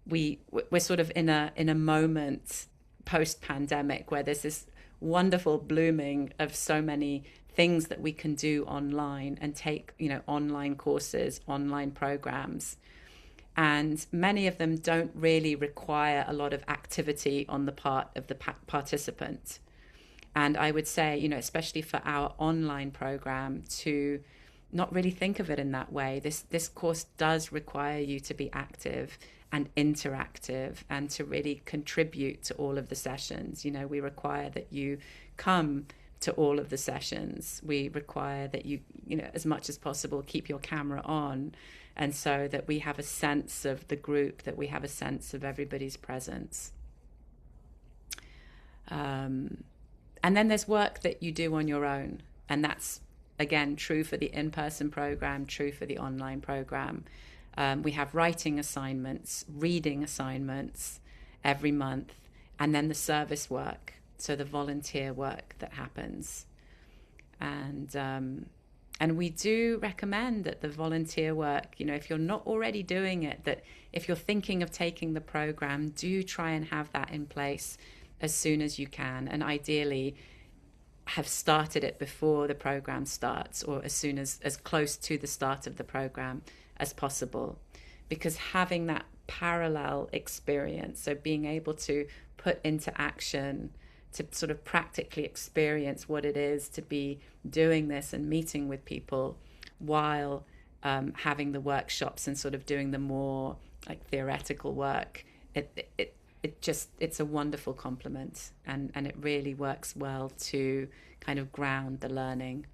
S1: we're sort of in a moment post-pandemic where there's this wonderful blooming of so many things that we can do online and take, online courses, online programs. And many of them don't really require a lot of activity on the part of the participant. And I would say, especially for our online program, to not really think of it in that way. This course does require you to be active and interactive and to really contribute to all of the sessions. We require that you come to all of the sessions. We require that you, as much as possible, keep your camera on, and so that we have a sense of the group, that we have a sense of everybody's presence. And then there's work that you do on your own, and that's, again, true for the in-person program, true for the online program. We have writing assignments, reading assignments every month, and then the service work, so the volunteer work that happens. And we do recommend that the volunteer work, if you're not already doing it, that if you're thinking of taking the program, do try and have that in place as soon as you can, and ideally have started it before the program starts, or as soon as close to the start of the program as possible, because having that parallel experience, so being able to put into action, to sort of practically experience what it is to be doing this and meeting with people while having the workshops and sort of doing the more like theoretical work, it's a wonderful complement, and it really works well to kind of ground the learning.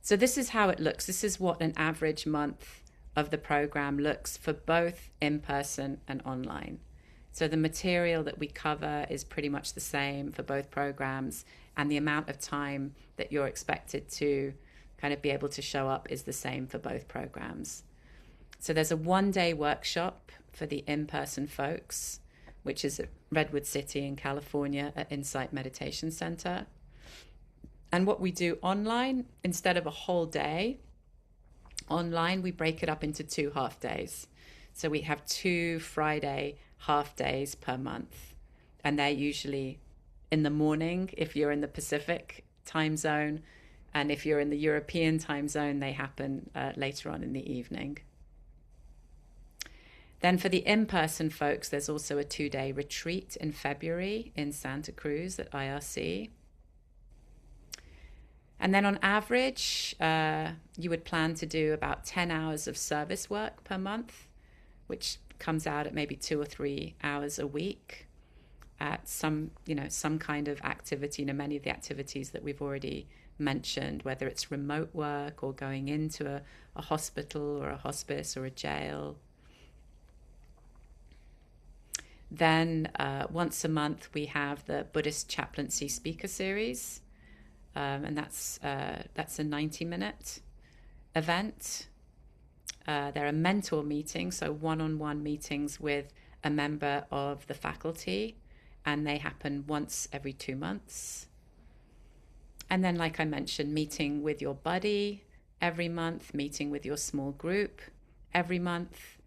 S1: So this is how it looks. This is what an average month of the program looks for both in person and online. So the material that we cover is pretty much the same for both programs, and the amount of time that you're expected to kind of be able to show up is the same for both programs. So there's a one-day workshop for the in-person folks, which is at Redwood City in California at Insight Meditation Center. And what we do online, instead of a whole day, online we break it up into 2 half days. So we have 2 Friday half days per month. And they're usually in the morning if you're in the Pacific time zone. And if you're in the European time zone, they happen later on in the evening. Then for the in-person folks, there's also a 2-day retreat in February in Santa Cruz at IRC. And then on average, you would plan to do about 10 hours of service work per month, which comes out at maybe 2 or 3 hours a week at some kind of activity. Many of the activities that we've already mentioned, whether it's remote work or going into a hospital or a hospice or a jail. Then once a month, we have the Buddhist Chaplaincy speaker series. And that's a 90-minute event. There are mentor meetings, so one-on-one meetings with a member of the faculty, and they happen once every 2 months. And then, like I mentioned, meeting with your buddy every month, meeting with your small group every month,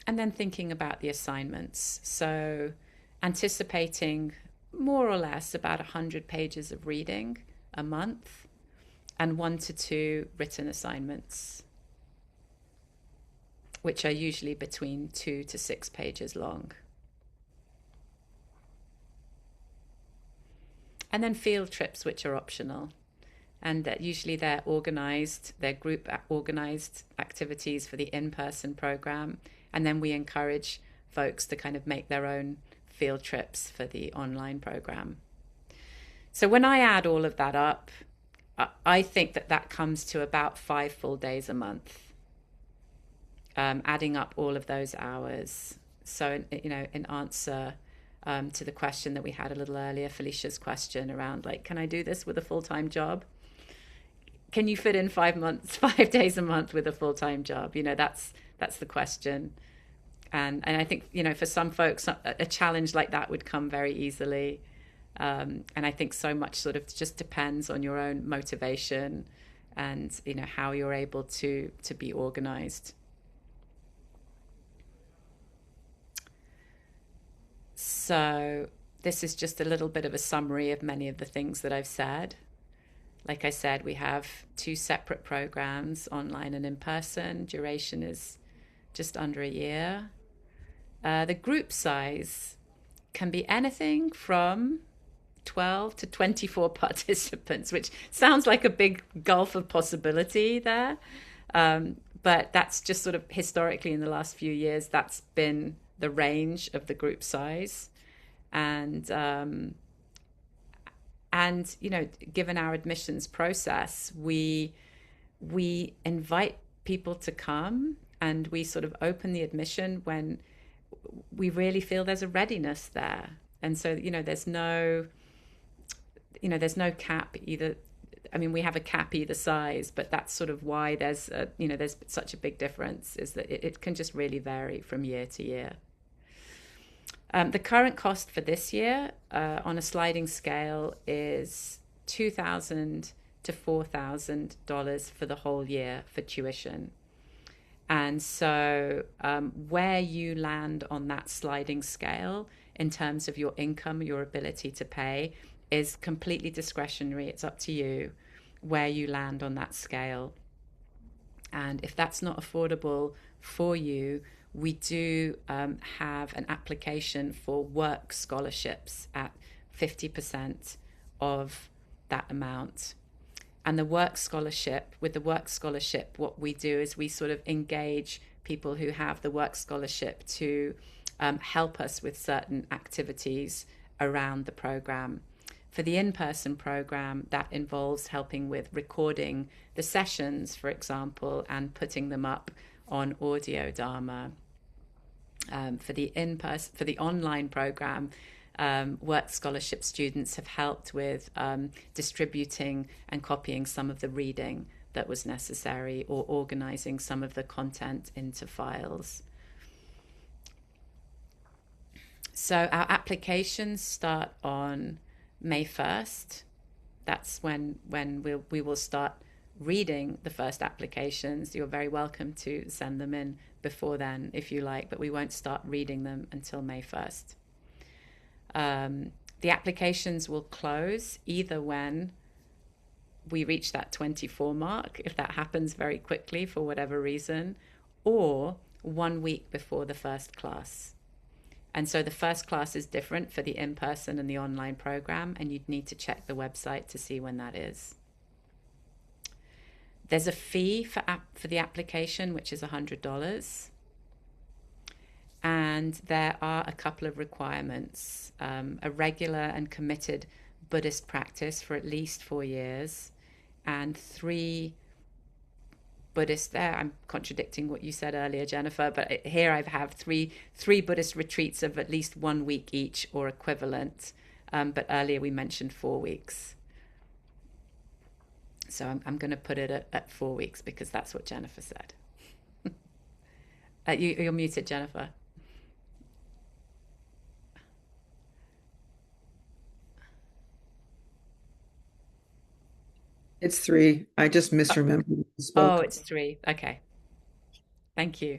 S1: and then thinking about the assignments. So anticipating more or less about 100 pages of reading a month and 1 to 2 written assignments, which are usually between 2 to 6 pages long. And then field trips, which are optional. And that usually they're group organized activities for the in-person program. And then we encourage folks to kind of make their own field trips for the online program. So when I add all of that up, I think that comes to about 5 full days a month, adding up all of those hours. So, in answer to the question that we had a little earlier, Felicia's question around, like, can I do this with a full-time job? Can you fit in 5 days a month with a full-time job? That's the question. And I think, for some folks, a challenge like that would come very easily. And I think so much sort of just depends on your own motivation and, how you're able to be organized. So this is just a little bit of a summary of many of the things that I've said. Like I said, we have 2 separate programs, online and in person. Duration is just under a year. The group size can be anything from 12 to 24 participants, which sounds like a big gulf of possibility there. But that's just sort of historically in the last few years, that's been the range of the group size. And given our admissions process, we invite people to come, and we sort of open the admission when we really feel there's a readiness there. And so, there's no cap either. I mean, we have a cap either size, but that's sort of why there's such a big difference, is that it can just really vary from year to year. The current cost for this year on a sliding scale is $2,000 to $4,000 for the whole year for tuition. And so where you land on that sliding scale in terms of your income, your ability to pay, is completely discretionary. It's up to you where you land on that scale. And if that's not affordable for you, we do have an application for work scholarships at 50% of that amount. And with the work scholarship, what we do is we sort of engage people who have the work scholarship to help us with certain activities around the program. For the in-person program, that involves helping with recording the sessions, for example, and putting them up on audio Dharma. For the online program, work scholarship students have helped with distributing and copying some of the reading that was necessary, or organizing some of the content into files. So our applications start on May 1st. That's when we will start reading the first applications. You're very welcome to send them in before then if you like, but we won't start reading them until May 1st. The applications will close either when we reach that 24 mark, if that happens very quickly for whatever reason, or 1 week before the first class. And so the first class is different for the in-person and the online program, and you'd need to check the website to see when that is. There's a fee for the application, which is $100. And there are a couple of requirements. A regular and committed Buddhist practice for at least 4 years, and 3 Buddhist, I'm contradicting what you said earlier, Jennifer, but here I have three Buddhist retreats of at least 1 week each or equivalent. But earlier we mentioned 4 weeks. So I'm going to put it at 4 weeks because that's what Jennifer said. You're muted, Jennifer.
S2: It's 3. I just misremembered when you spoke.
S1: Oh, it's 3. Okay. Thank you.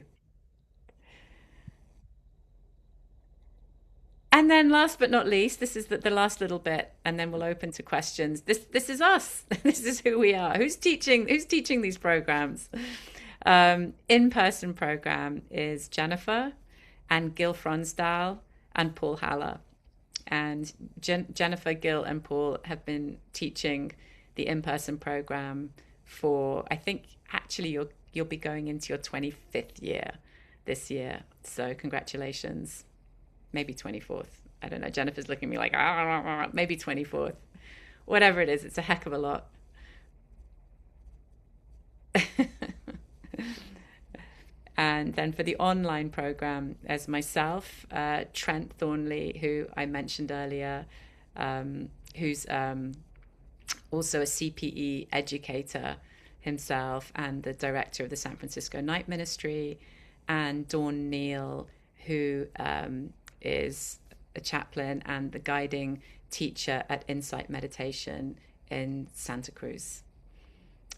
S1: And then last but not least, this is the last little bit, and then we'll open to questions. This is us. This is who we are. Who's teaching these programs? In-person program is Jennifer and Gil Fronsdal and Paul Haller. And Jennifer, Gil, and Paul have been teaching the in-person program for, I think, actually you'll be going into your 25th year this year. So congratulations. Maybe 24th. I don't know. Jennifer's looking at me like, maybe 24th. Whatever it is, it's a heck of a lot. And then for the online program, as myself, Trent Thornley, who I mentioned earlier, who's also a CPE educator himself and the director of the San Francisco Night Ministry, and Dawn Neal, who is a chaplain and the guiding teacher at Insight Meditation in Santa Cruz.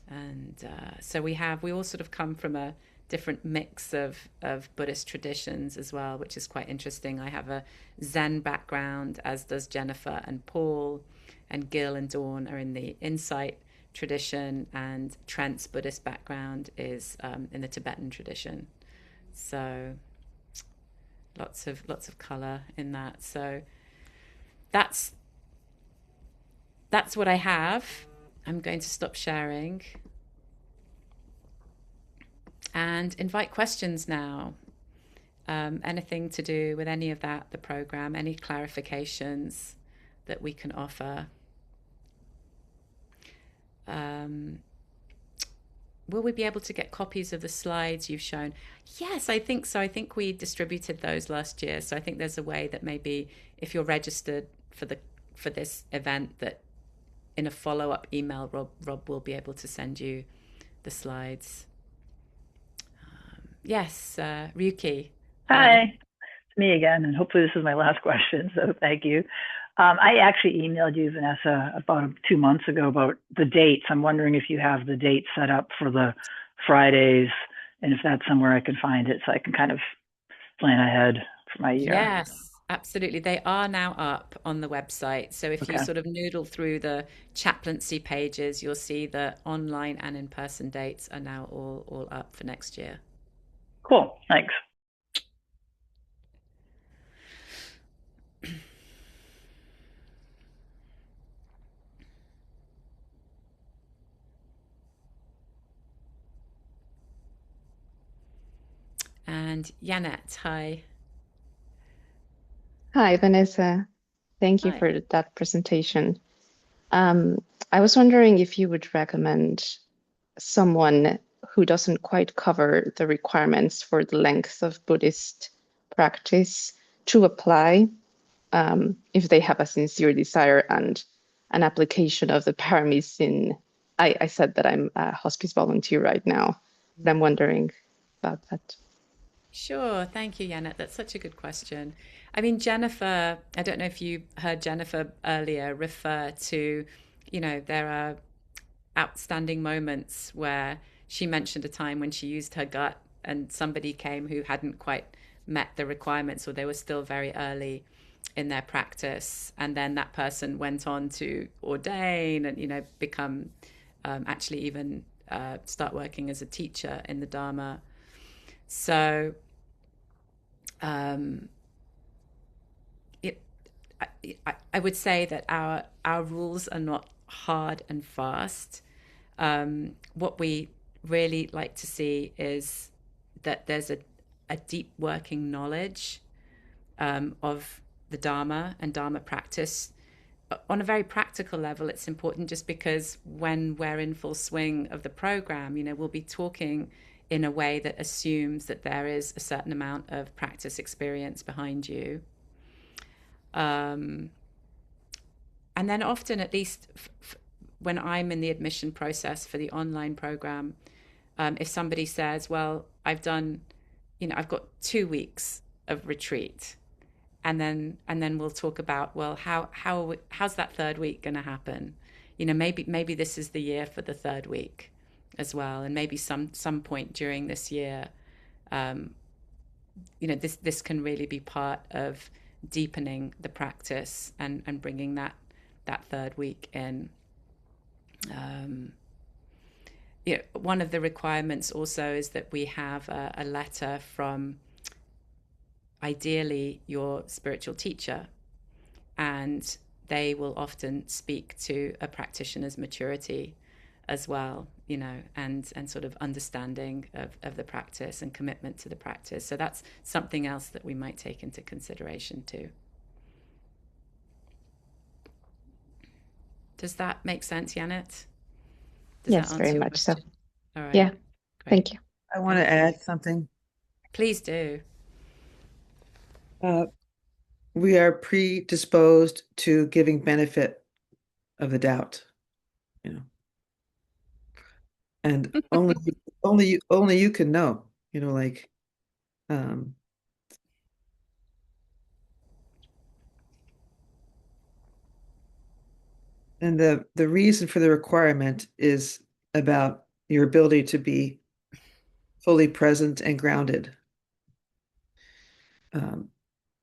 S1: And so we all sort of come from a different mix of Buddhist traditions as well, which is quite interesting. I have a Zen background, as does Jennifer and Paul, and Gil and Dawn are in the Insight tradition, and Trent's Buddhist background is in the Tibetan tradition. So lots of color in that. So that's what I have. I'm going to stop sharing and invite questions now. Anything to do with any of that, the program, any clarifications that we can offer. Will we be able to get copies of the slides you've shown? Yes, I think so. I think we distributed those last year. So I think there's a way that maybe if you're registered for this event, that in a follow-up email, Rob will be able to send you the slides. Yes, Ryuki.
S5: Hi, it's me again, and hopefully this is my last question, so thank you. I actually emailed you, Vanessa, about 2 months ago about the dates. I'm wondering if you have the dates set up for the Fridays, and if that's somewhere I can find it so I can kind of plan ahead for my year.
S1: Yes, absolutely. They are now up on the website. So if you sort of noodle through the chaplaincy pages, you'll see the online and in-person dates are now all up for next year.
S5: Cool, thanks.
S1: And Janet, hi.
S9: Hi, Vanessa. Thank you
S1: Hi.
S9: for that presentation. I was wondering if you would recommend someone who doesn't quite cover the requirements for the length of Buddhist practice to apply if they have a sincere desire and an application of the paramis in. I said that I'm a hospice volunteer right now, but I'm wondering about that.
S1: Sure. Thank you, Janet. That's such a good question. I mean, Jennifer, I don't know if you heard Jennifer earlier refer to, there are outstanding moments where she mentioned a time when she used her gut and somebody came who hadn't quite met the requirements or they were still very early in their practice. And then that person went on to ordain and, become actually even start working as a teacher in the Dharma. So I would say that our rules are not hard and fast. What we really like to see is that there's a deep working knowledge of the Dharma and Dharma practice. On a very practical level, it's important just because when we're in full swing of the program, we'll be talking in a way that assumes that there is a certain amount of practice experience behind you. And then often, at least when I'm in the admission process for the online program, if somebody says, well, I've got 2 weeks of retreat, and then we'll talk about, well, how's that third week going to happen? Maybe this is the year for the third week as well, and maybe some point during this year, this can really be part of deepening the practice and bringing that third week in. One of the requirements also is that we have a letter from ideally your spiritual teacher, and they will often speak to a practitioner's maturity as well, and sort of understanding of the practice and commitment to the practice. So that's something else that we might take into consideration too. Does that make sense, Janet?
S9: Yes, very much so.
S1: All right.
S9: Yeah,
S1: Great.
S9: thank you.
S2: I want to add something.
S1: Please do.
S2: We are predisposed to giving benefit of the doubt, and only you can know, um, and the reason for the requirement is about your ability to be fully present and grounded.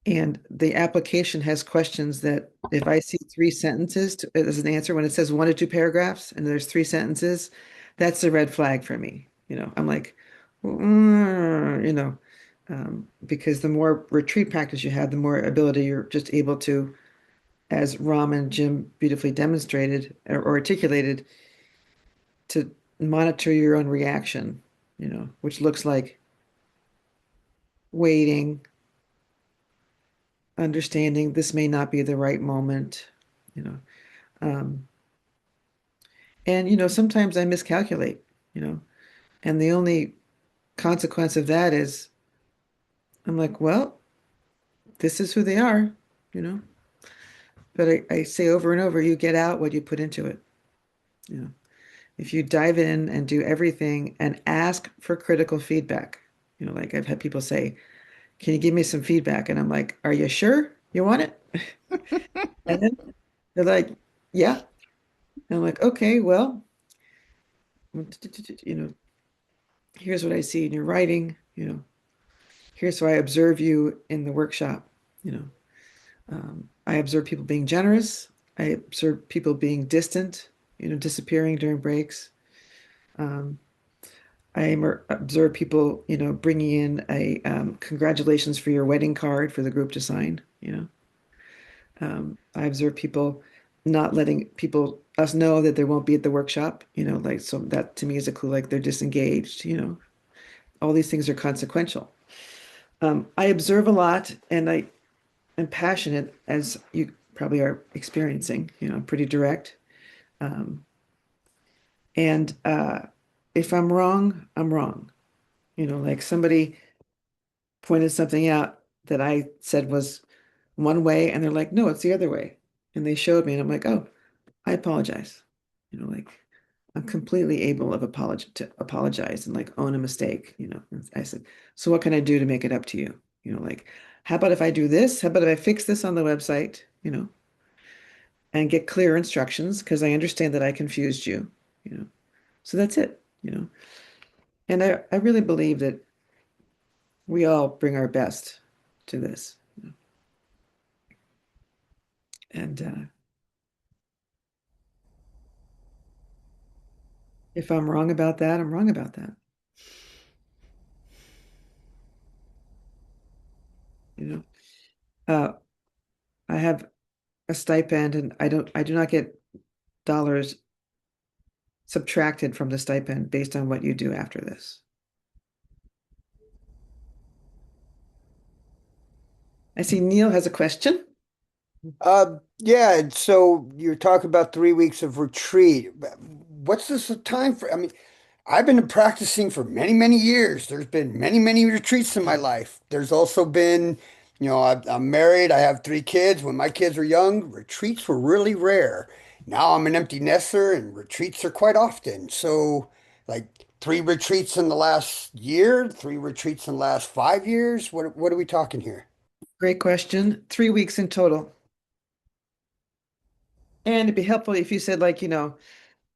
S2: And the application has questions that if I see 3 sentences as an answer, when it says 1 to 2 paragraphs and there's 3 sentences, that's a red flag for me. I'm like, because the more retreat practice you have, the more ability you're just able to, as Ram and Jim beautifully demonstrated or articulated, to monitor your own reaction, which looks like waiting, understanding this may not be the right moment, um, and sometimes I miscalculate, and the only consequence of that is I'm like, well, this is who they are, but I say over and over, you get out what you put into it. If you dive in and do everything and ask for critical feedback, like I've had people say, can you give me some feedback? And I'm like, are you sure you want it? And then they're like, yeah. And I'm like, okay, well, here's what I see in your writing, here's how I observe you in the workshop, I observe people being generous. I observe people being distant, disappearing during breaks. I observe people, bringing in a congratulations for your wedding card for the group to sign, I observe people not letting us know that they won't be at the workshop, like, so that to me is a clue, like they're disengaged, all these things are consequential. I observe a lot and I am passionate, as you probably are experiencing, pretty direct. Um, and if I'm wrong, I'm wrong. Like somebody pointed something out that I said was one way, and they're like, no, it's the other way. And they showed me, and I'm like, oh, I apologize. Like I'm completely able of to apologize and like own a mistake. And I said, so what can I do to make it up to you? Like, how about if I do this? How about if I fix this on the website, and get clear instructions because I understand that I confused you, you know. So that's it. And I really believe that we all bring our best to this. And if I'm wrong about that, I'm wrong about that. You know, I have a stipend and I do not get dollars subtracted from the stipend based on what you do after this. I see Neil has a question.
S10: Yeah, so you're talking about 3 weeks of retreat. What's this time for? I mean, I've been practicing for many, many years. There's been many, many retreats in my life. There's also been, I'm married, I have 3 kids. When my kids were young, retreats were really rare. Now I'm an empty nester and retreats are quite often. So, like 3 retreats in the last year, 3 retreats in the last 5 years. What are we talking here?
S2: Great question. 3 weeks in total. And it'd be helpful if you said like,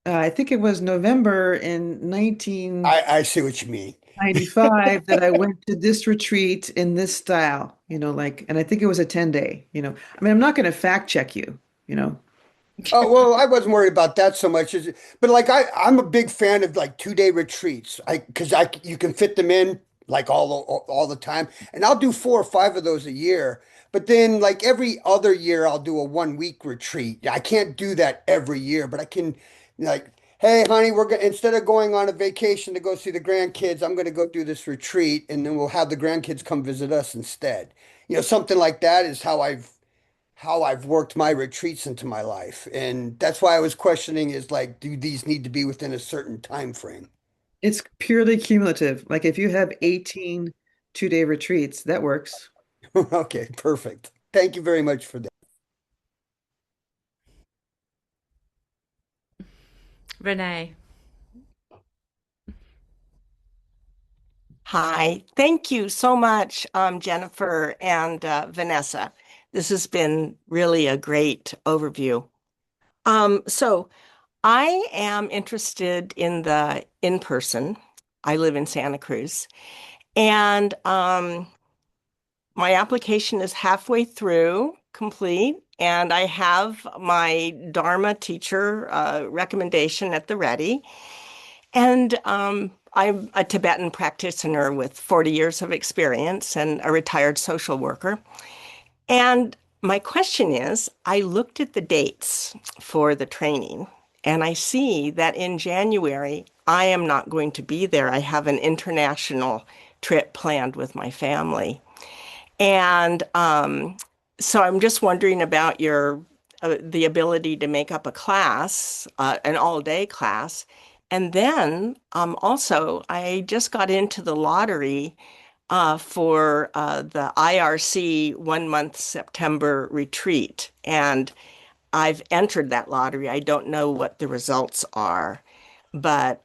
S2: I think it was November in
S10: I see what you mean.
S2: 1995 that I went to this retreat in this style, like, and I think it was a 10 day, I mean, I'm not going to fact check you, you know.
S10: Oh, well, I wasn't worried about that so much but like I'm a big fan of like 2 day retreats. Because you can fit them in like all the time. And I'll do 4 or 5 of those a year. But then like every other year I'll do a 1 week retreat. I can't do that every year, but I can like, hey honey, we're gonna instead of going on a vacation to go see the grandkids, I'm gonna go do this retreat and then we'll have the grandkids come visit us instead. Something like that is how I've worked my retreats into my life. And that's why I was questioning is like, do these need to be within a certain time frame?
S2: It's purely cumulative. Like if you have 18 2 day retreats, that works.
S10: Okay, perfect. Thank you very much for that.
S1: Renee.
S11: Hi, thank you so much, Jennifer and Vanessa. This has been really a great overview. So I am interested in the in-person. I live in Santa Cruz, and my application is halfway through complete, and I have my Dharma teacher recommendation at the ready. And I'm a Tibetan practitioner with 40 years of experience and a retired social worker. And my question is, I looked at the dates for the training, and I see that in January, I am not going to be there. I have an international trip planned with my family. And so I'm just wondering about your the ability to make up a class, an all-day class. And then also, I just got into the lottery for the IRC 1 month September retreat. And I've entered that lottery. I don't know what the results are, but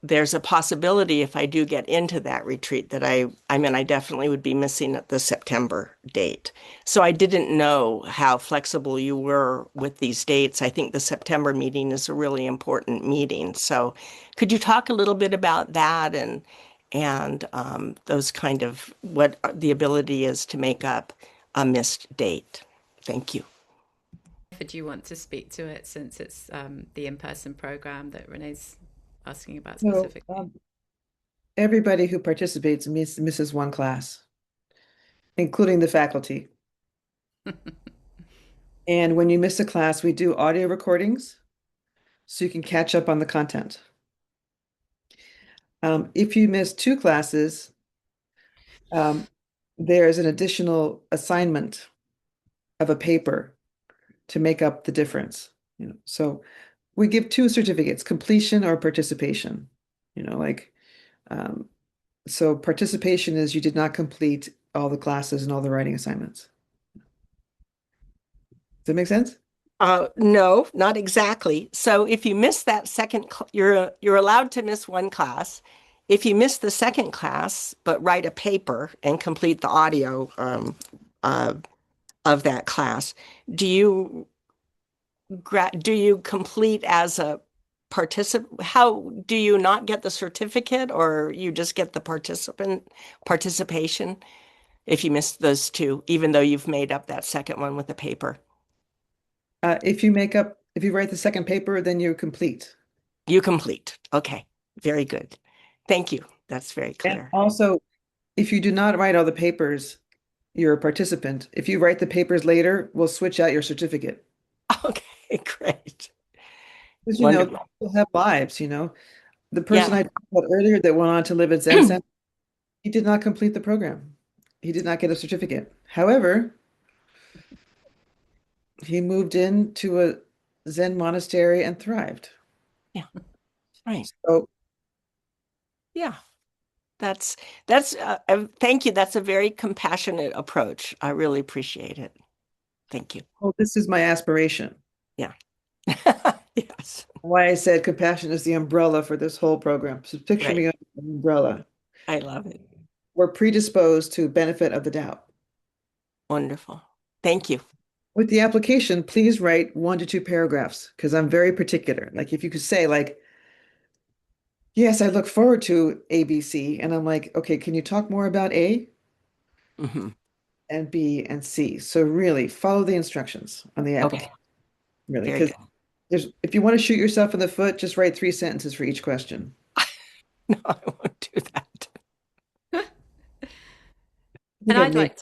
S11: there's a possibility if I do get into that retreat that I mean, I definitely would be missing the September date. So I didn't know how flexible you were with these dates. I think the September meeting is a really important meeting. So could you talk a little bit about that and those kind of what the ability is to make up a missed date? Thank you.
S1: Do you want to speak to it since it's the in-person program that Renee's asking about
S2: So
S1: specifically?
S2: everybody who participates misses one class, including the faculty. And when you miss a class, we do audio recordings so you can catch up on the content. If you miss 2 classes, there's an additional assignment of a paper to make up the difference. So we give two certificates, completion or participation. Like so participation is you did not complete all the classes and all the writing assignments. Does that make sense?
S11: No, not exactly. So if you miss that second, you're allowed to miss one class. If you miss the second class, but write a paper and complete the audio of that class, do you complete as a participant? How do you not get the certificate, or you just get the participation if you miss those two, even though you've made up that second one with the paper?
S2: If you write the second paper, then you're complete.
S11: You complete. Okay. Very good. Thank you. That's very
S2: And
S11: clear.
S2: also, if you do not write all the papers, you're a participant. If you write the papers later, we'll switch out your certificate.
S11: Okay, great.
S2: Because,
S11: Wonderful.
S2: people have lives. The person
S11: Yeah.
S2: I talked about earlier that went on to live at Zen Center, he did not complete the program. He did not get a certificate. However, he moved into a Zen monastery and thrived.
S11: Yeah. Right.
S2: So
S11: Yeah. That's thank you. That's a very compassionate approach. I really appreciate it. Thank you.
S2: this is my aspiration.
S11: Yeah. Yes.
S2: Why I said compassion is the umbrella for this whole program. So picture me
S11: Right.
S2: under an umbrella.
S11: I love it.
S2: We're predisposed to benefit of the doubt.
S11: Wonderful. Thank you.
S2: With the application, please write 1 to 2 paragraphs because I'm very particular. Like if you could say like, yes, I look forward to ABC. And I'm like, okay, can you talk more about A
S11: Hmm.
S2: and B and C? So really follow the instructions on the application.
S11: Okay.
S2: Really,
S11: Very
S2: because
S11: good.
S2: if you want to shoot yourself in the foot, just write 3 sentences for each question.
S11: No, I won't do that.
S1: And I'd like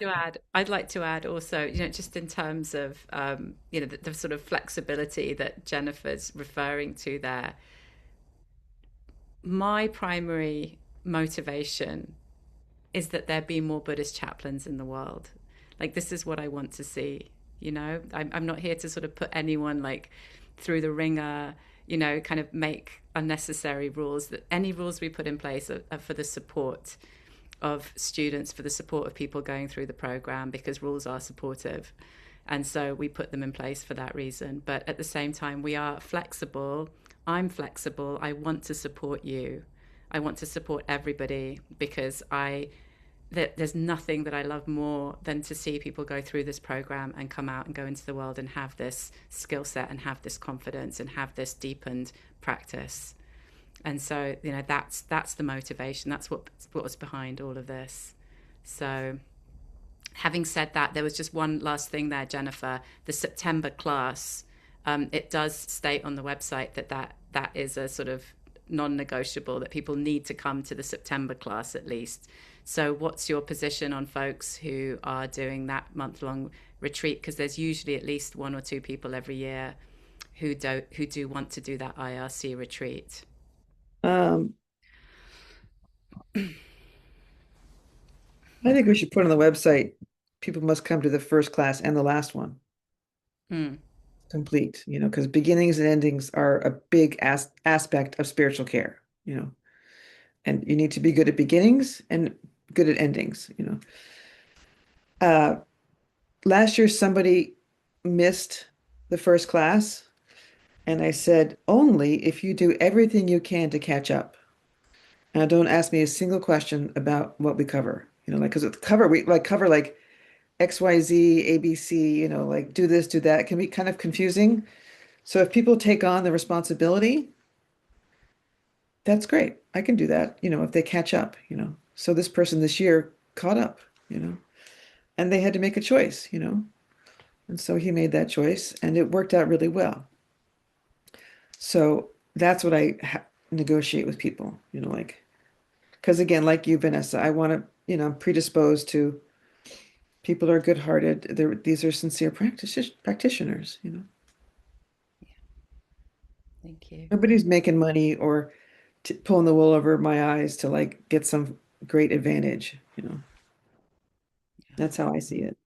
S1: to add also, just in terms of, the sort of flexibility that Jennifer's referring to there. My primary motivation is that there be more Buddhist chaplains in the world. Like, this is what I want to see. I'm not here to sort of put anyone like through the ringer, kind of make unnecessary rules. That any rules we put in place are for the support of students, for the support of people going through the program, because rules are supportive. And so we put them in place for that reason. But at the same time, we are flexible. I'm flexible. I want to support you. I want to support everybody because there's nothing that I love more than to see people go through this program and come out and go into the world and have this skill set and have this confidence and have this deepened practice. And so, that's the motivation. That's what was behind all of this. So, having said that, there was just one last thing there, Jennifer. The September class, it does state on the website that is a sort of non-negotiable, that people need to come to the September class at least. So what's your position on folks who are doing that month-long retreat? Because there's usually at least 1 or 2 people every year who do want to do that IRC retreat.
S2: I think we should put on the website, people must come to the first class and the last one. Complete, because beginnings and endings are a big aspect of spiritual care, and you need to be good at beginnings and good at endings, Last year, somebody missed the first class, and I said, only if you do everything you can to catch up. Now, don't ask me a single question about what we cover, because with cover, we cover like XYZ, ABC, like do this, do that. It can be kind of confusing. So if people take on the responsibility, that's great. I can do that, if they catch up, So this person this year caught up, and they had to make a choice, And so he made that choice and it worked out really well. So that's what I negotiate with people, because again, like you, Vanessa, I want to, I'm predisposed to people are good-hearted. These are sincere practitioners,
S1: Thank you.
S2: Nobody's making money or pulling the wool over my eyes to like get some great advantage, That's how I see it.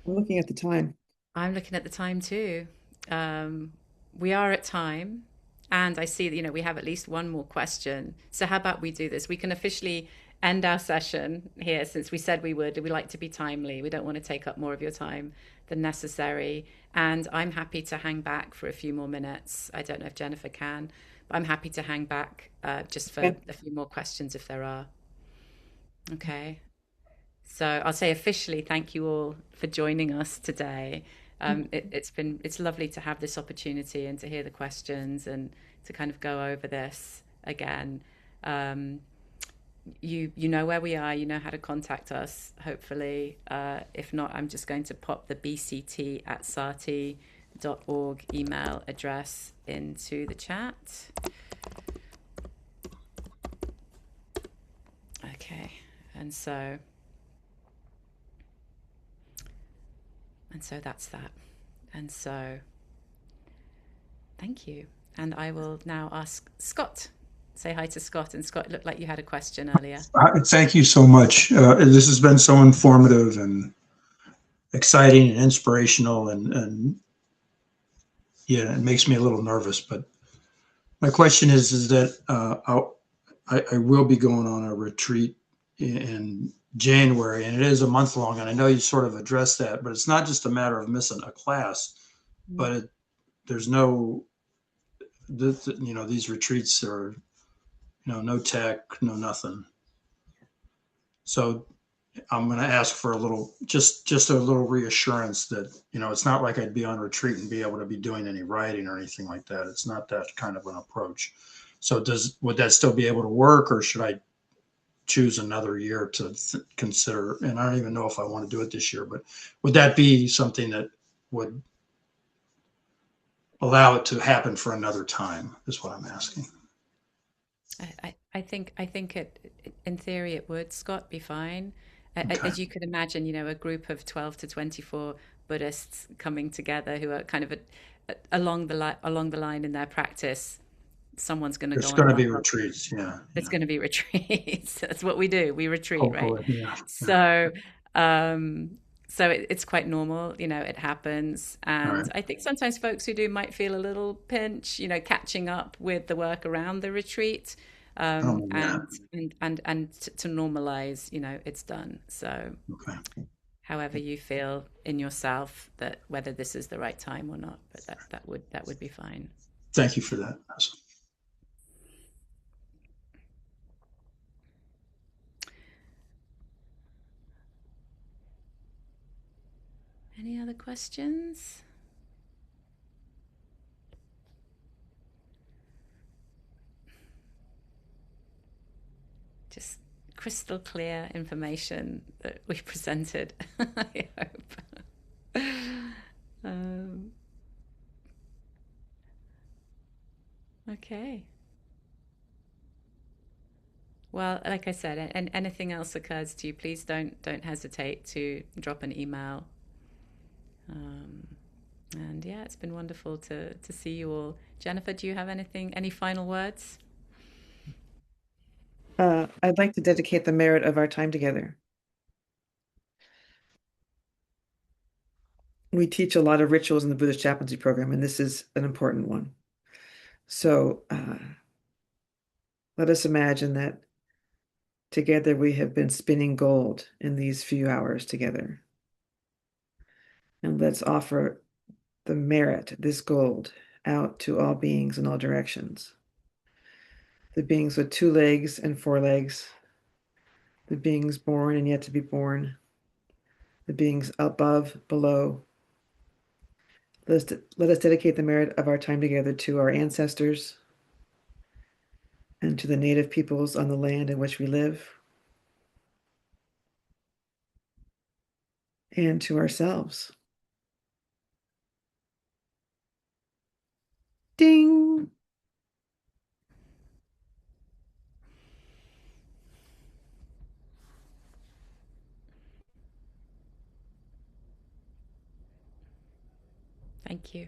S2: I'm looking at the time.
S1: I'm looking at the time too. We are at time, and I see that, we have at least one more question. So how about we do this? We can officially end our session here since we said we would. We like to be timely. We don't want to take up more of your time than necessary. And I'm happy to hang back for a few more minutes. I don't know if Jennifer can, but I'm happy to hang back just for
S2: Yeah.
S1: a few more questions if there are. Okay. So I'll say officially, thank you all for joining us today. It's lovely to have this opportunity and to hear the questions and to kind of go over this again. You know where we are, you know how to contact us, hopefully. If not, I'm just going to pop the bct@sati.org email address into the chat. Okay, and so that's that. And so thank you. And I will now ask Scott. Say hi to Scott. And Scott, it looked like you had a question earlier.
S12: Thank you so much. This has been so informative and exciting and inspirational, and yeah, it makes me a little nervous. But my question is that I will be going on a retreat in January, and it is a month long. And I know you sort of addressed that, but it's not just a matter of missing a class, but there's no, these retreats are, no tech, no nothing. So I'm going to ask for just a little reassurance that, it's not like I'd be on retreat and be able to be doing any writing or anything like that. It's not that kind of an approach. So would that still be able to work, or should I choose another year to consider? And I don't even know if I want to do it this year, but would that be something that would allow it to happen for another time, is what I'm asking.
S1: I think it, in theory, it would, Scott, be fine.
S12: Okay.
S1: As you could imagine, a group of 12 to 24 Buddhists coming together who are kind of along the line in their practice. Someone's going to go on.
S12: It's going to be retreats, yeah.
S1: It's going to be retreats. That's what we do. We retreat,
S12: Hopefully,
S1: right?
S12: Yeah.
S1: So, it's quite normal, it happens. And
S12: Right.
S1: I think sometimes folks who do might feel a little pinch, catching up with the work around the retreat, and to normalize, it's done. So
S12: Okay.
S1: however you feel in yourself that whether this is the right time or not, but that would be fine.
S12: Thank you for that.
S1: Any other questions? Just crystal clear information that we presented, I hope. Okay. Well, like I said, and anything else occurs to you, please don't hesitate to drop an email. And yeah, it's been wonderful to see you all. Jennifer, do you have any final words?
S2: I'd like to dedicate the merit of our time together. We teach a lot of rituals in the Buddhist Chaplaincy program, and this is an important one. So let us imagine that together we have been spinning gold in these few hours together. And let's offer the merit, this gold, out to all beings in all directions. The beings with 2 legs and 4 legs, the beings born and yet to be born, the beings above, below. Let us dedicate the merit of our time together to our ancestors and to the native peoples on the land in which we live, and to ourselves. Ding!
S1: Thank you.